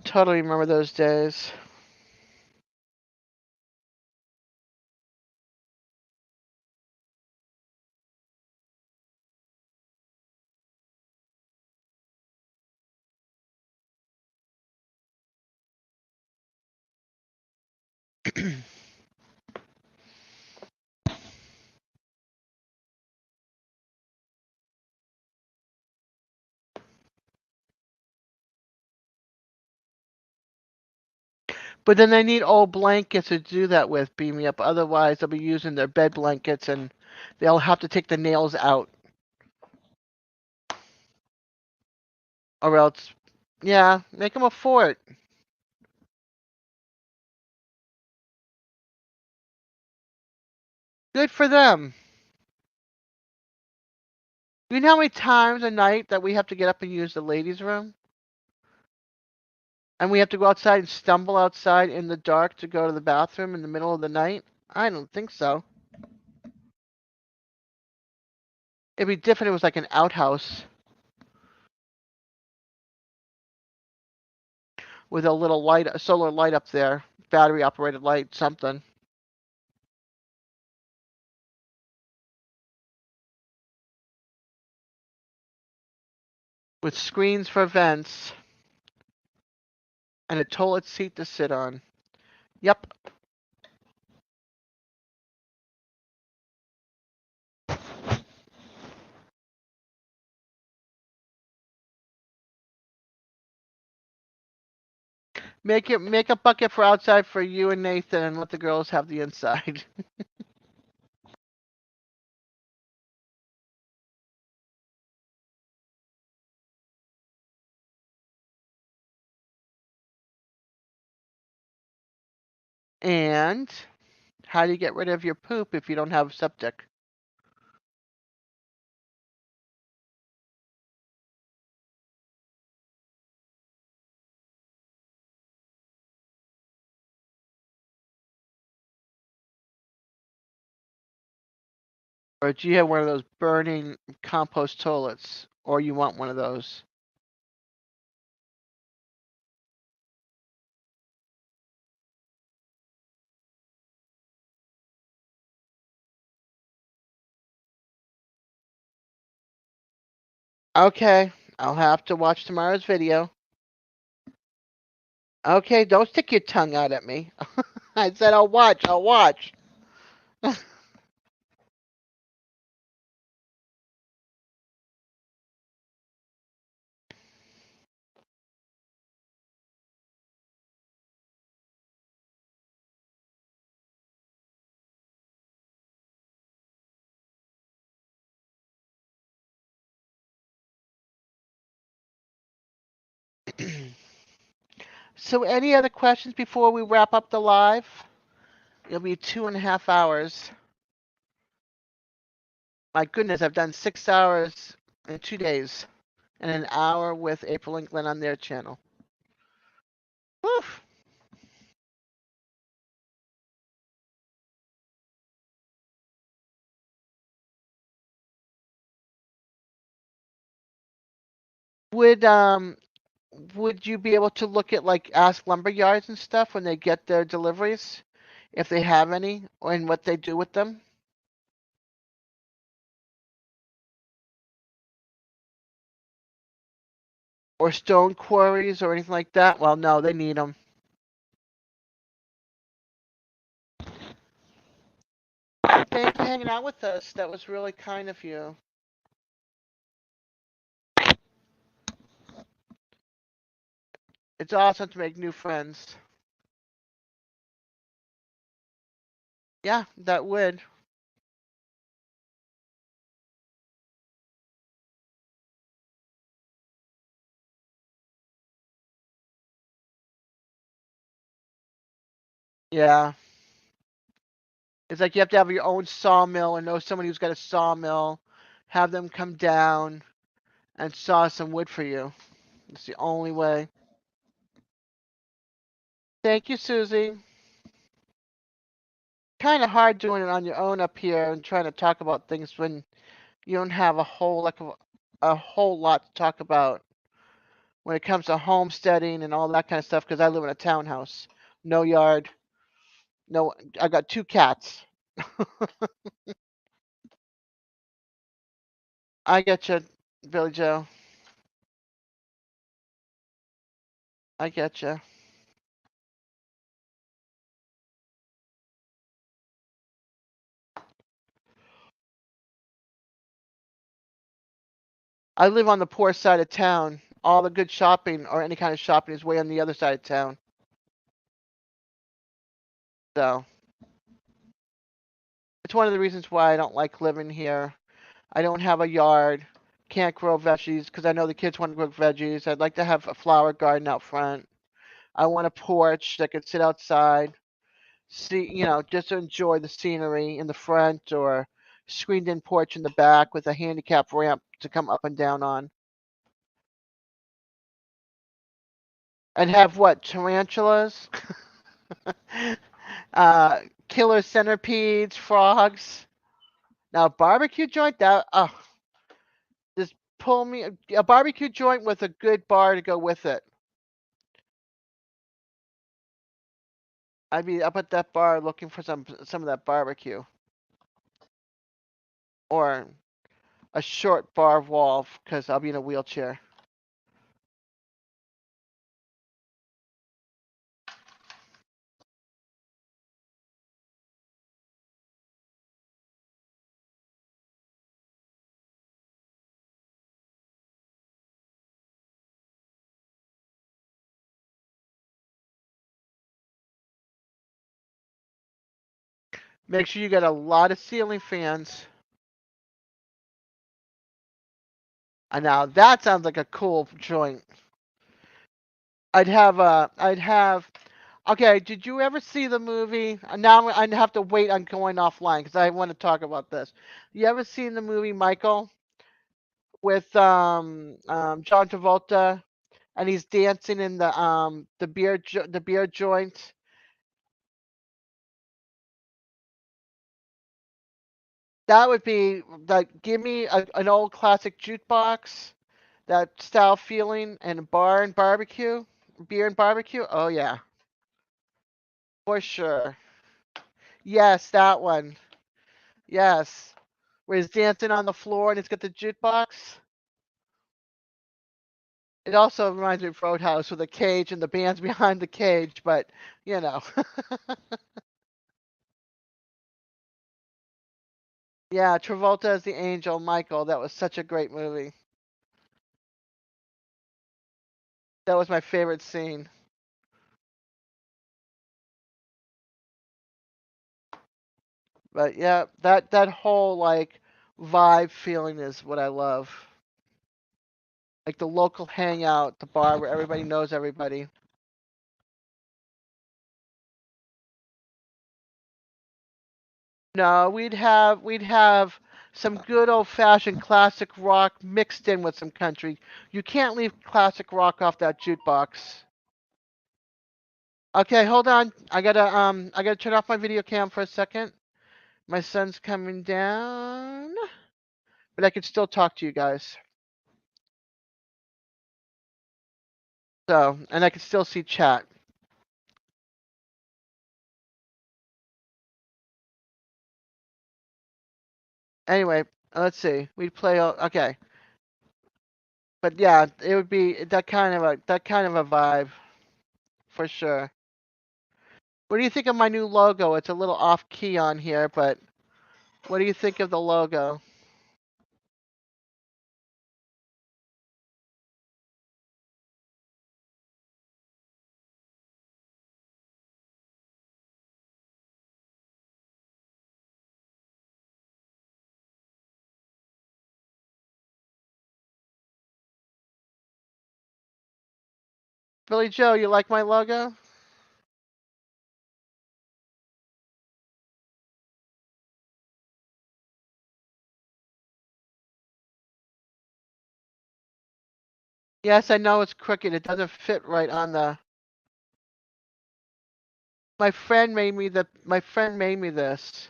Totally remember those days. But then they need old blankets to do that with, beam me up. Otherwise, they'll be using their bed blankets and they'll have to take the nails out. Or else, yeah, make them a fort. Good for them. You know how many times a night that we have to get up and use the ladies' room? And we have to go outside and stumble outside in the dark to go to the bathroom in the middle of the night? I don't think so. It'd be different if it was like an outhouse with a little light, a solar light up there, battery operated light, something. With screens for vents and a toilet seat to sit on. Yep. Make a bucket for outside for you and Nathan and let the girls have the inside. And how do you get rid of your poop if you don't have septic? Or do you have one of those burning compost toilets? Or you want one of those? Okay, I'll have to watch tomorrow's video. Okay, don't stick your tongue out at me. I said I'll watch, I'll watch. So, any other questions before we wrap up the live? It'll be 2.5 hours. My goodness, I've done 6 hours in 2 days and an hour with April and Glenn on their channel. Woof. Would would you be able to look at like Ask Lumber Yards and stuff when they get their deliveries, if they have any, or and what they do with them? Or stone quarries or anything like that? Well, no, they need them. Thanks for hanging out with us. That was really kind of you. It's awesome to make new friends. Yeah, that would. Yeah. It's like you have to have your own sawmill and know someone who's got a sawmill, have them come down and saw some wood for you. It's the only way. Thank you, Susie. Kind of hard doing it on your own up here and trying to talk about things when you don't have a whole lot to talk about when it comes to homesteading and all that kind of stuff because I live in a townhouse. No yard. No, I got 2 cats. I get you, Billy Joe. I get you. I live on the poor side of town. All the good shopping or any kind of shopping is way on the other side of town. So it's one of the reasons why I don't like living here. I don't have a yard. Can't grow veggies because I know the kids want to grow veggies. I'd like to have a flower garden out front. I want a porch that could sit outside, see, just to enjoy the scenery in the front or screened in porch in the back with a handicap ramp to come up and down on. And have what? Tarantulas? uh, killer centipedes, frogs. Now, barbecue joint, just pull me a barbecue joint with a good bar to go with it. I'd be up at that bar looking for some of that barbecue. Or a short bar wall because I'll be in a wheelchair. Make sure you get a lot of ceiling fans. And now that sounds like a cool joint. I'd have. Okay, did you ever see the movie? Now I have to wait on going offline because I want to talk about this. You ever seen the movie Michael with John Travolta and he's dancing in the beer joint? That would be like give me an old classic jukebox, that style feeling, and bar and barbecue, beer and barbecue. Oh yeah, for sure. Yes, that one. Yes, where he's dancing on the floor and he's got the jukebox. It also reminds me of Roadhouse with a cage and the band's behind the cage, but you know. Yeah, Travolta as the angel, Michael. That was such a great movie. That was my favorite scene. But yeah, that whole like vibe feeling is what I love. Like the local hangout, the bar where everybody knows everybody. No, we'd have some good old fashioned classic rock mixed in with some country. You can't leave classic rock off that jukebox. Okay, hold on. I gotta turn off my video cam for a second. My son's coming down, but I can still talk to you guys. So, and I can still see chat. Anyway, let's see. We'd play. Okay, but yeah, it would be that kind of a vibe for sure. What do you think of my new logo? It's a little off key on here, but what do you think of the logo? Billy Joe, you like my logo? Yes, I know it's crooked. It doesn't fit right on the. My friend made me this.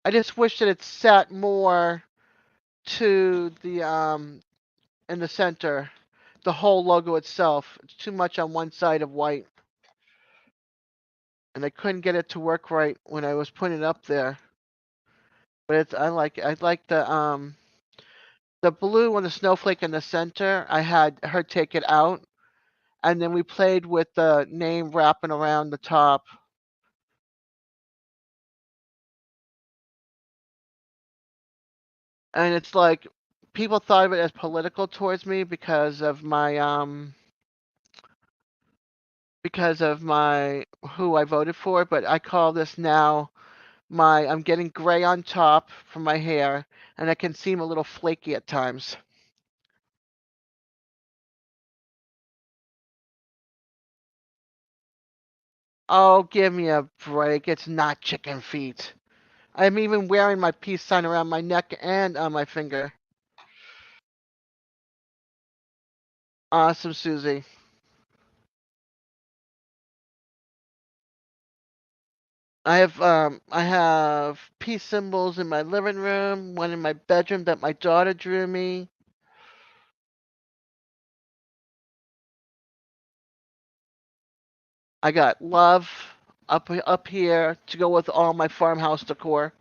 I just wish that it sat more to the in the center. The whole logo itself. It's too much on one side of white. And I couldn't get it to work right when I was putting it up there. But I like the blue on the snowflake in the center. I had her take it out, and then we played with the name wrapping around the top. And it's like people thought of it as political towards me because of my who I voted for, but I call this now my I'm getting gray on top from my hair, and I can seem a little flaky at times. Oh, give me a break. It's not chicken feet. I'm even wearing my peace sign around my neck and on my finger. Awesome, Susie. I have peace symbols in my living room, one in my bedroom that my daughter drew me. I got love up here to go with all my farmhouse decor.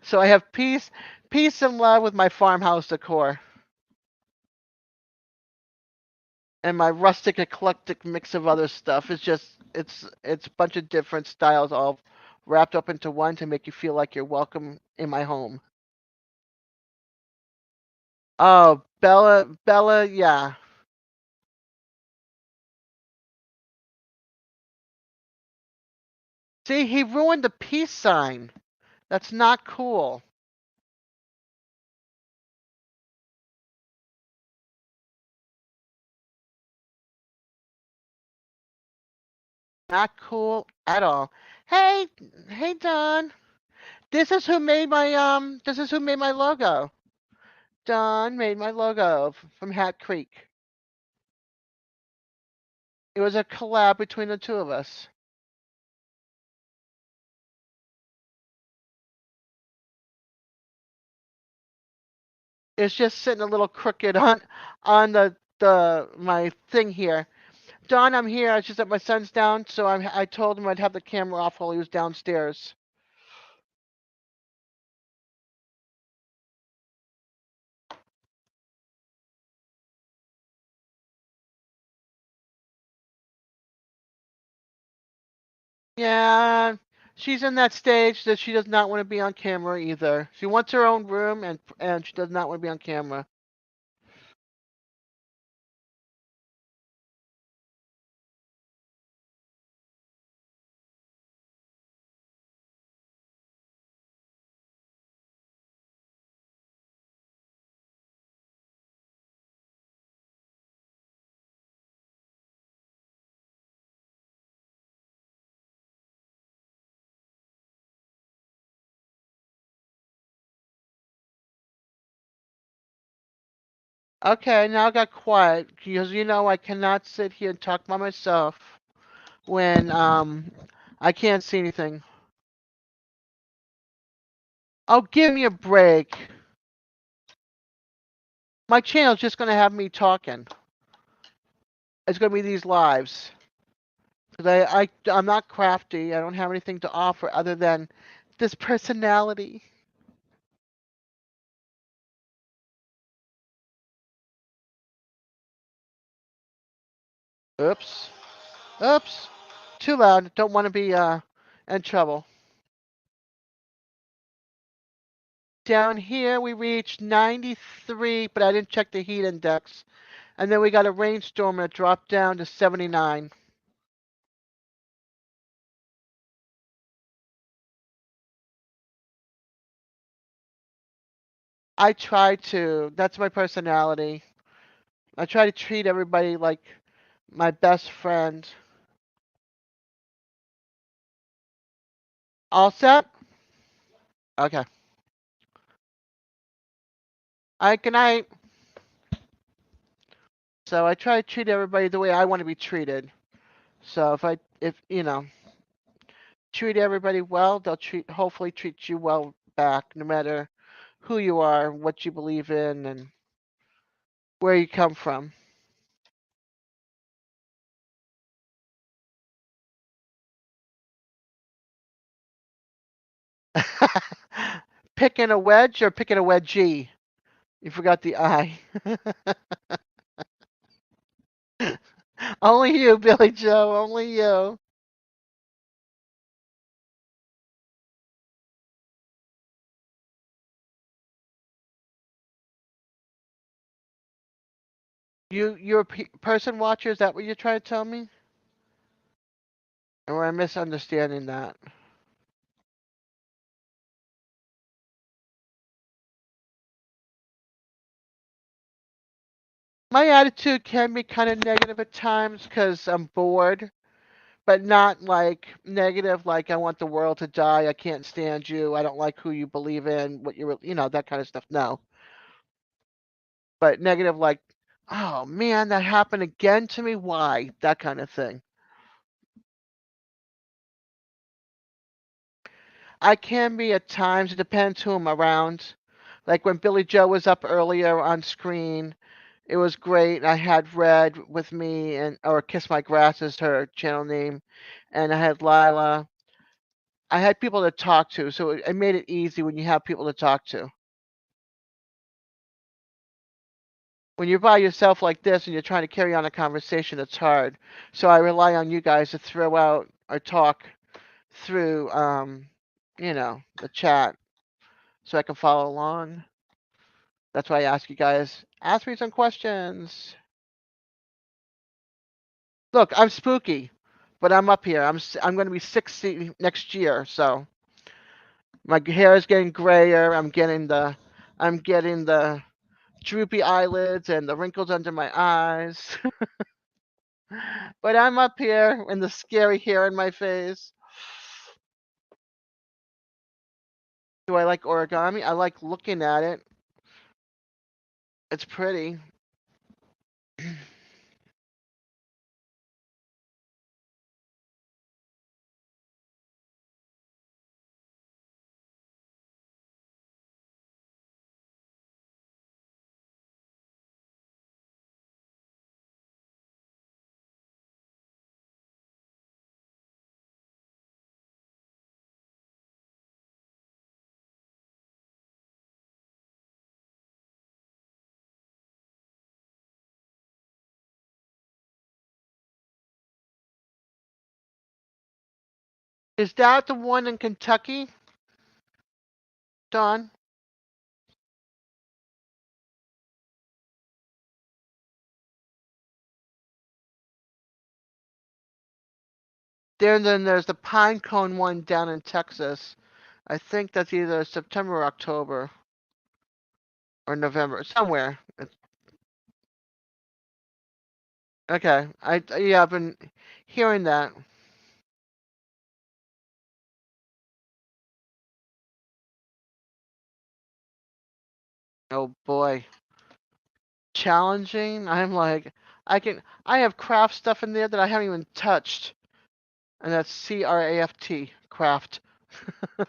So I have peace and love with my farmhouse decor and my rustic eclectic mix of other stuff. It's a bunch of different styles all wrapped up into one to make you feel like you're welcome in my home. Oh, Bella, yeah. See, he ruined the peace sign. That's not cool. Not cool at all. Hey, hey, Don. This is who made my logo. Don made my logo from Hat Creek. It was a collab between the two of us. It's just sitting a little crooked on the my thing here. Don, I'm here. It's just that my son's down, so I told him I'd have the camera off while he was downstairs. Yeah, she's in that stage that she does not want to be on camera either. She wants her own room and she does not want to be on camera. Okay, now I got quiet because I cannot sit here and talk by myself when I can't see anything. Oh, give me a break. My channel's just gonna have me talking. It's gonna be these lives. Cause I'm not crafty. I don't have anything to offer other than this personality. Oops. Oops. Too loud. Don't want to be in trouble. Down here we reached 93, but I didn't check the heat index. And then we got a rainstorm that dropped down to 79. I try to. That's my personality. I try to treat everybody like my best friend. All set? Okay. All right, good night. So I try to treat everybody the way I want to be treated. So if treat everybody well, they'll hopefully treat you well back, no matter who you are, what you believe in, and where you come from. Picking a wedge or picking a wedgie? You forgot the I. Only you, Billy Joe. Only you. You're a person watcher. Is that what you're trying to tell me? Or am I misunderstanding that? My attitude can be kind of negative at times because I'm bored, but not like negative, like I want the world to die, I can't stand you, I don't like who you believe in, what that kind of stuff. No. But negative, like, oh man, that happened again to me. Why? That kind of thing. I can be at times, it depends who I'm around. Like when Billy Joe was up earlier on screen, it was great. I had Red with me, or Kiss My Grass is her channel name, and I had Lila. I had people to talk to, so it made it easy when you have people to talk to. When you're by yourself like this and you're trying to carry on a conversation, it's hard. So I rely on you guys to throw out or talk through, the chat so I can follow along. That's why I ask you guys, ask me some questions. Look, I'm spooky, but I'm up here. I'm going to be 60 next year, so my hair is getting grayer. I'm getting the droopy eyelids and the wrinkles under my eyes. But I'm up here and the scary hair in my face. Do I like origami? I like looking at it. It's pretty. Is that the one in Kentucky, Don? Then there's the pine cone one down in Texas. I think that's either September or October or November, somewhere. Okay, yeah, I've been hearing that. Oh boy. challenging. I'm like, I have craft stuff in there that I haven't even touched, and that's CRAFT, craft,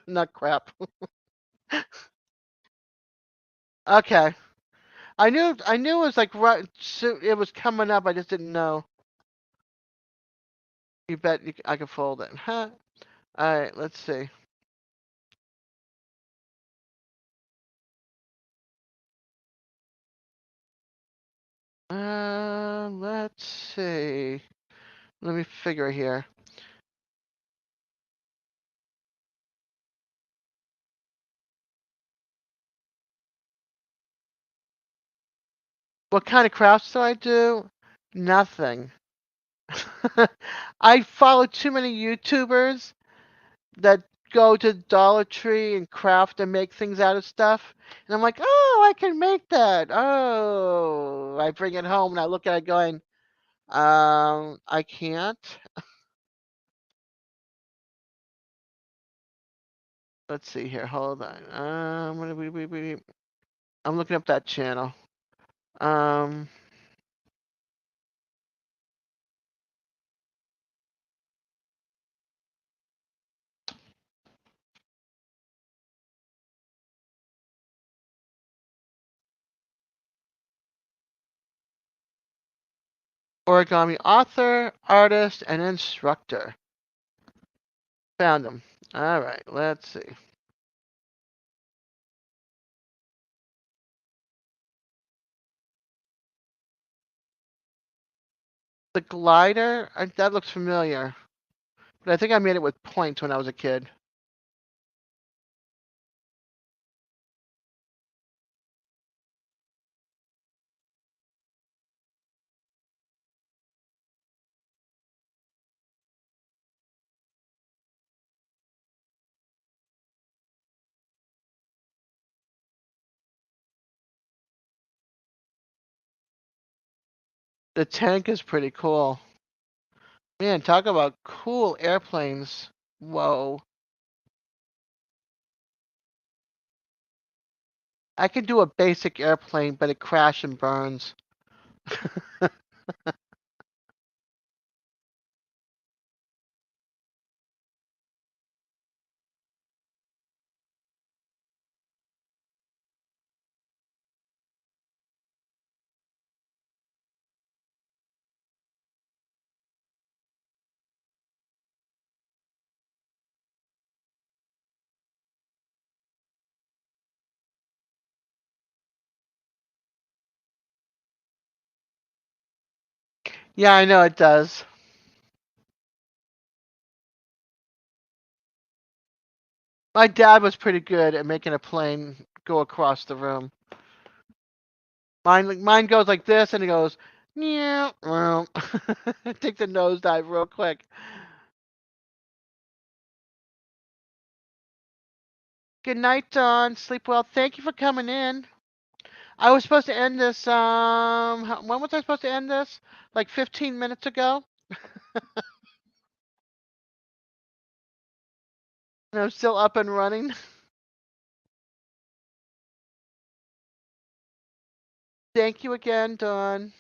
not crap. Okay, I knew it was like right, so it was coming up. I just didn't know. You bet I could fold it, huh? All right, let's see. Let's see. Let me figure here. What kind of crafts do I do? Nothing. I follow too many YouTubers that go to Dollar Tree and craft and make things out of stuff. And I'm like, oh, I can make that. Oh, I bring it home and I look at it going, I can't. Let's see here. Hold on. I'm looking up that channel. Um, Origami author, artist, and instructor. Found him. All right, let's see. The glider, that looks familiar. But I think I made it with points when I was a kid. The tank is pretty cool. Man, talk about cool airplanes. Whoa. I can do a basic airplane, but it crashes and burns. Yeah, I know it does. My dad was pretty good at making a plane go across the room. Mine goes like this, and it goes, yeah, well, take the nosedive real quick. Good night, Dawn. Sleep well. Thank you for coming in. I was supposed to end this. When was I supposed to end this? Like 15 minutes ago. And I'm still up and running. Thank you again, Dawn.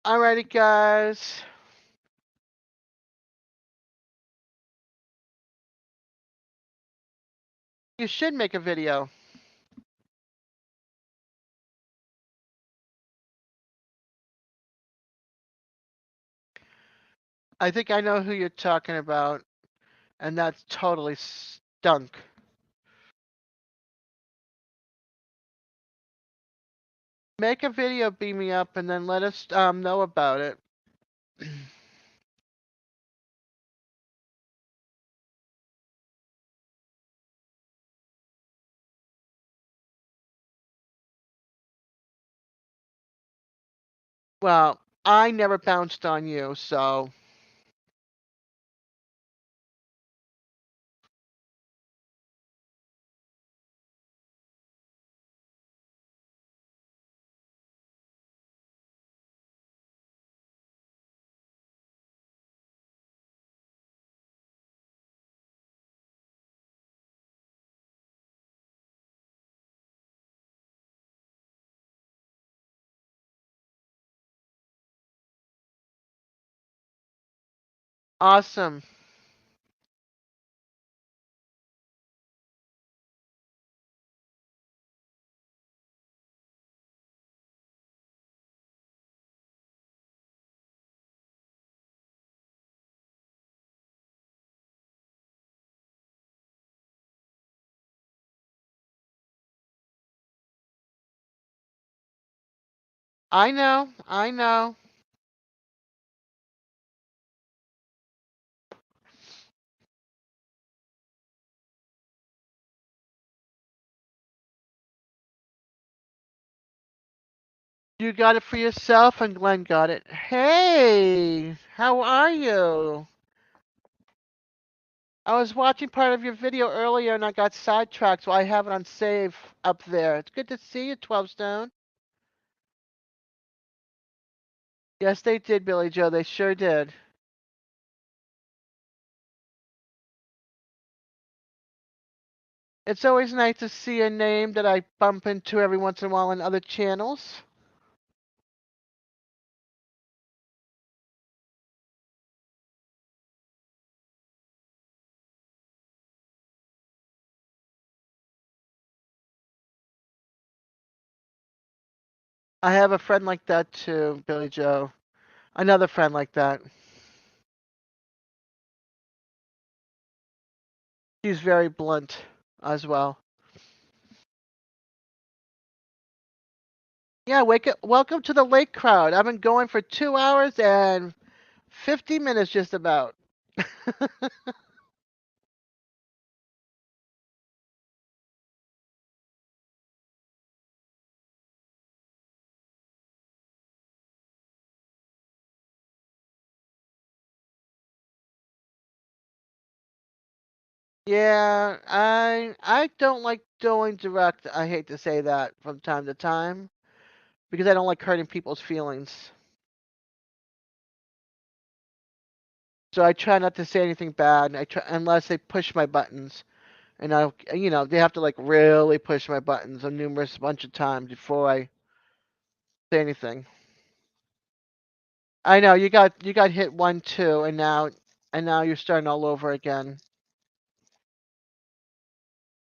Alrighty, guys. You should make a video. I think I know who you're talking about, and that's totally stunk. Make a video, beam me up, and then let us know about it. Well, I never bounced on you, so Awesome. I know. I know. You got it for yourself, and Glenn got it. Hey, how are you? I was watching part of your video earlier and I got sidetracked, so I have it on save up there. It's good to see you, 12 Stone. Yes, they did, Billy Joe. They sure did. It's always nice to see a name that I bump into every once in a while on other channels. I have a friend like that too, Billy Joe. Another friend like that. She's very blunt as well. Yeah, welcome to the lake crowd. I've been going for 2 hours and 50 minutes just about. Yeah, I don't like going direct. I hate to say that from time to time because I don't like hurting people's feelings. So I try not to say anything bad. I try unless they push my buttons, and they have to like really push my buttons a numerous bunch of times before I say anything. I know you got hit one too, and now you're starting all over again.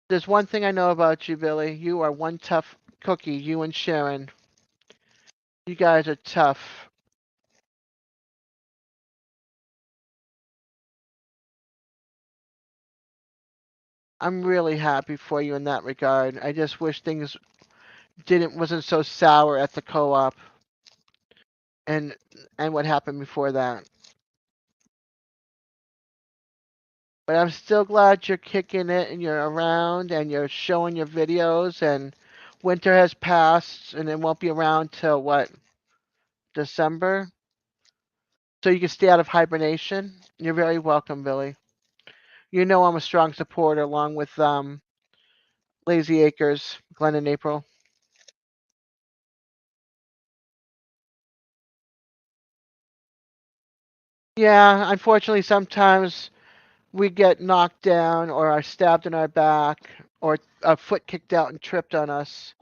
There's one thing I know about you, Billy. You are one tough cookie. You and Sharon. You guys are tough. I'm really happy for you in that regard. I just wish things didn't wasn't so sour at the co-op and what happened before that. But I'm still glad you're kicking it and you're around and you're showing your videos and winter has passed and it won't be around till what, December? So you can stay out of hibernation. You're very welcome, Billy. You know I'm a strong supporter along with Lazy Acres, Glenn and April. Yeah, unfortunately sometimes we get knocked down or are stabbed in our back or a foot kicked out and tripped on us.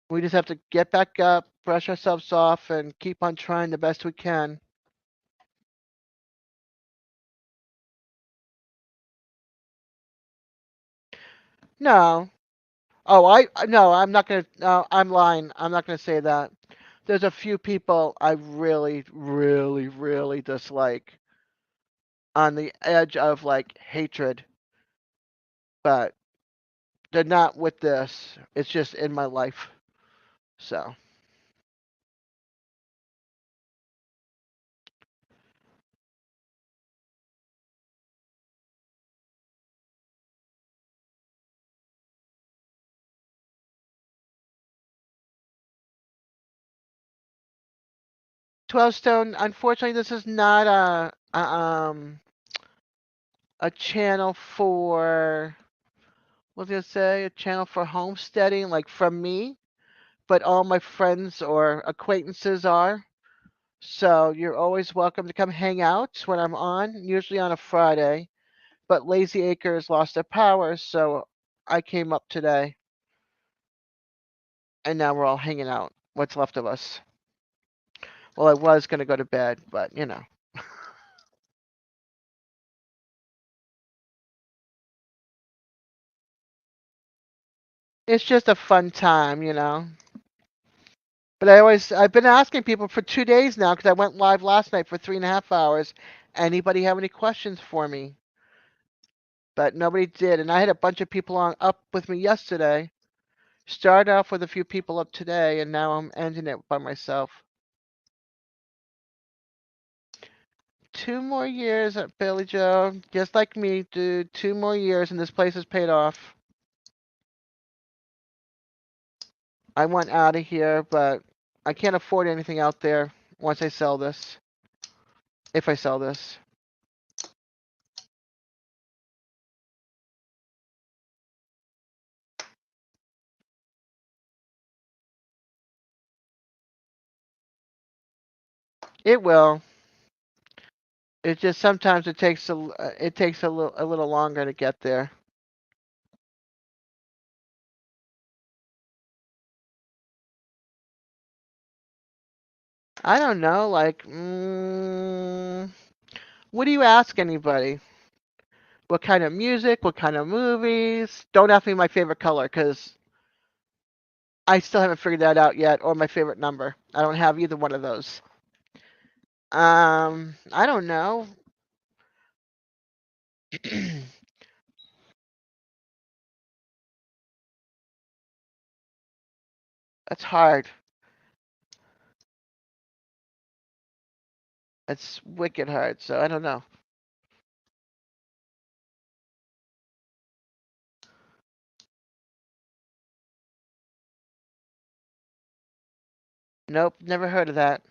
We just have to get back up, brush ourselves off, and keep on trying the best we can. No. Oh, no, I'm not gonna. No, I'm lying. I'm not gonna say that. There's a few people I really, really, really dislike on the edge of like hatred, but they're not with this. It's just in my life. So. 12 Stone, unfortunately, this is not a channel for, what was I gonna say? A channel for homesteading, like from me, but all my friends or acquaintances are. So you're always welcome to come hang out when I'm on, usually on a Friday. But Lazy Acres lost their power, so I came up today, and now we're all hanging out. What's left of us? Well, I was gonna go to bed, but. It's just a fun time, you know. But I've been asking people for 2 days now because I went live last night for 3.5 hours. Anybody have any questions for me? But nobody did, and I had a bunch of people on up with me yesterday. Started off with a few people up today, and now I'm ending it by myself. 2 more years at Billy Joe, just like me, dude. 2 more years, and this place is paid off. I want out of here, but I can't afford anything out there once I sell this. If I sell this. It will. It just sometimes it takes a little longer to get there. I don't know, like, what do you ask anybody? What kind of music? What kind of movies? Don't ask me my favorite color, because I still haven't figured that out yet, or my favorite number. I don't have either one of those. I don't know. That's hard. That's wicked hard, so I don't know. Nope, never heard of that.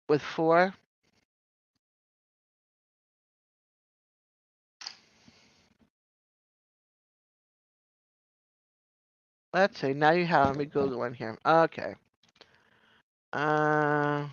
With 4? Let's see, now you have me Google one here. Okay. Uh,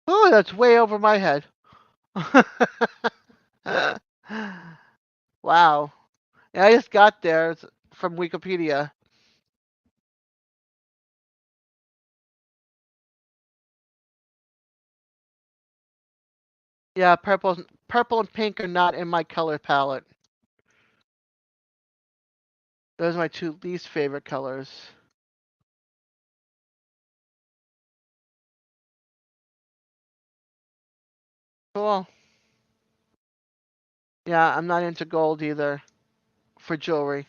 oh, that's way over my head. Wow. Yeah, I just got there from Wikipedia. Yeah, purple and pink are not in my color palette. Those are my two least favorite colors. Cool. Yeah, I'm not into gold either for jewelry.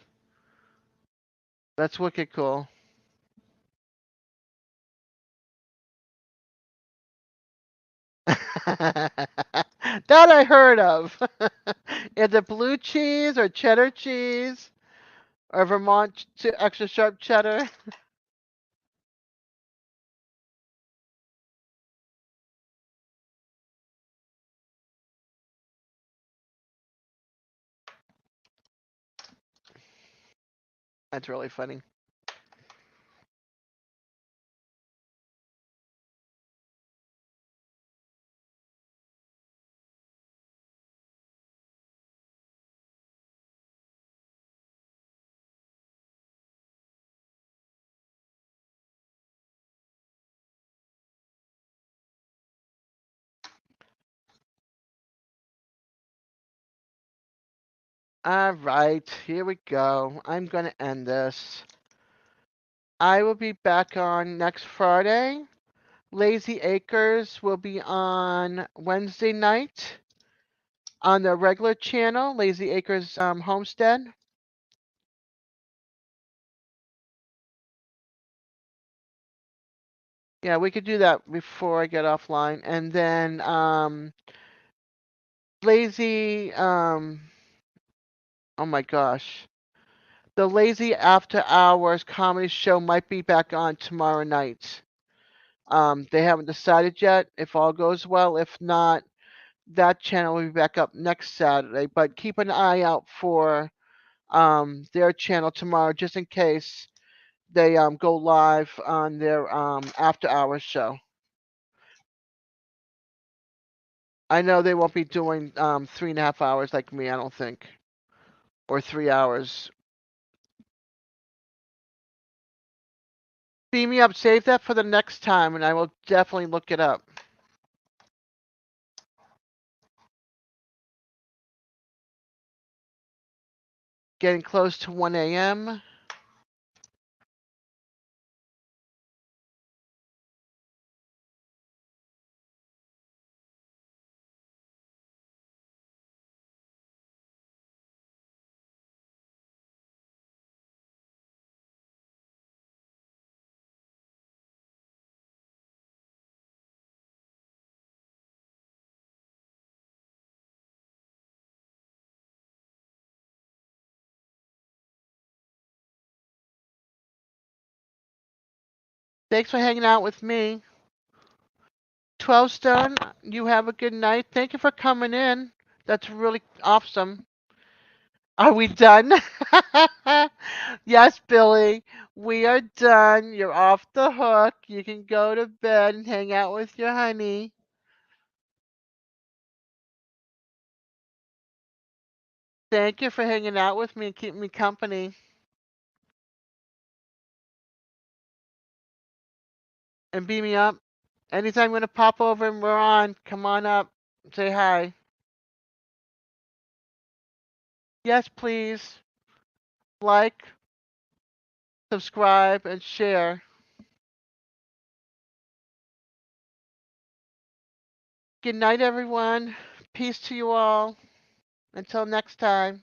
That's wicked cool. That I heard of. Is it blue cheese or cheddar cheese or Vermont extra sharp cheddar? That's really funny. All right, here we go. I'm going to end this. I will be back on next Friday. Lazy Acres will be on Wednesday night on the regular channel, Lazy Acres Homestead. Yeah, we could do that before I get offline. And then lazy oh my gosh. The Lazy After Hours comedy show might be back on tomorrow night. They haven't decided yet if all goes well. If not, that channel will be back up next Saturday. But keep an eye out for their channel tomorrow just in case they go live on their after hours show. I know they won't be doing 3.5 hours like me, I don't think. Or 3 hours. Beam me up, save that for the next time and I will definitely look it up. Getting close to 1 a.m. Thanks for hanging out with me. 12 Stone, you have a good night. Thank you for coming in. That's really awesome. Are we done? Yes, Billy. We are done. You're off the hook. You can go to bed and hang out with your honey. Thank you for hanging out with me and keeping me company. And beam me up. Anytime I'm going to pop over and we're on, come on up. Say hi. Yes, please. Like, subscribe, and share. Good night, everyone. Peace to you all. Until next time.